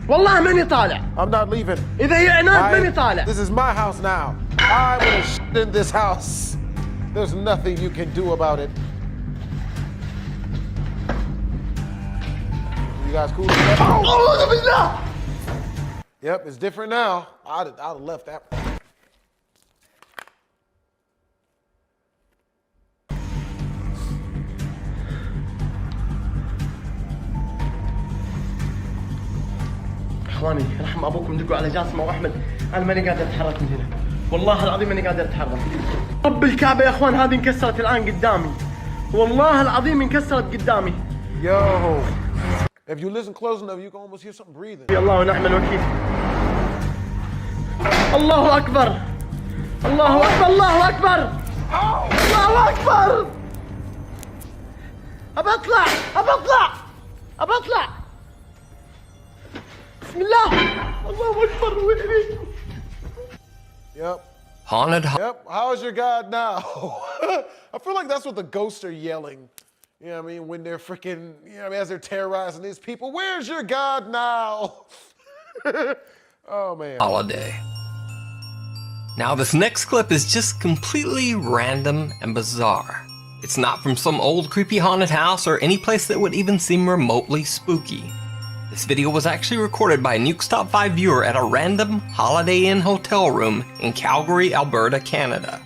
والله ماني طالع. I'm not leaving. إذا هي عناد ماني طالع. This is my house now. I would have shit in this house. There's nothing you can do about it. You guys cool with that? Oh! Yep, it's different now. I'd have left that. اخواني رحم ابوكم دقوا على جاسم واحمد، انا ماني قادر اتحرك من هنا، والله العظيم ماني قادر اتحرك. رب الكعبه يا اخوان هذه انكسرت الان قدامي، والله العظيم انكسرت قدامي. Yo, if you listen close enough, you can almost hear something breathing. يا الله ونعم الوكيل. الله اكبر. الله اكبر. الله اكبر. الله اكبر. ابى اطلع. ابى اطلع. ابى اطلع. بسم الله. الله اكبر. ويلي. Yep. Haunted. Yep. How's your God now? I feel like that's what the ghosts are yelling. You know what I mean? When they're freaking, you know what I mean, as they're terrorizing these people. Where's your God now? Oh, man. Holiday. Now this next clip is just completely random and bizarre. It's not from some old creepy haunted house or any place that would even seem remotely spooky. This video was actually recorded by a Nuke's Top 5 viewer at a random Holiday Inn hotel room in Calgary, Alberta, Canada.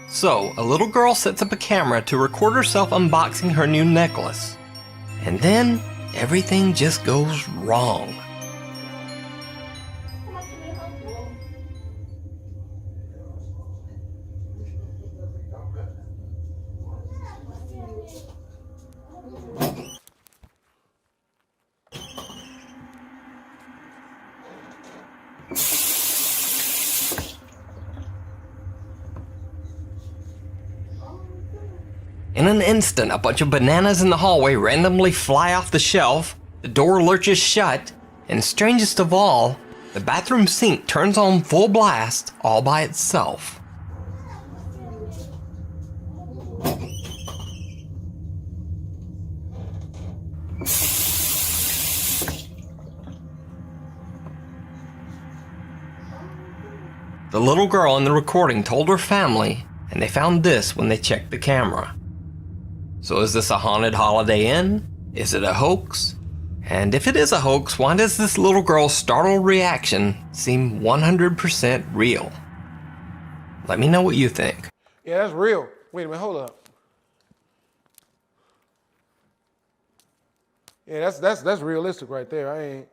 So, a little girl sets up a camera to record herself unboxing her new necklace. And then, everything just goes wrong. In an instant, a bunch of bananas in the hallway randomly fly off the shelf, the door lurches shut, and strangest of all, the bathroom sink turns on full blast all by itself. The little girl in the recording told her family, and they found this when they checked the camera. So is this a haunted Holiday Inn? Is it a hoax? And if it is a hoax, why does this little girl's startled reaction seem 100% real? Let me know what you think. Yeah, that's real. Wait a minute, hold up. Yeah, that's realistic right there. I ain't.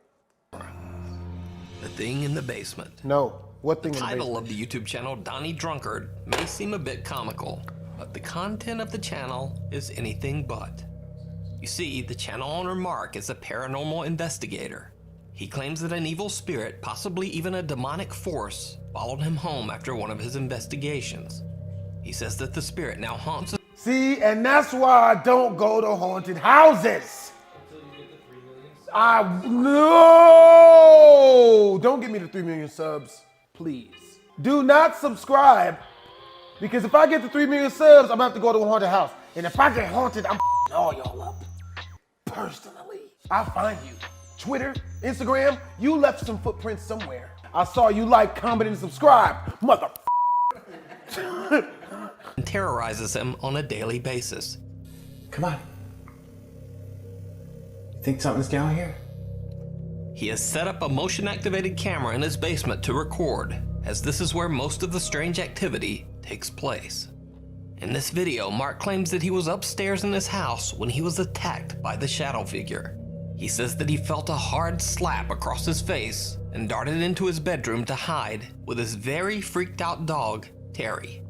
The Thing in the Basement. No, what thing in the basement? The title of the YouTube channel, Donnie Drunkard, may seem a bit comical, but the content of the channel is anything but. You see, the channel owner Mark is a paranormal investigator. He claims that an evil spirit, possibly even a demonic force, followed him home after one of his investigations. He says that the spirit now haunts. See, and that's why I don't go to haunted houses. No! Don't give me the 3 million subs, please. Do not subscribe, because if I get the 3 million subs, I'm gonna have to go to a haunted house. And if I get haunted, I'm all y'all up. Personally, I'll find you. Twitter, Instagram, you left some footprints somewhere. I saw you like, comment, and subscribe, mother. And terrorizes him on a daily basis. Come on. Think something's down here? He has set up a motion-activated camera in his basement to record, as this is where most of the strange activity takes place. In this video, Mark claims that he was upstairs in his house when he was attacked by the shadow figure. He says that he felt a hard slap across his face and darted into his bedroom to hide with his very freaked out dog, Terry.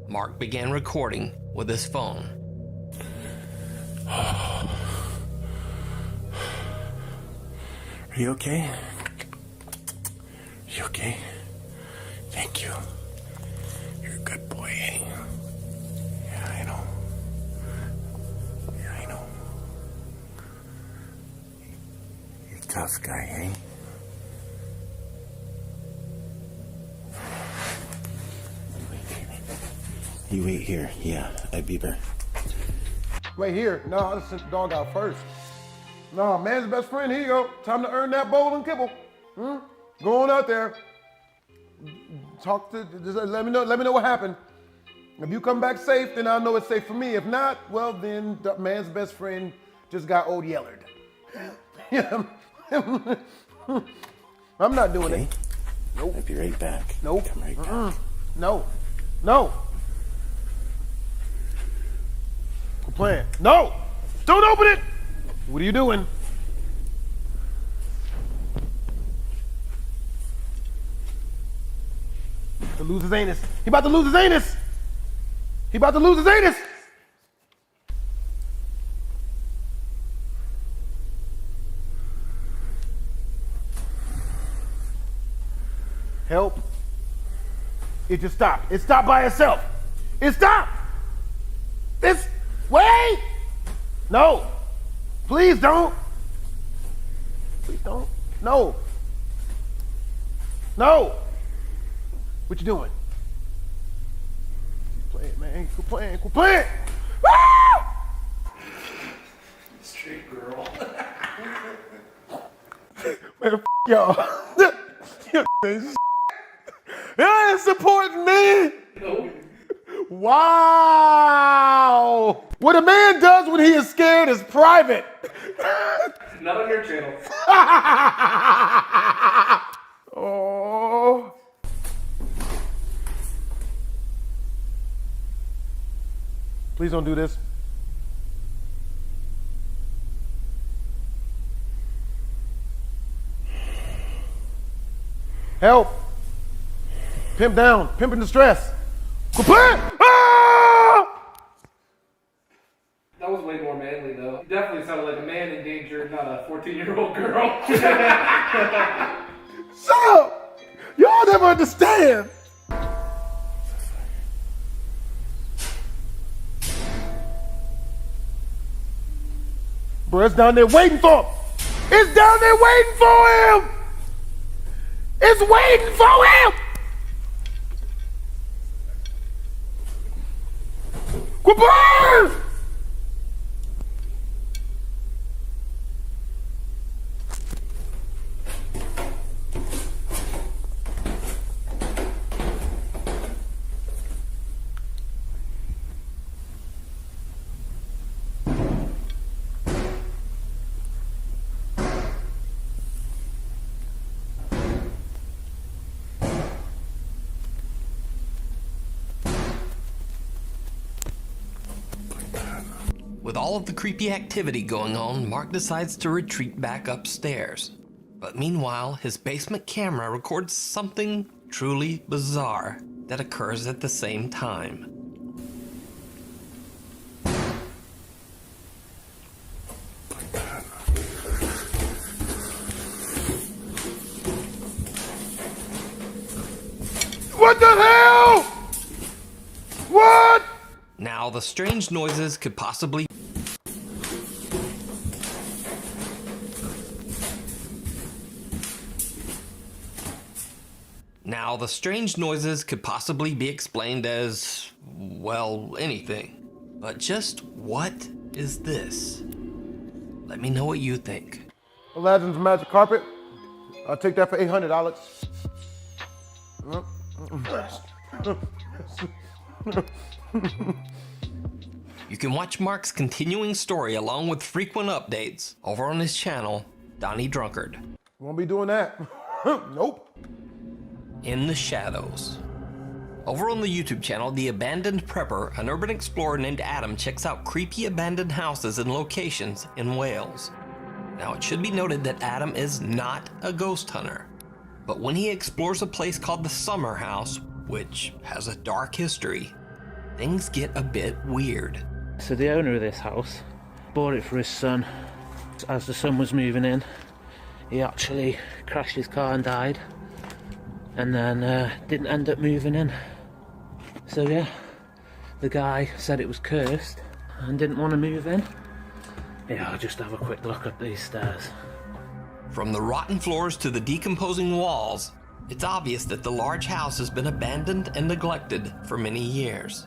Mark began recording with his phone. Are you okay? You okay? Thank you. You're a good boy, eh? Yeah, I know. Yeah, I know. You're a tough guy, eh? You wait here. Yeah, I beeper. Wait here. No, I sent the dog out first. No, man's best friend. Here you go. Time to earn that bowl and kibble. Go on out there. Talk to. Just let me know. Let me know what happened. If you come back safe, then I'll know it's safe for me. If not, well, then the man's best friend just got old yellered. I'm not doing it. Nope. I'll be right back. Nope. Come right back. No. No. Quit playing. No. Don't open it. What are you doing? To lose his anus. He about to lose his anus. He about to lose his anus. Help. It just stopped. It stopped by itself. It stopped. This. Wait. No. Please don't. Please don't. No. No. What you doing? Quit playing, man. Quit playing. Quit playing. Woo! Street girl. Man, y'all. You're supporting me. Wow. What a man does when he is scared is private. Not on your channel. Oh. Please don't do this. Help. Pimp down. Pimp in distress. Quit playing. Ah! That was way more manly, though. You definitely sounded like a man in danger, not a 14-year-old girl. Shut up! Y'all never understand. Bro, it's down there waiting for him. It's down there waiting for him. It's waiting for him. Quit playing! With all of the creepy activity going on, Mark decides to retreat back upstairs. But meanwhile, his basement camera records something truly bizarre that occurs at the same time. What the hell? What? Now, the strange noises could possibly be explained as, well, anything. But just what is this? Let me know what you think. Aladdin's magic carpet. I'll take that for $800. You can watch Mark's continuing story along with frequent updates over on his channel, Donnie Drunkard. Won't be doing that. Nope. In the Shadows. Over on the YouTube channel, The Abandoned Prepper, an urban explorer named Adam checks out creepy abandoned houses and locations in Wales. Now, it should be noted that Adam is not a ghost hunter, but when he explores a place called the Summer House, which has a dark history, things get a bit weird. So the owner of this house bought it for his son. As the son was moving in, he actually crashed his car and died, and then didn't end up moving in. So yeah, the guy said it was cursed and didn't want to move in. Yeah, I'll just have a quick look up these stairs. From the rotten floors to the decomposing walls, it's obvious that the large house has been abandoned and neglected for many years.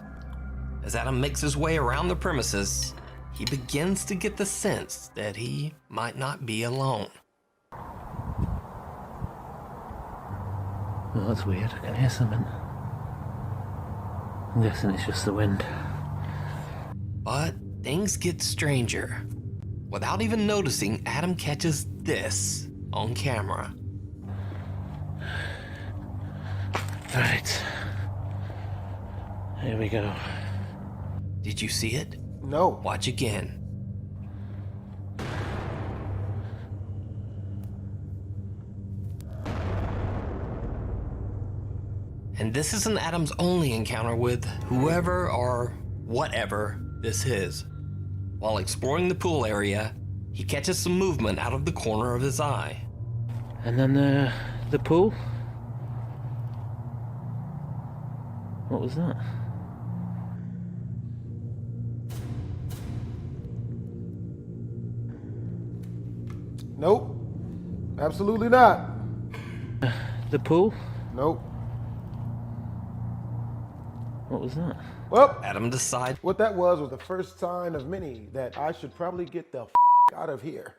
As Adam makes his way around the premises, he begins to get the sense that he might not be alone. Well, that's weird. I can hear something. I'm guessing it's just the wind. But things get stranger. Without even noticing, Adam catches this on camera. Right. Here we go. Did you see it? No. Watch again. And this isn't Adam's only encounter with whoever or whatever this is. While exploring the pool area, he catches some movement out of the corner of his eye. And then the pool? What was that? Nope. Absolutely not. The pool? Nope. What was that? Well, Adam decides what that was the first sign of many that I should probably get the out of here.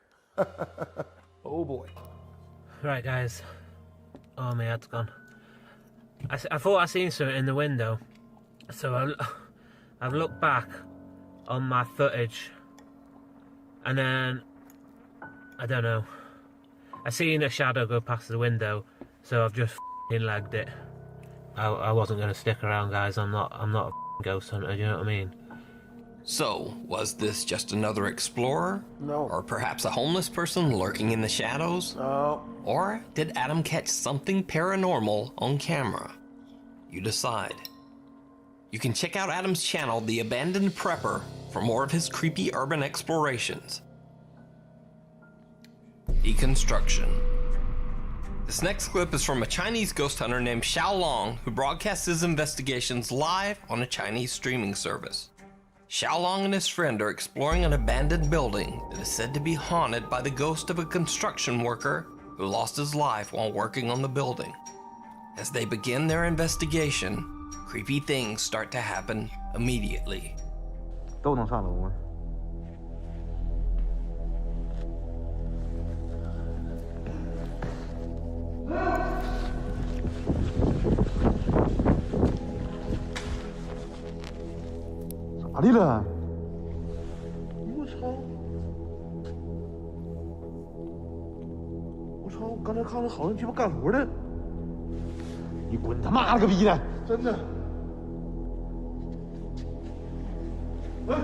Oh boy. Right, guys. Oh, my head's gone. I thought I seen something in the window, so I've looked back on my footage, and then I don't know. I seen a shadow go past the window, so I've just f***ing legged it. I wasn't gonna stick around, guys. I'm not a ghost hunter. You know what I mean? So, was this just another explorer? No. Or perhaps a homeless person lurking in the shadows? No. Or did Adam catch something paranormal on camera? You decide. You can check out Adam's channel, The Abandoned Prepper, for more of his creepy urban explorations. Deconstruction. This next clip is from a Chinese ghost hunter named Xiao Long, who broadcasts his investigations live on a Chinese streaming service. Xiao Long and his friend are exploring an abandoned building that is said to be haunted by the ghost of a construction worker who lost his life while working on the building. As they begin their investigation, creepy things start to happen immediately. 都能上楼吗？咋的了？我操！我操！我刚才看着好像鸡巴干活的。你滚他妈了个逼的！真的。哎，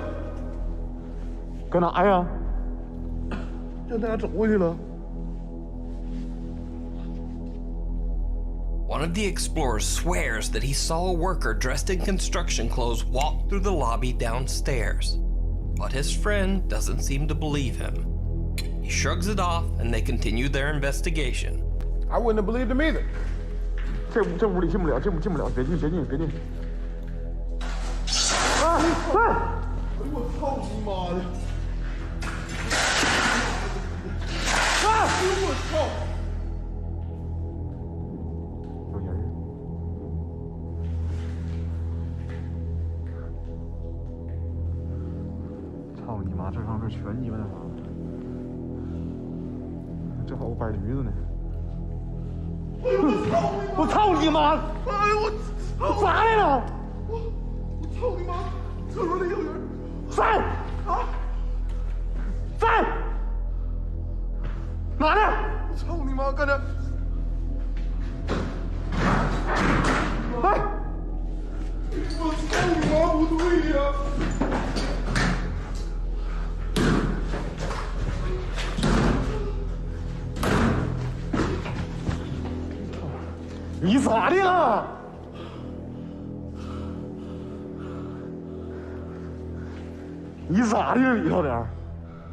搁哪呀？就那样走过去了。 One of the explorers swears that he saw a worker dressed in construction clothes walk through the lobby downstairs, but his friend doesn't seem to believe him. He shrugs it off and they continue their investigation. I wouldn't have believed him either. 这屋里进不了，进不了，别进。啊！哎呦我操你妈的！啊！哎呦我操！ 操你妈！这上面全鸡巴那啥，这好个摆驴子呢！我操你妈！哎呦我咋来了？我操你妈！厕所里有人！在啊！在哪呢？我操你妈！干着！哎！我操你妈！不对呀！ 你咋的了？你咋的了里头点儿？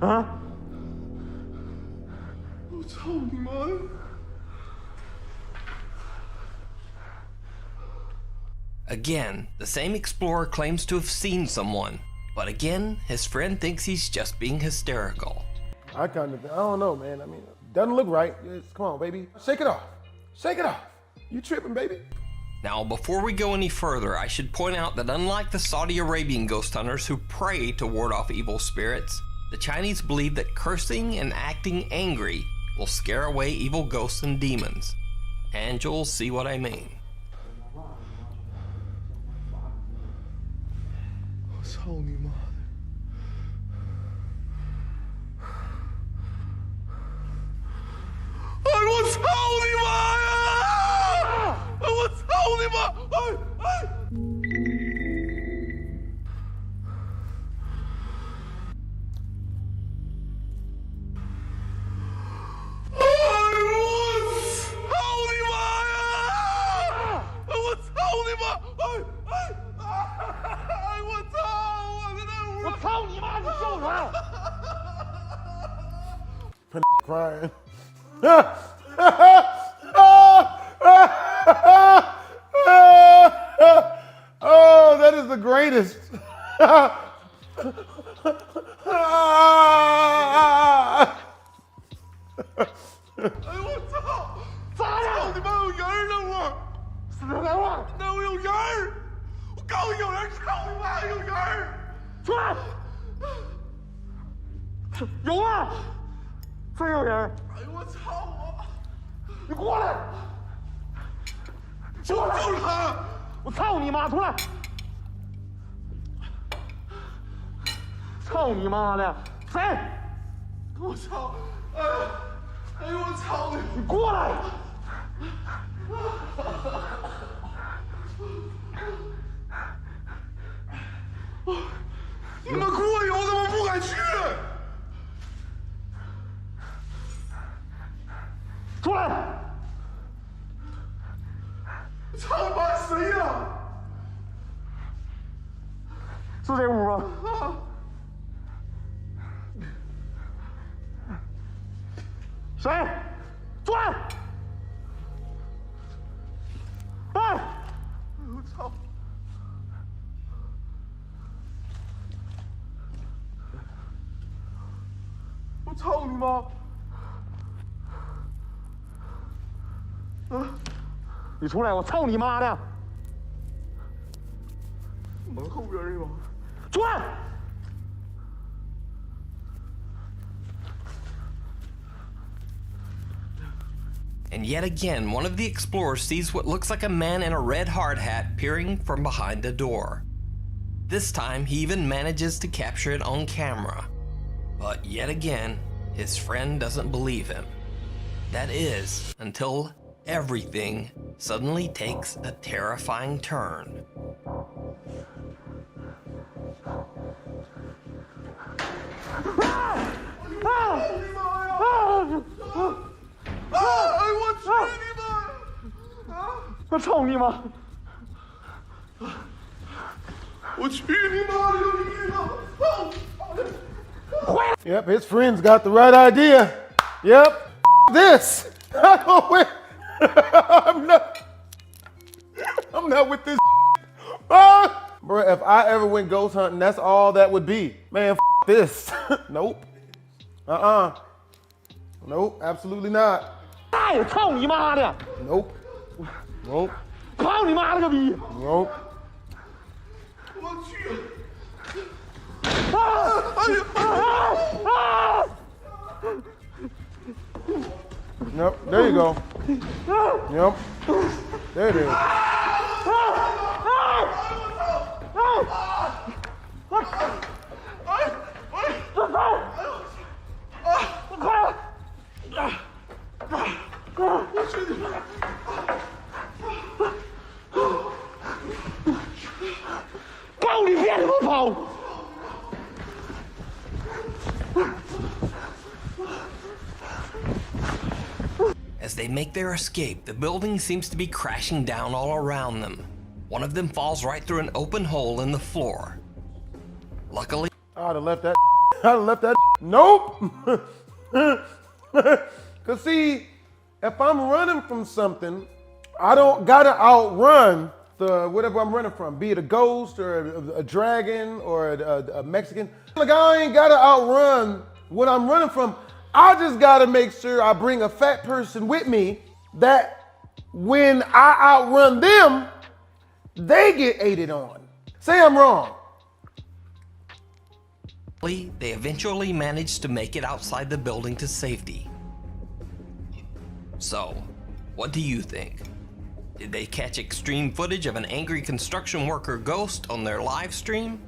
啊！我操你妈！ Again, the same explorer claims to have seen someone, but again, his friend thinks he's just being hysterical. I don't know, man. I mean, doesn't look right. Come on, baby. Shake it off. Shake it off. You tripping, baby. Now, before we go any further, I should point out that unlike the Saudi Arabian ghost hunters who pray to ward off evil spirits, the Chinese believe that cursing and acting angry will scare away evil ghosts and demons. And you'll see what I mean. 我操你妈的！哎，我操你妈呀！哎，我操你妈！哎哎！哎，我操你妈呀！哎，我操你妈！哎哎！ 哎，我操！我在那屋，我操你妈！你笑啥？Crying. Oh, that is the greatest. 救他！我操你妈！出来！操你妈的！谁？我操！哎呦我操你！你过来！你们过来，我怎么不敢去？出来！操你妈谁呀？是这屋吗？谁？出来！哎！我操！我操你妈！你出来！我操你妈的！门后边这个，出来！ And yet again, one of the explorers sees what looks like a man in a red hard hat peering from behind a door. This time, he even manages to capture it on camera. But yet again, his friend doesn't believe him. That is, until everything suddenly takes a terrifying turn. Yep, his friends got the right idea. Yep, this. I'm not with this. Bro, if I ever went ghost hunting, that's all that would be. Man, this. Nope. Nope, absolutely not. Nope. Nope. Nope. Yep, there you go. Yep. There it is. As they make their escape, the building seems to be crashing down all around them. One of them falls right through an open hole in the floor. Luckily, I'd have left that. I'd have left that. Nope. Cause see, if I'm running from something, I don't gotta outrun the whatever I'm running from, be it a ghost or a dragon or a Mexican. Like I ain't gotta outrun what I'm running from. I just gotta make sure I bring a fat person with me that when I outrun them, they get aided on. Say I'm wrong. they eventually manage to make it outside the building to safety. So, what do you think? Did they catch extreme footage of an angry construction worker ghost on their live stream?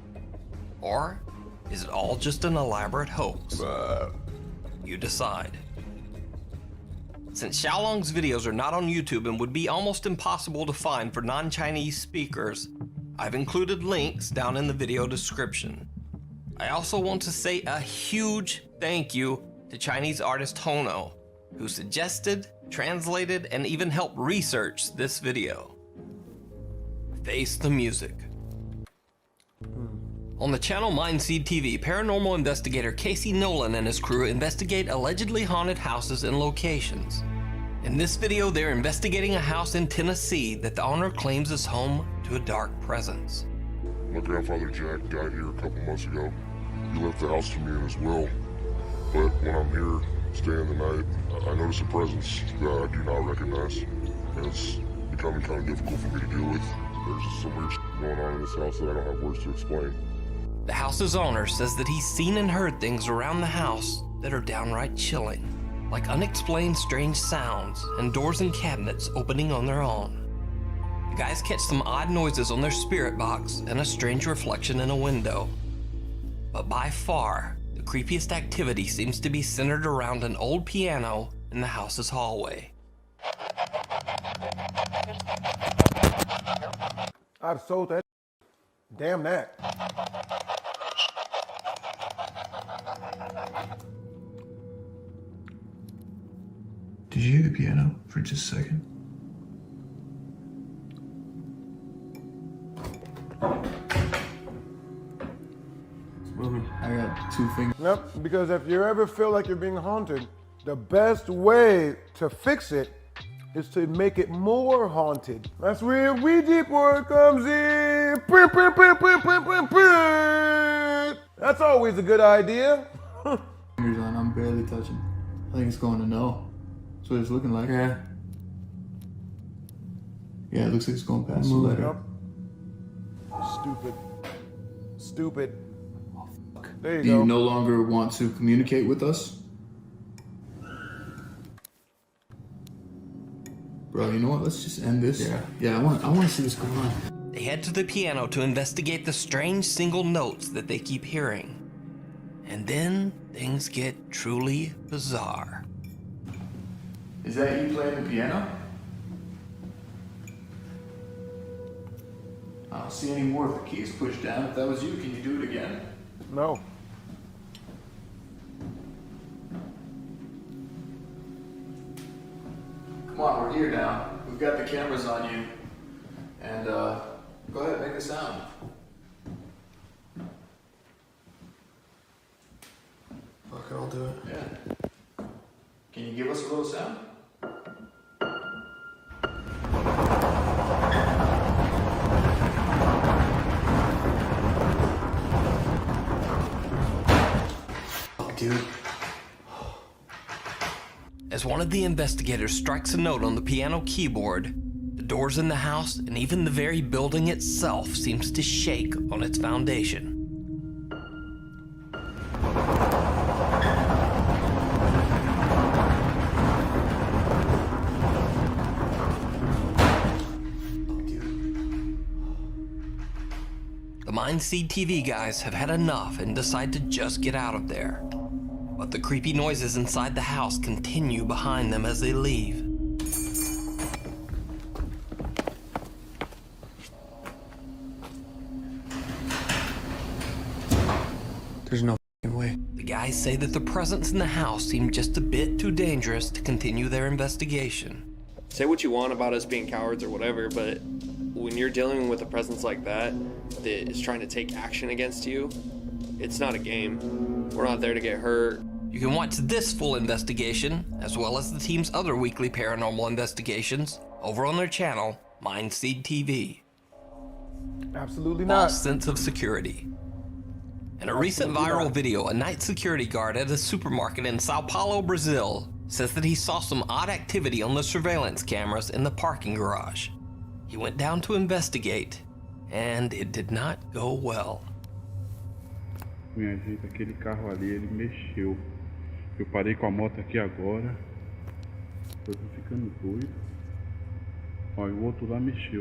Or is it all just an elaborate hoax? You decide. Since Xiaolong's videos are not on YouTube and would be almost impossible to find for non-Chinese speakers, I've included links down in the video description. I also want to say a huge thank you to Chinese artist Hono, who suggested, translated, and even helped research this video. Face the music. On the channel Mindseed TV, paranormal investigator Casey Nolan and his crew investigate allegedly haunted houses and locations. In this video, they're investigating a house in Tennessee that the owner claims is home to a dark presence. My grandfather Jack died here a couple months ago. He left the house to me as well. But when I'm here staying the night, I notice a presence that I do not recognize. And it's becoming kind of difficult for me to deal with. There's just some weird shit going on in this house that I don't have words to explain. The house's owner says that he's seen and heard things around the house that are downright chilling, like unexplained strange sounds and doors and cabinets opening on their own. The guys catch some odd noises on their spirit box and a strange reflection in a window. But by far, the creepiest activity seems to be centered around an old piano in the house's hallway. I've sold that. Damn that. Did you hear the piano for just a second? I got 2 fingers. Yep, because if you ever feel like you're being haunted, the best way to fix it is to make it more haunted. That's where Ouija board comes in. That's always a good idea. Fingers on, I'm barely touching. I think it's going to no. That's what it's looking like. Yeah. Yeah, it looks like it's going past the letter. Stupid. Stupid. There you Do go. you no longer want to communicate with us? Bro, you know what? Let's just end this. Yeah, I want to see what's going on. They head to the piano to investigate the strange single notes that they keep hearing. And then things get truly bizarre. Is that you playing the piano? I don't see any more of the keys pushed down. If that was you, can you do it again? No. Come on, we're here now. We've got the cameras on you. And go ahead, make a sound. Fuck it, I'll do it. Yeah. Can you give us a little sound? Dude. As one of the investigators strikes a note on the piano keyboard, the doors in the house and even the very building itself seems to shake on its foundation. The Mindseed TV guys have had enough and decide to just get out of there. But the creepy noises inside the house continue behind them as they leave. There's no way. The guys say that the presence in the house seemed just a bit too dangerous to continue their investigation. Say what you want about us being cowards or whatever, but when you're dealing with a presence like that is trying to take action against you, it's not a game. We're not there to get hurt. You can watch this full investigation, as well as the team's other weekly paranormal investigations, over on their channel, Mindseed TV. Absolutely not. False sense of security. In a recent viral video, a night security guard at a supermarket in Sao Paulo, Brazil, says that he saw some odd activity on the surveillance cameras in the parking garage. He went down to investigate, and it did not go well. Minha gente, aquele carro ali, ele mexeu. Eu parei com a moto aqui agora. Eu tô ficando doido. Ó, e o outro lá mexeu.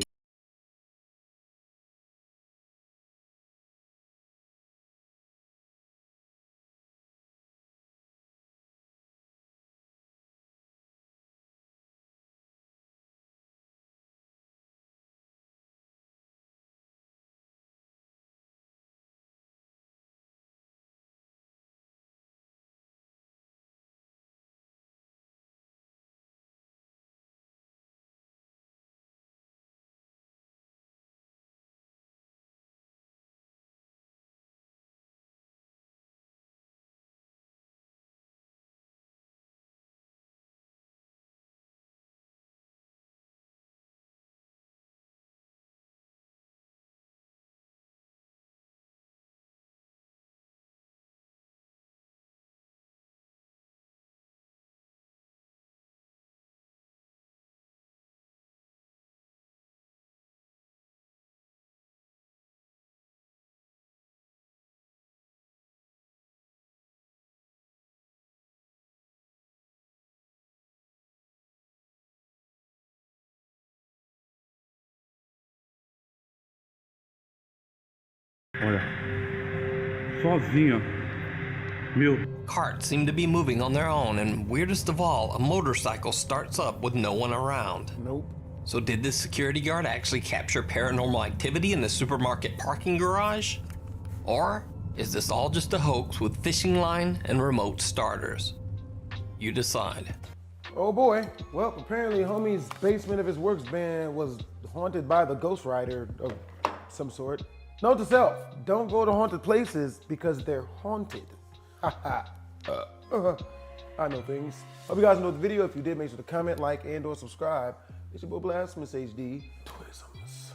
Olha. Sozinha. Meu. Carts seem to be moving on their own, and weirdest of all, a motorcycle starts up with no one around. Nope. So did this security guard actually capture paranormal activity in the supermarket parking garage? Or is this all just a hoax with fishing line and remote starters? You decide. Oh boy. Well, apparently homie's basement of his works band was haunted by the Ghost Rider of some sort. Note to self, don't go to haunted places because they're haunted. I know things. Hope you guys enjoyed the video. If you did, make sure to comment, like, and or subscribe. It's your boy BlastphamousHD. Twisms.